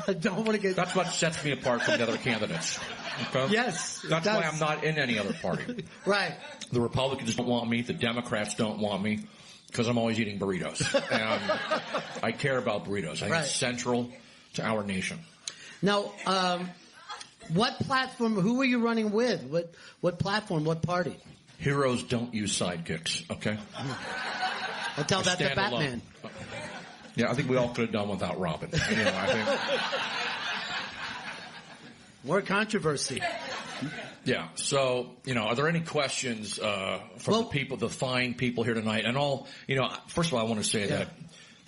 I don't want to get... That's what sets me apart from the other candidates. Okay? Yes. That's why I'm not in any other party. Right. The Republicans don't want me. The Democrats don't want me. Because I'm always eating burritos. And I care about burritos. I think it's central to our nation. Now, what platform, who are you running with? What platform, what party? Heroes don't use sidekicks, okay? I'll tell that to Batman. Alone. Yeah, I think we all could have done without Robin. You know, I think... More controversy. Yeah. So, you know, are there any questions from the people, the fine people here tonight? And all, you know, first of all, I want to say that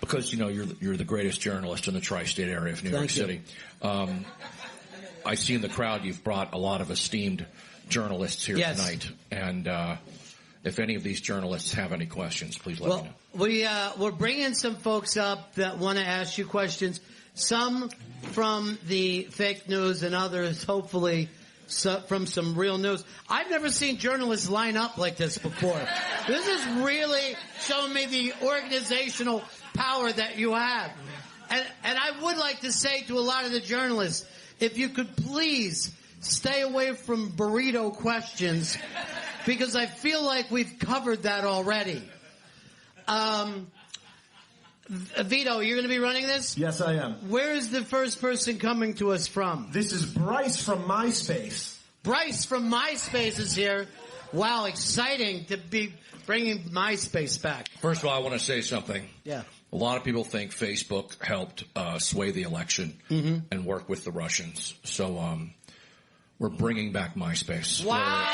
because, you know, you're the greatest journalist in the tri-state area of New York City. I see in the crowd you've brought a lot of esteemed journalists here tonight. And if any of these journalists have any questions, please let me know. We're bringing some folks up that want to ask you questions. Some from the fake news and others, hopefully, from some real news. I've never seen journalists line up like this before. This is really showing me the organizational power that you have. And I would like to say to a lot of the journalists, if you could please stay away from burrito questions, because I feel like we've covered that already. Vito, you're going to be running this? Yes, I am. Where is the first person coming to us from? This is Bryce from MySpace. Bryce from MySpace is here. Wow, exciting to be bringing MySpace back. First of all, I want to say something. Yeah. A lot of people think Facebook helped sway the election and work with the Russians. So we're bringing back MySpace. Wow.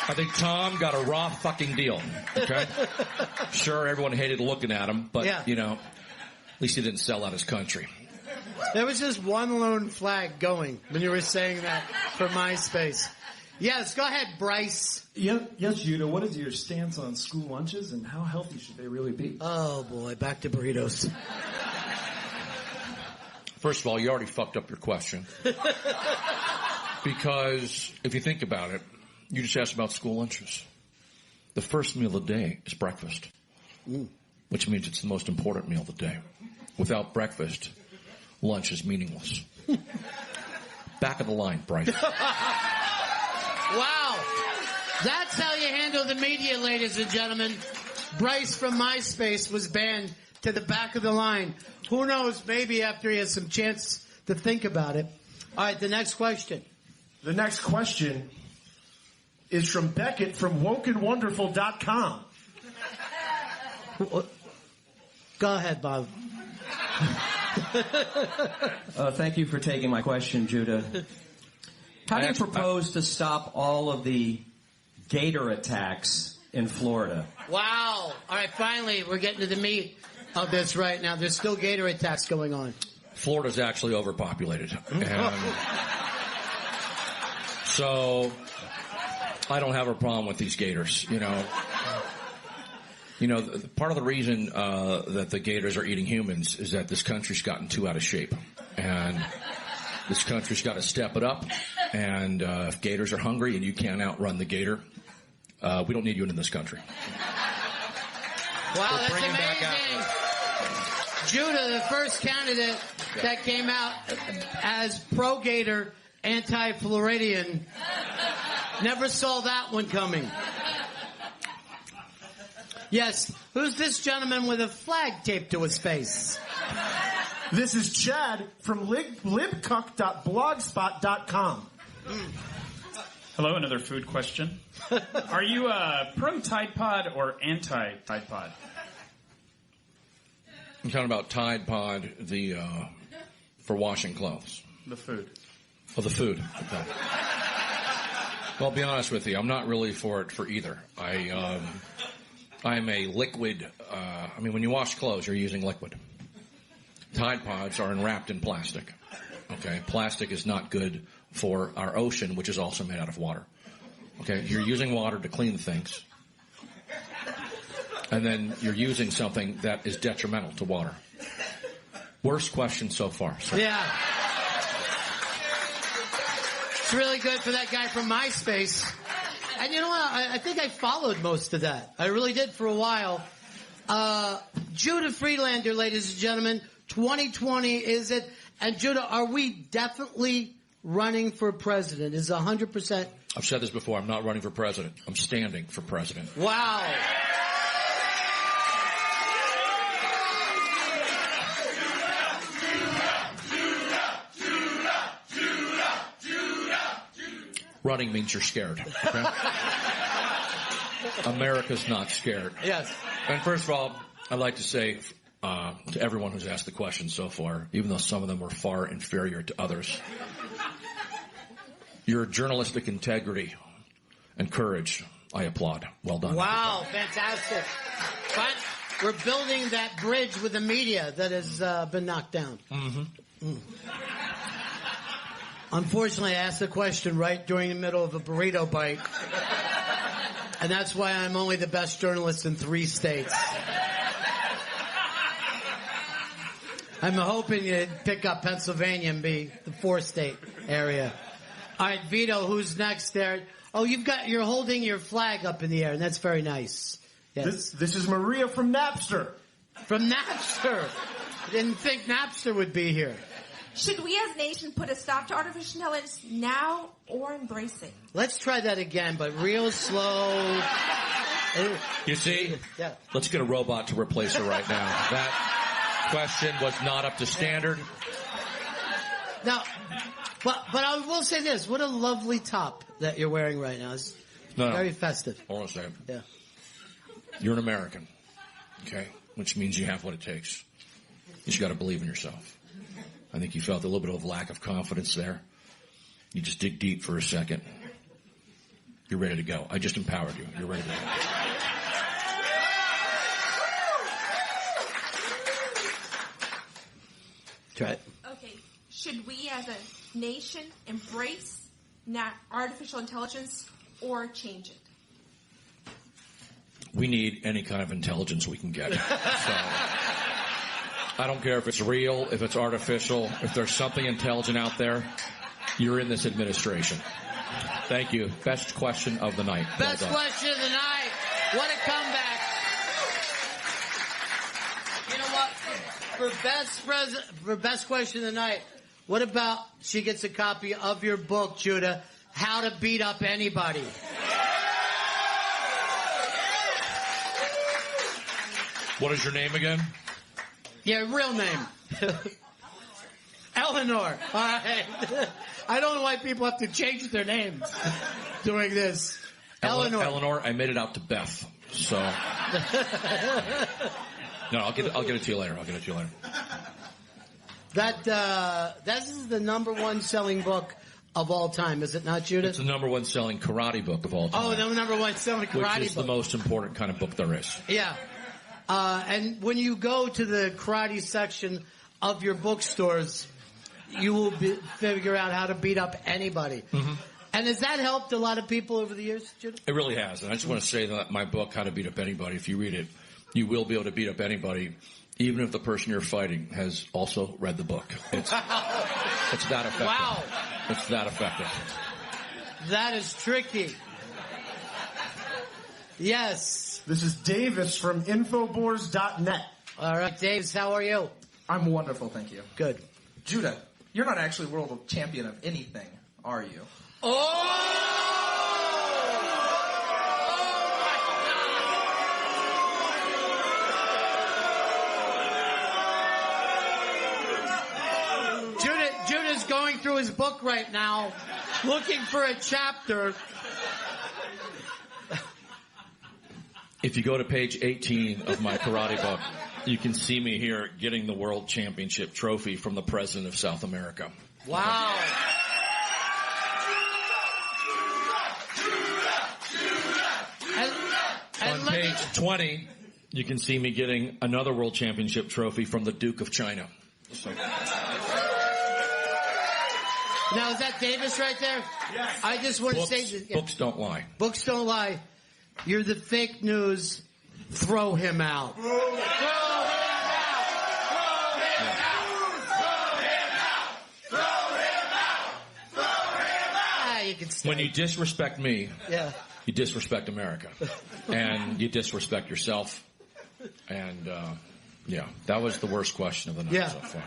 I think Tom got a raw fucking deal, okay? Sure, everyone hated looking at him, but, you know, at least he didn't sell out his country. There was just one lone flag going when you were saying that for MySpace. Yes, go ahead, Bryce. Yes, Judah, what is your stance on school lunches and how healthy should they really be? Oh, boy, back to burritos. First of all, you already fucked up your question. Because if you think about it, you just asked about school lunches. The first meal of the day is breakfast. which means it's the most important meal of the day. Without breakfast, lunch is meaningless. Back of the line, Bryce. Wow. That's how you handle the media, ladies and gentlemen. Bryce from MySpace was banned to the back of the line. Who knows, maybe after he has some chance to think about it. All right, the next question. The next question is from Beckett from wokenwonderful.com. Go ahead, Bob. Thank you for taking my question, Judah. How do you propose to stop all of the gator attacks in Florida? Wow. All right, finally, we're getting to the meat of this right now. There's still gator attacks going on. Florida's actually overpopulated. And so I don't have a problem with these gators, you know. Part of the reason that the gators are eating humans is that this country's gotten too out of shape. And this country's got to step it up. And if gators are hungry and you can't outrun the gator, we don't need you in this country. Wow, that's amazing. Judah, the first candidate that came out as pro-gator, anti-Floridian. Never saw that one coming. Yes, who's this gentleman with a flag taped to his face? This is Chad from libcuck.blogspot.com. Hello, another food question. Are you pro Tide Pod or anti Tide Pod? I'm talking about Tide Pod, for washing clothes. The food. Oh, the food. Okay. Well, I'll be honest with you. I'm not really for it for either. I'm a liquid. When you wash clothes, you're using liquid. Tide Pods are wrapped in plastic. Okay, plastic is not good for our ocean, which is also made out of water. Okay, you're using water to clean things, and then you're using something that is detrimental to water. Worst question so far. So. Yeah. It's really good for that guy from MySpace. And you know what? I think I followed most of that. I really did for a while. Judah Friedlander, ladies and gentlemen, 2020 is it? And Judah, are we definitely running for president? Is 100%? I've said this before. I'm not running for president. I'm standing for president. Wow. Running means you're scared. Okay? America's not scared. Yes. And first of all, I'd like to say to everyone who's asked the question so far, even though some of them were far inferior to others, your journalistic integrity and courage, I applaud. Well done. Wow, fantastic. But we're building that bridge with the media that has been knocked down. Mm-hmm. Mm. Unfortunately, I asked the question right during the middle of a burrito bite. And that's why I'm only the best journalist in 3 states. I'm hoping you'd pick up Pennsylvania and be the 4th state area. All right, Vito, who's next there? Oh, you're holding your flag up in the air, and that's very nice. Yes. This is Maria from Napster. From Napster. I didn't think Napster would be here. Should we as a nation put a stop to artificial intelligence now or embrace it? Let's try that again, but real slow. You see? Yeah. Let's get a robot to replace her right now. That question was not up to standard. Now, but I will say this. What a lovely top that you're wearing right now. It's very festive. Hold on a second. Yeah. You're an American, okay? Which means you have what it takes. You just got to believe in yourself. I think you felt a little bit of lack of confidence there. You just dig deep for a second. You're ready to go. I just empowered you. You're ready to go. Try it. Okay. Should we as a nation embrace artificial intelligence or change it? We need any kind of intelligence we can get. So, I don't care if it's real, if it's artificial, if there's something intelligent out there, you're in this administration. Thank you. Best question of the night. Best question of the night. What a comeback. for best question of the night, what about she gets a copy of your book, Judah, How to Beat Up Anybody? What is your name again? Yeah, real name. Eleanor. All right. I don't know why people have to change their names doing this. Eleanor, I made it out to Beth. So no, I'll get it to you later. This is the number one selling book of all time, is it not, Judith? It's the number one selling karate book of all time. Oh, the number one selling karate book. Which is the most important kind of book there is. Yeah. And when you go to the karate section of your bookstores, you will figure out how to beat up anybody. Mm-hmm. And has that helped a lot of people over the years, Judah? It really has. And I just want to say that my book, How to Beat Up Anybody, if you read it, you will be able to beat up anybody, even if the person you're fighting has also read the book. It's that effective. Wow. It's that effective. That is tricky. Yes. This is Davis from Infobores.net. All right, Davis, how are you? I'm wonderful, thank you. Good. Judah, you're not actually world champion of anything, are you? Judah's going through his book right now, looking for a chapter. If you go to page 18 of my karate book, you can see me here getting the world championship trophy from the president of South America. Wow. On page 20, you can see me getting another world championship trophy from the Duke of China. So. Now, is that Davis right there? Yes. I just want to say... Books don't lie. Books don't lie. You're the fake news. Throw him out. Throw him out. Throw him out. Throw him out. Throw him out. Throw him out. You can stay. When you disrespect me, yeah, you disrespect America. And you disrespect yourself. And, yeah, that was the worst question of the night so far.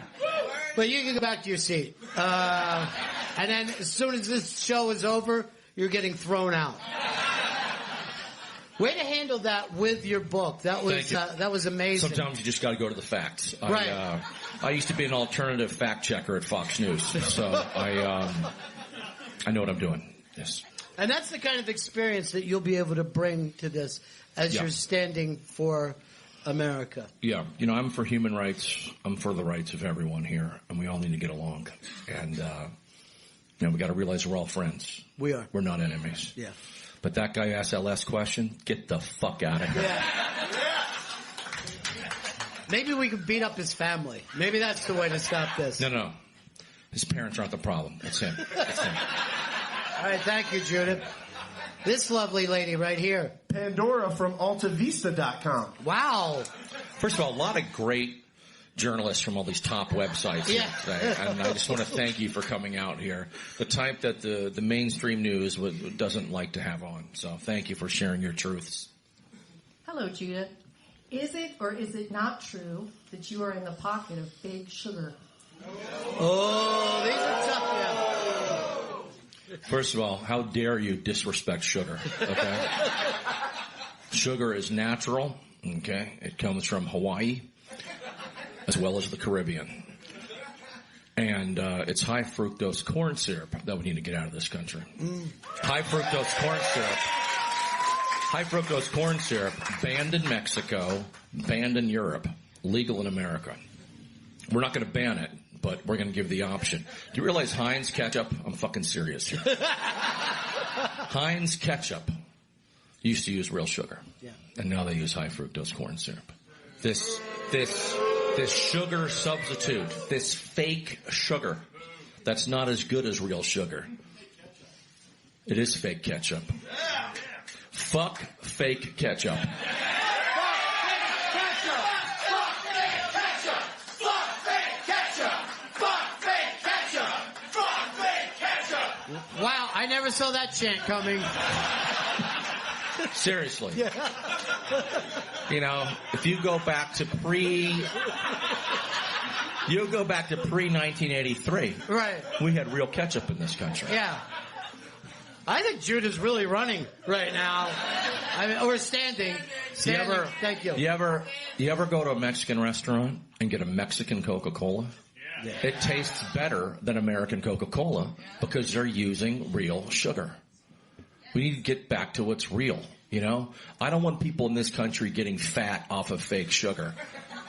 But you can go back to your seat. And then as soon as this show is over, you're getting thrown out. Way to handle that with your book. That was amazing. Sometimes you just got to go to the facts. Right. I used to be an alternative fact checker at Fox News, so I know what I'm doing. Yes. And that's the kind of experience that you'll be able to bring to this as you're standing for America. Yeah. You know, I'm for human rights. I'm for the rights of everyone here, and we all need to get along. And, we got to realize we're all friends. We are. We're not enemies. Yeah. But that guy asked that last question. Get the fuck out of here. Yeah. Maybe we could beat up his family. Maybe that's the way to stop this. No. His parents aren't the problem. It's him. All right, thank you, Judith. This lovely lady right here. Pandora from AltaVista.com. Wow. First of all, a lot of great journalists from all these top websites today, and I just want to thank you for coming out here. The type that the mainstream news doesn't like to have on. So thank you for sharing your truths. Hello, Judith. Is it or is it not true that you are in the pocket of Big Sugar? Oh, these are tough, yeah. First of all, how dare you disrespect sugar, okay? Sugar is natural, okay? It comes from Hawaii, as well as the Caribbean. And it's high fructose corn syrup that we need to get out of this country. High fructose corn syrup, banned in Mexico, banned in Europe, legal in America. We're not going to ban it, but we're going to give the option. Do you realize Heinz ketchup? I'm fucking serious here. Heinz ketchup used to use real sugar. Yeah. And now they use high fructose corn syrup. This sugar substitute, this fake sugar, that's not as good as real sugar. It is fake ketchup. Fuck fake ketchup. Wow, I never saw that chant coming. Seriously. Yeah. You know, if you go back to You go back to pre-1983. Right. We had real ketchup in this country. Yeah. I think Judah's really running right now. I mean, or standing. Thank you. You ever go to a Mexican restaurant and get a Mexican Coca-Cola? Yeah. It tastes better than American Coca-Cola because they're using real sugar. We need to get back to what's real, you know? I don't want people in this country getting fat off of fake sugar.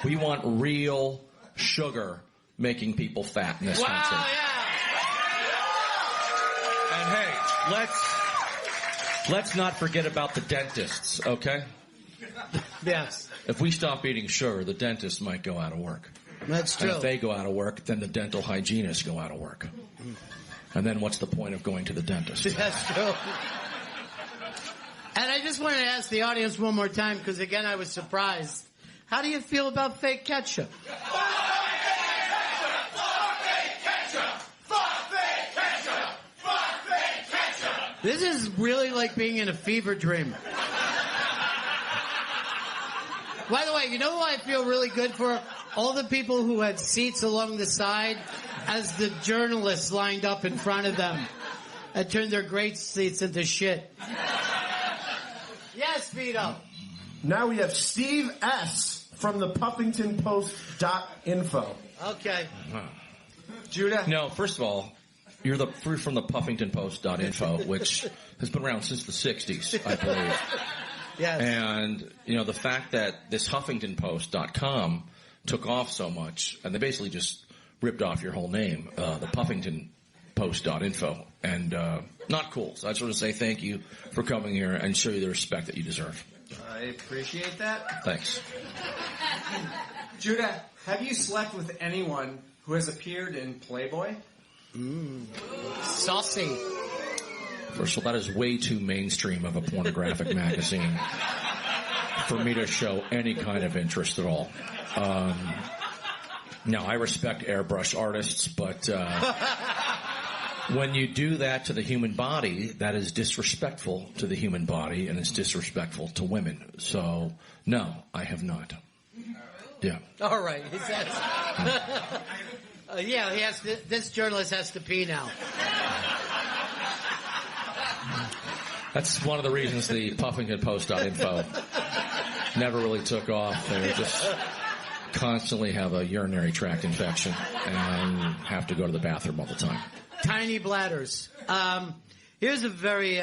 We want real sugar making people fat in this country. Yeah. And hey, let's not forget about the dentists, okay? Yes. If we stop eating sugar, the dentists might go out of work. That's true. And if they go out of work, then the dental hygienists go out of work. And then what's the point of going to the dentist? That's true. And I just wanted to ask the audience one more time, because again, I was surprised. How do you feel about fake ketchup? This is really like being in a fever dream. By the way, you know who I feel really good for? All the people who had seats along the side as the journalists lined up in front of them and turned their great seats into shit. Yes, Vito. Now we have Steve S. from the PuffingtonPost.info. Okay. Judah? No, first of all, you're from the PuffingtonPost.info, which has been around since the 60s, I believe. Yes. And, you know, the fact that this HuffingtonPost.com took off so much, and they basically just ripped off your whole name, the PuffingtonPost.info, and not cool. So I just want to say thank you for coming here and show you the respect that you deserve. I appreciate that. Thanks. Judah, have you slept with anyone who has appeared in Playboy? Saucy. First of all, that is way too mainstream of a pornographic magazine for me to show any kind of interest at all. Now, I respect airbrush artists, but when you do that to the human body, that is disrespectful to the human body, and it's disrespectful to women. So, no, I have not. Yeah. All right. He says. Yeah, he has to, this journalist has to pee now. That's one of the reasons the PuffingtonPost.info never really took off. They just constantly have a urinary tract infection and have to go to the bathroom all the time. Tiny bladders. Here's a very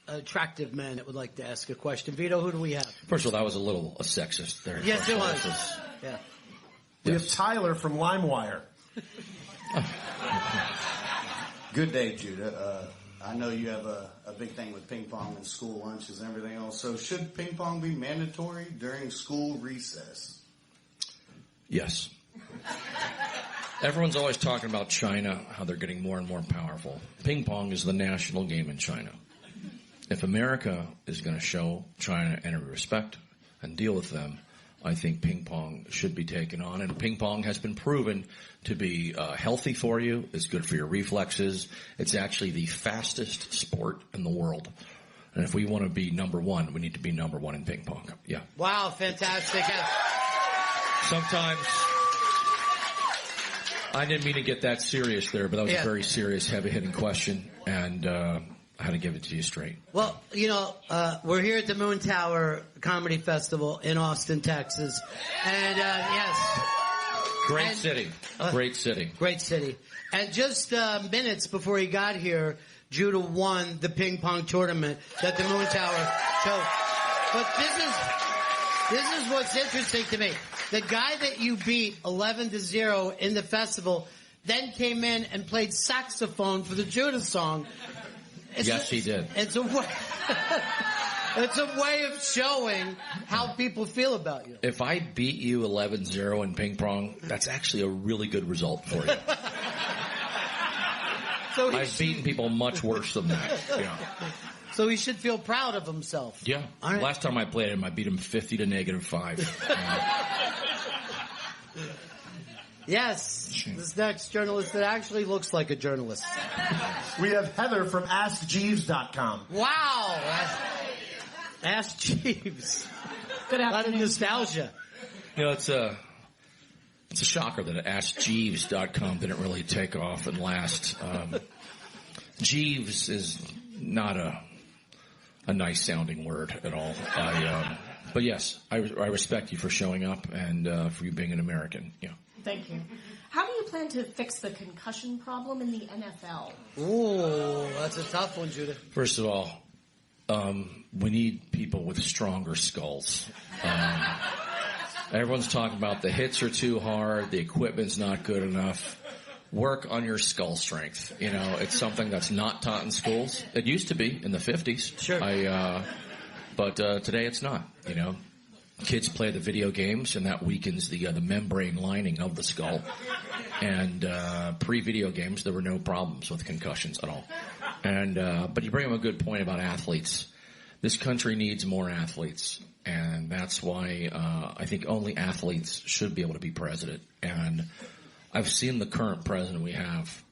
attractive man that would like to ask a question. Vito, who do we have? First of all, that was a little sexist there. Yes, it was. Yeah. We have Tyler from LimeWire. Good day, Judah. I know you have a big thing with ping pong and school lunches and everything else. So should ping pong be mandatory during school recess? Yes. Everyone's always talking about China, how they're getting more and more powerful. Ping pong is the national game in China. If America is going to show China any respect and deal with them, I think ping pong should be taken on. And ping pong has been proven to be healthy for you. It's good for your reflexes. It's actually the fastest sport in the world. And if we want to be number one, we need to be number one in ping pong. Yeah. Wow, fantastic. Sometimes I didn't mean to get that serious there, but that was a very serious, heavy-hitting question, and I had to give it to you straight. Well, you know, we're here at the Moon Tower Comedy Festival in Austin, Texas. And, yes. Great city. Great city. Great city. And just minutes before he got here, Judah won the ping pong tournament at the Moon Tower. So, but this is what's interesting to me. The guy that you beat 11-0 in festival then came in and played saxophone for the Judah song. Yes, he did. It's a way, it's a way of showing how people feel about you. If I beat you 11-0 in ping pong, that's actually a really good result for you. So I've beaten people much worse than that. Yeah. So he should feel proud of himself. Yeah. Right. Last time I played him, I beat him 50 to -5. Yes. This next journalist that actually looks like a journalist. We have Heather from AskJeeves.com. Wow. Ask Jeeves. Good afternoon. A lot of nostalgia. You know, it's It's a shocker that AskJeeves.com didn't really take off and last. Jeeves is not a nice sounding word at all. But yes, I respect you for showing up and for you being an American. Yeah. Thank you. How do you plan to fix the concussion problem in the NFL? Ooh, that's a tough one, Judah. First of all, we need people with stronger skulls. Everyone's talking about the hits are too hard, the equipment's not good enough. Work on your skull strength. You know, it's something that's not taught in schools. It used to be in the 50s. Sure. But today it's not, you know. Kids play the video games, and that weakens the membrane lining of the skull. And pre-video games, there were no problems with concussions at all. And but you bring up a good point about athletes. This country needs more athletes, and that's why I think only athletes should be able to be president. And I've seen the current president we have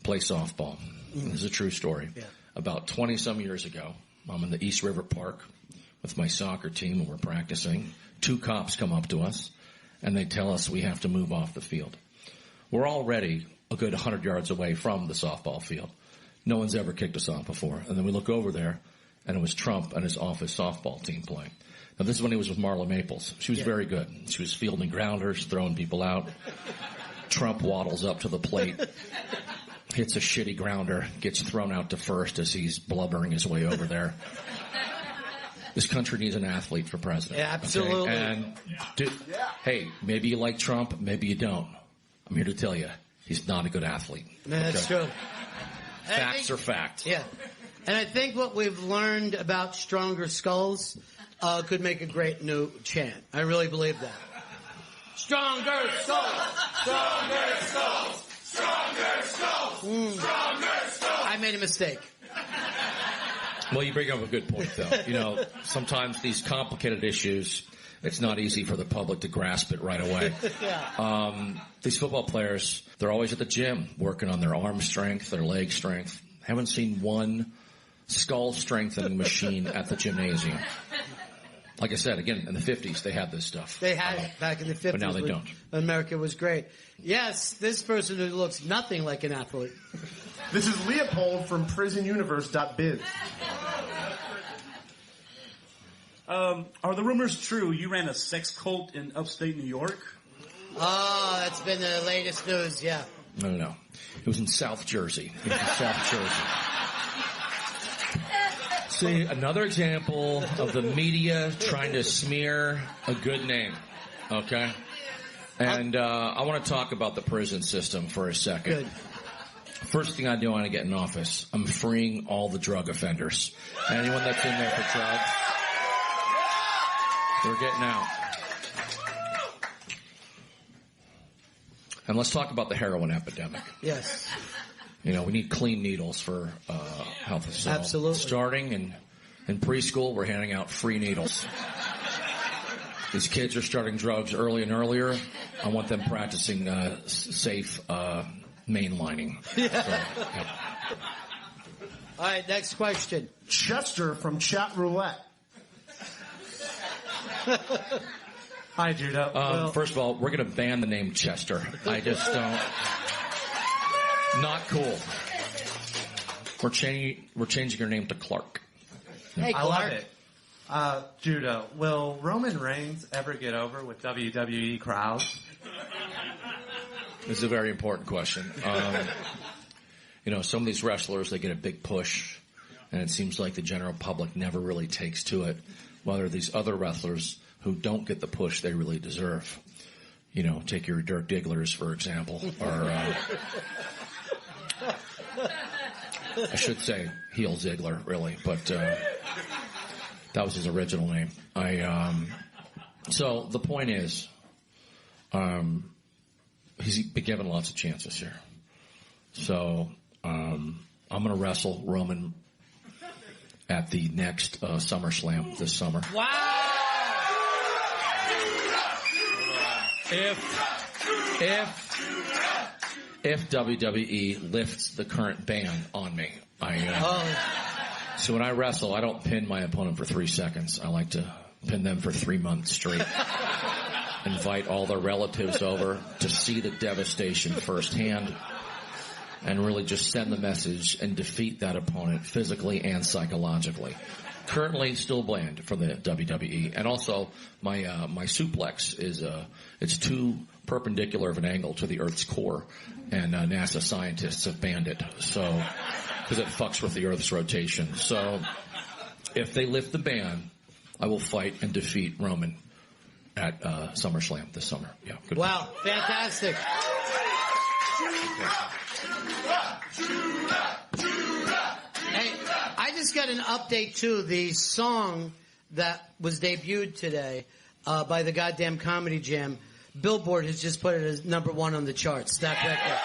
play softball. This is a true story. Yeah. About 20-some years ago, I'm in the East River Park with my soccer team, and we're practicing. 2 cops come up to us, and they tell us we have to move off the field. We're already a good 100 yards away from the softball field. No one's ever kicked us off before. And then we look over there, and it was Trump and his office softball team playing. Now, this is when he was with Marla Maples. She was very good. She was fielding grounders, throwing people out. Trump waddles up to the plate, hits a shitty grounder, gets thrown out to first as he's blubbering his way over there. This country needs an athlete for president. Yeah, absolutely. Okay? And, hey, maybe you like Trump, maybe you don't. I'm here to tell you, he's not a good athlete. No, that's true. Facts are facts. Yeah. And I think what we've learned about stronger skulls could make a great new chant. I really believe that. Stronger skulls! Stronger skulls! Stronger skulls! Stronger skulls! I made a mistake. Well, you bring up a good point, though. You know, sometimes these complicated issues, it's not easy for the public to grasp it right away. These football players, they're always at the gym working on their arm strength, their leg strength. Haven't seen one skull strengthening machine at the gymnasium. Like I said, again, in the 50s, they had this stuff. They had it back in the 50s. But now they don't. America was great. Yes, this person who looks nothing like an athlete. This is Leopold from prisonuniverse.biz. Are the rumors true you ran a sex cult in upstate New York? Oh, that's been the latest news, yeah. No. It was in South Jersey. See, another example of the media trying to smear a good name, okay? And I want to talk about the prison system for a second. Good. First thing I do when I get in office, I'm freeing all the drug offenders. Anyone that's in there for drugs, they're getting out. And let's talk about the heroin epidemic. Yes. You know, we need clean needles for health. So absolutely. Starting in preschool, we're handing out free needles. These kids are starting drugs early and earlier. I want them practicing safe mainlining. Yeah. So, yeah. All right, next question. Chester from Chat Roulette. Hi, Judah. First of all, we're going to ban the name Chester. I just don't. Not cool. We're changing your name to Clark. Hey, I Clark. love it. Judah, will Roman Reigns ever get over with WWE crowds? This is a very important question. You know, some of these wrestlers, they get a big push, and it seems like the general public never really takes to it. Whether these other wrestlers who don't get the push they really deserve. You know, take your Dirk Digglers, for example, or I should say Heel Ziggler, really, but that was his original name. So the point is, he's been given lots of chances here. So I'm going to wrestle Roman at the next SummerSlam this summer. Wow! If WWE lifts the current ban on me, so when I wrestle, I don't pin my opponent for 3 seconds. I like to pin them for 3 months straight invite all their relatives over to see the devastation firsthand and really just send the message and defeat that opponent physically and psychologically. Currently still banned from the WWE. And also, my suplex is it's too perpendicular of an angle to the Earth's core, and NASA scientists have banned it. So, because it fucks with the Earth's rotation. So, if they lift the ban, I will fight and defeat Roman at SummerSlam this summer. Yeah. Good. Wow, fantastic. Hey, I just got an update too. The song that was debuted today by the goddamn Comedy Jam, Billboard has just put it as #1 on the charts. That record.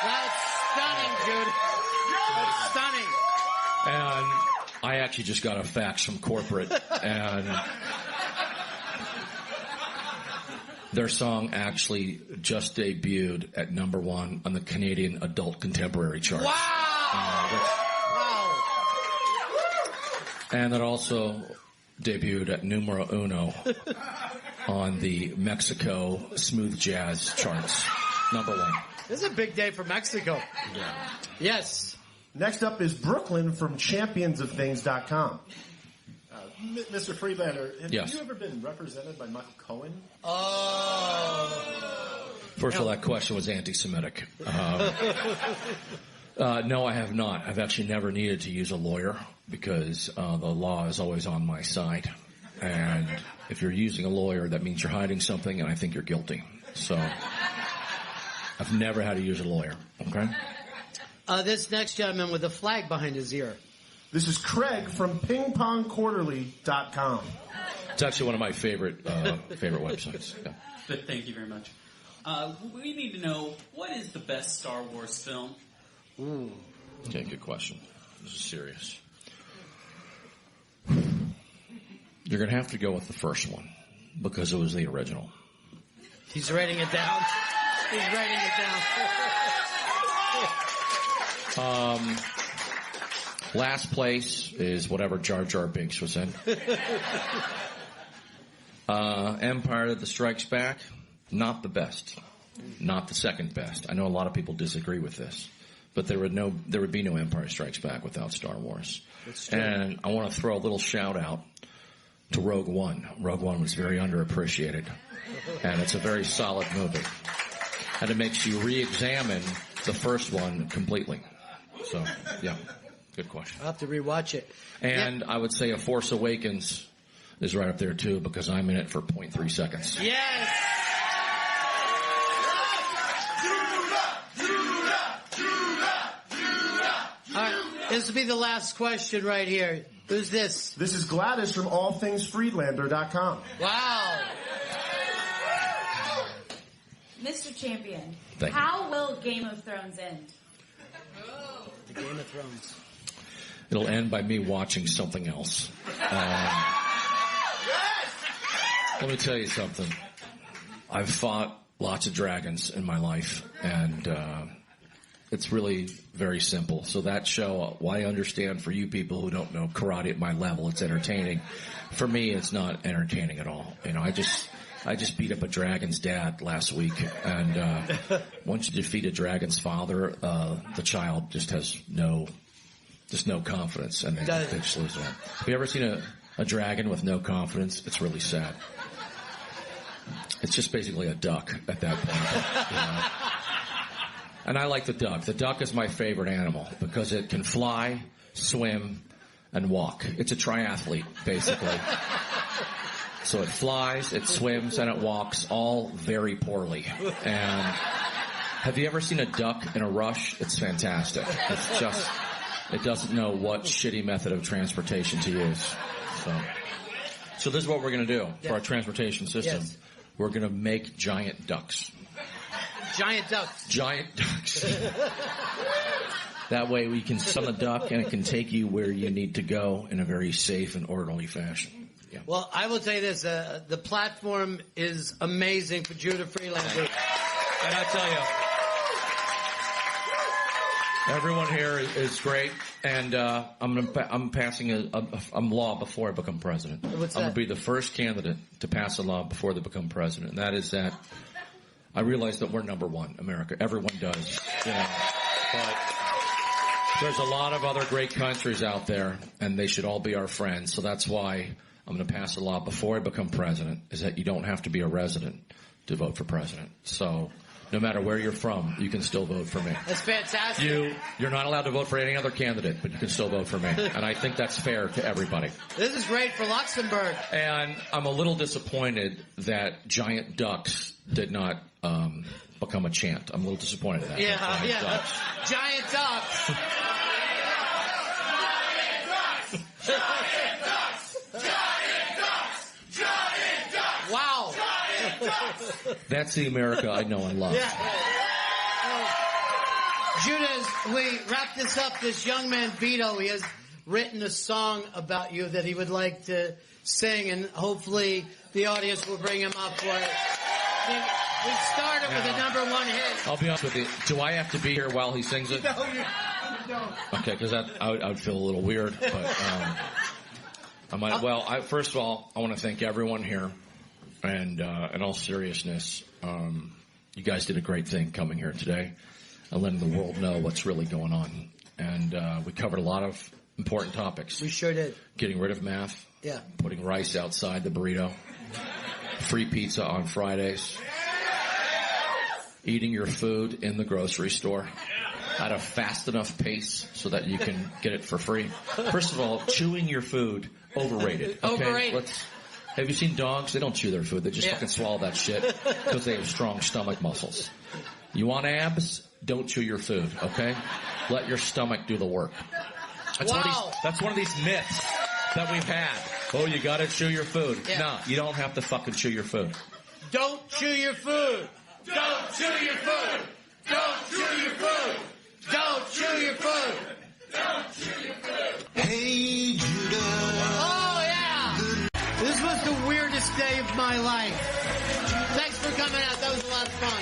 That's stunning, dude. That's stunning. And I actually just got a fax from corporate, and their song actually just debuted at #1 on the Canadian Adult Contemporary chart. Wow! And it also debuted at numero uno on the Mexico Smooth Jazz charts. #1. This is a big day for Mexico. Yeah. Yes. Next up is Brooklyn from championsofthings.com. Mr. Friedlander, have Yes. you ever been represented by Michael Cohen? First of all, that question was anti-Semitic. No, I have not. I've actually never needed to use a lawyer because the law is always on my side. And if you're using a lawyer, that means you're hiding something, and I think you're guilty. So I've never had to use a lawyer. Okay? This next gentleman with a flag behind his ear. This is Craig from pingpongquarterly.com. It's actually one of my favorite websites. Yeah. But thank you very much. We need to know, what is the best Star Wars film? Okay, good question. This is serious. You're going to have to go with the first one because it was the original. He's writing it down. He's writing it down. Last place is whatever Jar Jar Binks was in. Empire that Strikes Back, not the best. Not the second best. I know a lot of people disagree with this. But there would be no Empire Strikes Back without Star Wars. And I want to throw a little shout out to Rogue One. Rogue One was very underappreciated. And it's a very solid movie. And it makes you re-examine the first one completely. So, yeah, good question. I'll have to rewatch it. And I would say A Force Awakens is right up there too because I'm in it for 0.3 seconds. Yes! All right, this will be the last question right here. Who's this? This is Gladys from allthingsfriedlander.com. Wow. Mr. Champion, Thank you. how will Game of Thrones end? The Game of Thrones. It'll end by me watching something else. Let me tell you something. I've fought lots of dragons in my life, and it's really very simple. So that show, well, I understand for you people who don't know karate at my level, it's entertaining. For me, it's not entertaining at all. You know, I just beat up a dragon's dad last week, and once you defeat a dragon's father, the child just has no confidence, and they just lose that. Have you ever seen a dragon with no confidence? It's really sad. It's just basically a duck at that point. You know? And I like the duck. The duck is my favorite animal because it can fly, swim, and walk. It's a triathlete, basically. So it flies, it swims, and it walks all very poorly. And have you ever seen a duck in a rush? It's fantastic. It's just, it doesn't know what shitty method of transportation to use. So this is what we're going to do for our transportation system. Yes. We're going to make giant ducks. Giant ducks. Giant ducks. That way we can summon a duck and it can take you where you need to go in a very safe and orderly fashion. Yeah. Well, I will tell you this. The platform is amazing for Judah Friedlander. And I tell you, Everyone here is great, and I'm passing a law before I become president. What's I'm that? going to be the first candidate to pass a law before they become president, and that is that I realize that we're number one, America. Everyone does, but there's a lot of other great countries out there, and they should all be our friends. So that's why I'm going to pass a law before I become president, is that you don't have to be a resident to vote for president. So no matter where you're from, you can still vote for me. That's fantastic. You're not allowed to vote for any other candidate, but you can still vote for me. And I think that's fair to everybody. This is great for Luxembourg. And I'm a little disappointed that giant ducks did not become a chant. I'm a little disappointed in that. Giant ducks. Giant ducks. Wow. That's the America I know and love. Judah, as we wrap this up, this young man, Vito, he has written a song about you that he would like to sing, and hopefully the audience will bring him up for it. We started with a #1 hit. I'll be honest with you. Do I have to be here while he sings it? No, you don't. Okay, because I would feel a little weird, but I might. Well, first of all, I want to thank everyone here, and in all seriousness, you guys did a great thing coming here today and letting the world know what's really going on. And we covered a lot of important topics. We sure did. Getting rid of math. Yeah. Putting rice outside the burrito. Free pizza on Fridays. Eating your food in the grocery store at a fast enough pace so that you can get it for free. First of all, chewing your food, overrated. Okay? Overrated. Have you seen dogs? They don't chew their food. They just fucking swallow that shit because they have strong stomach muscles. You want abs? Don't chew your food, okay? Let your stomach do the work. That's one of these myths that we've had. Oh, you gotta chew your food. Yeah. No, you don't have to fucking chew your food. Don't chew your food. Don't chew your food. Don't chew your food. Don't chew your food. Don't chew your food. Hey, Judah. Oh, yeah. This was the weirdest day of my life. Thanks for coming out. That was a lot of fun.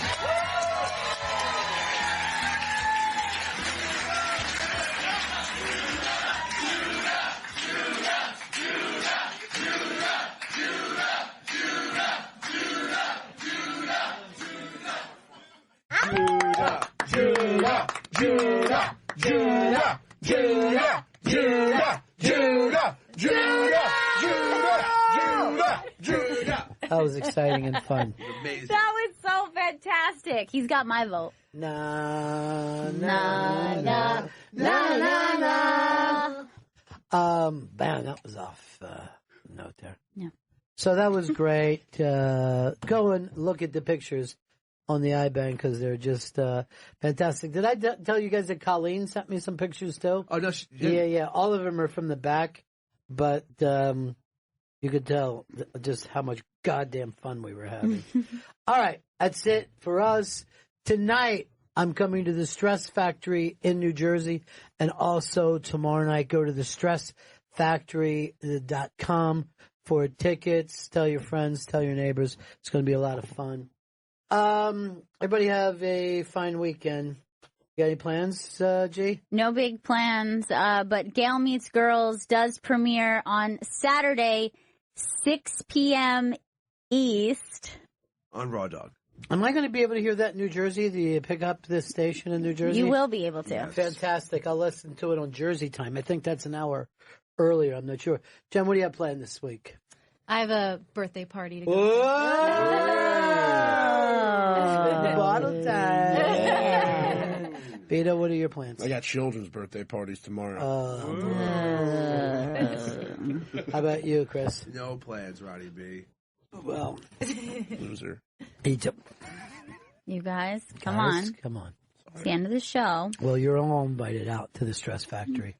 That was exciting and fun. Amazing. That was so fantastic. He's got my vote. Na na na na na na. Man, that was off note there. Yeah. So that was great. Go and look at the pictures on the iBank because they're just fantastic. Did I tell you guys that Colleen sent me some pictures too? Oh no, yeah. All of them are from the back, but you could tell just how much goddamn fun we were having. All right, that's it for us tonight. I'm coming to the Stress Factory in New Jersey, and also tomorrow night go to the StressFactory.com for tickets. Tell your friends, tell your neighbors. It's going to be a lot of fun. Everybody have a fine weekend. You got any plans, G? No big plans, but Gail Meets Girls does premiere on Saturday, 6 p.m. East. On Raw Dog. Am I going to be able to hear that in New Jersey? Do you pick up this station in New Jersey? You will be able to. Yes. Fantastic. I'll listen to it on Jersey time. I think that's an hour earlier. I'm not sure. Jen, what do you have planned this week? I have a birthday party to go Whoa! to. Bottle time. Vito, what are your plans? I got children's birthday parties tomorrow. How about you, Chris? No plans, Roddy B. Well, loser. You guys, come Guys, on. Come on. It's the end of the show. Well, you're all invited out to the Stress Factory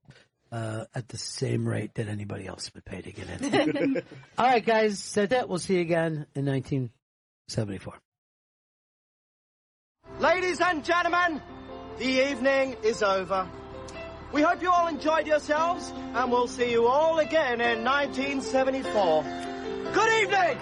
at the same rate that anybody else would pay to get in. All right, guys, that's it. We'll see you again in 1974. Ladies and gentlemen, the evening is over. We hope you all enjoyed yourselves, and we'll see you all again in 1974. Good evening!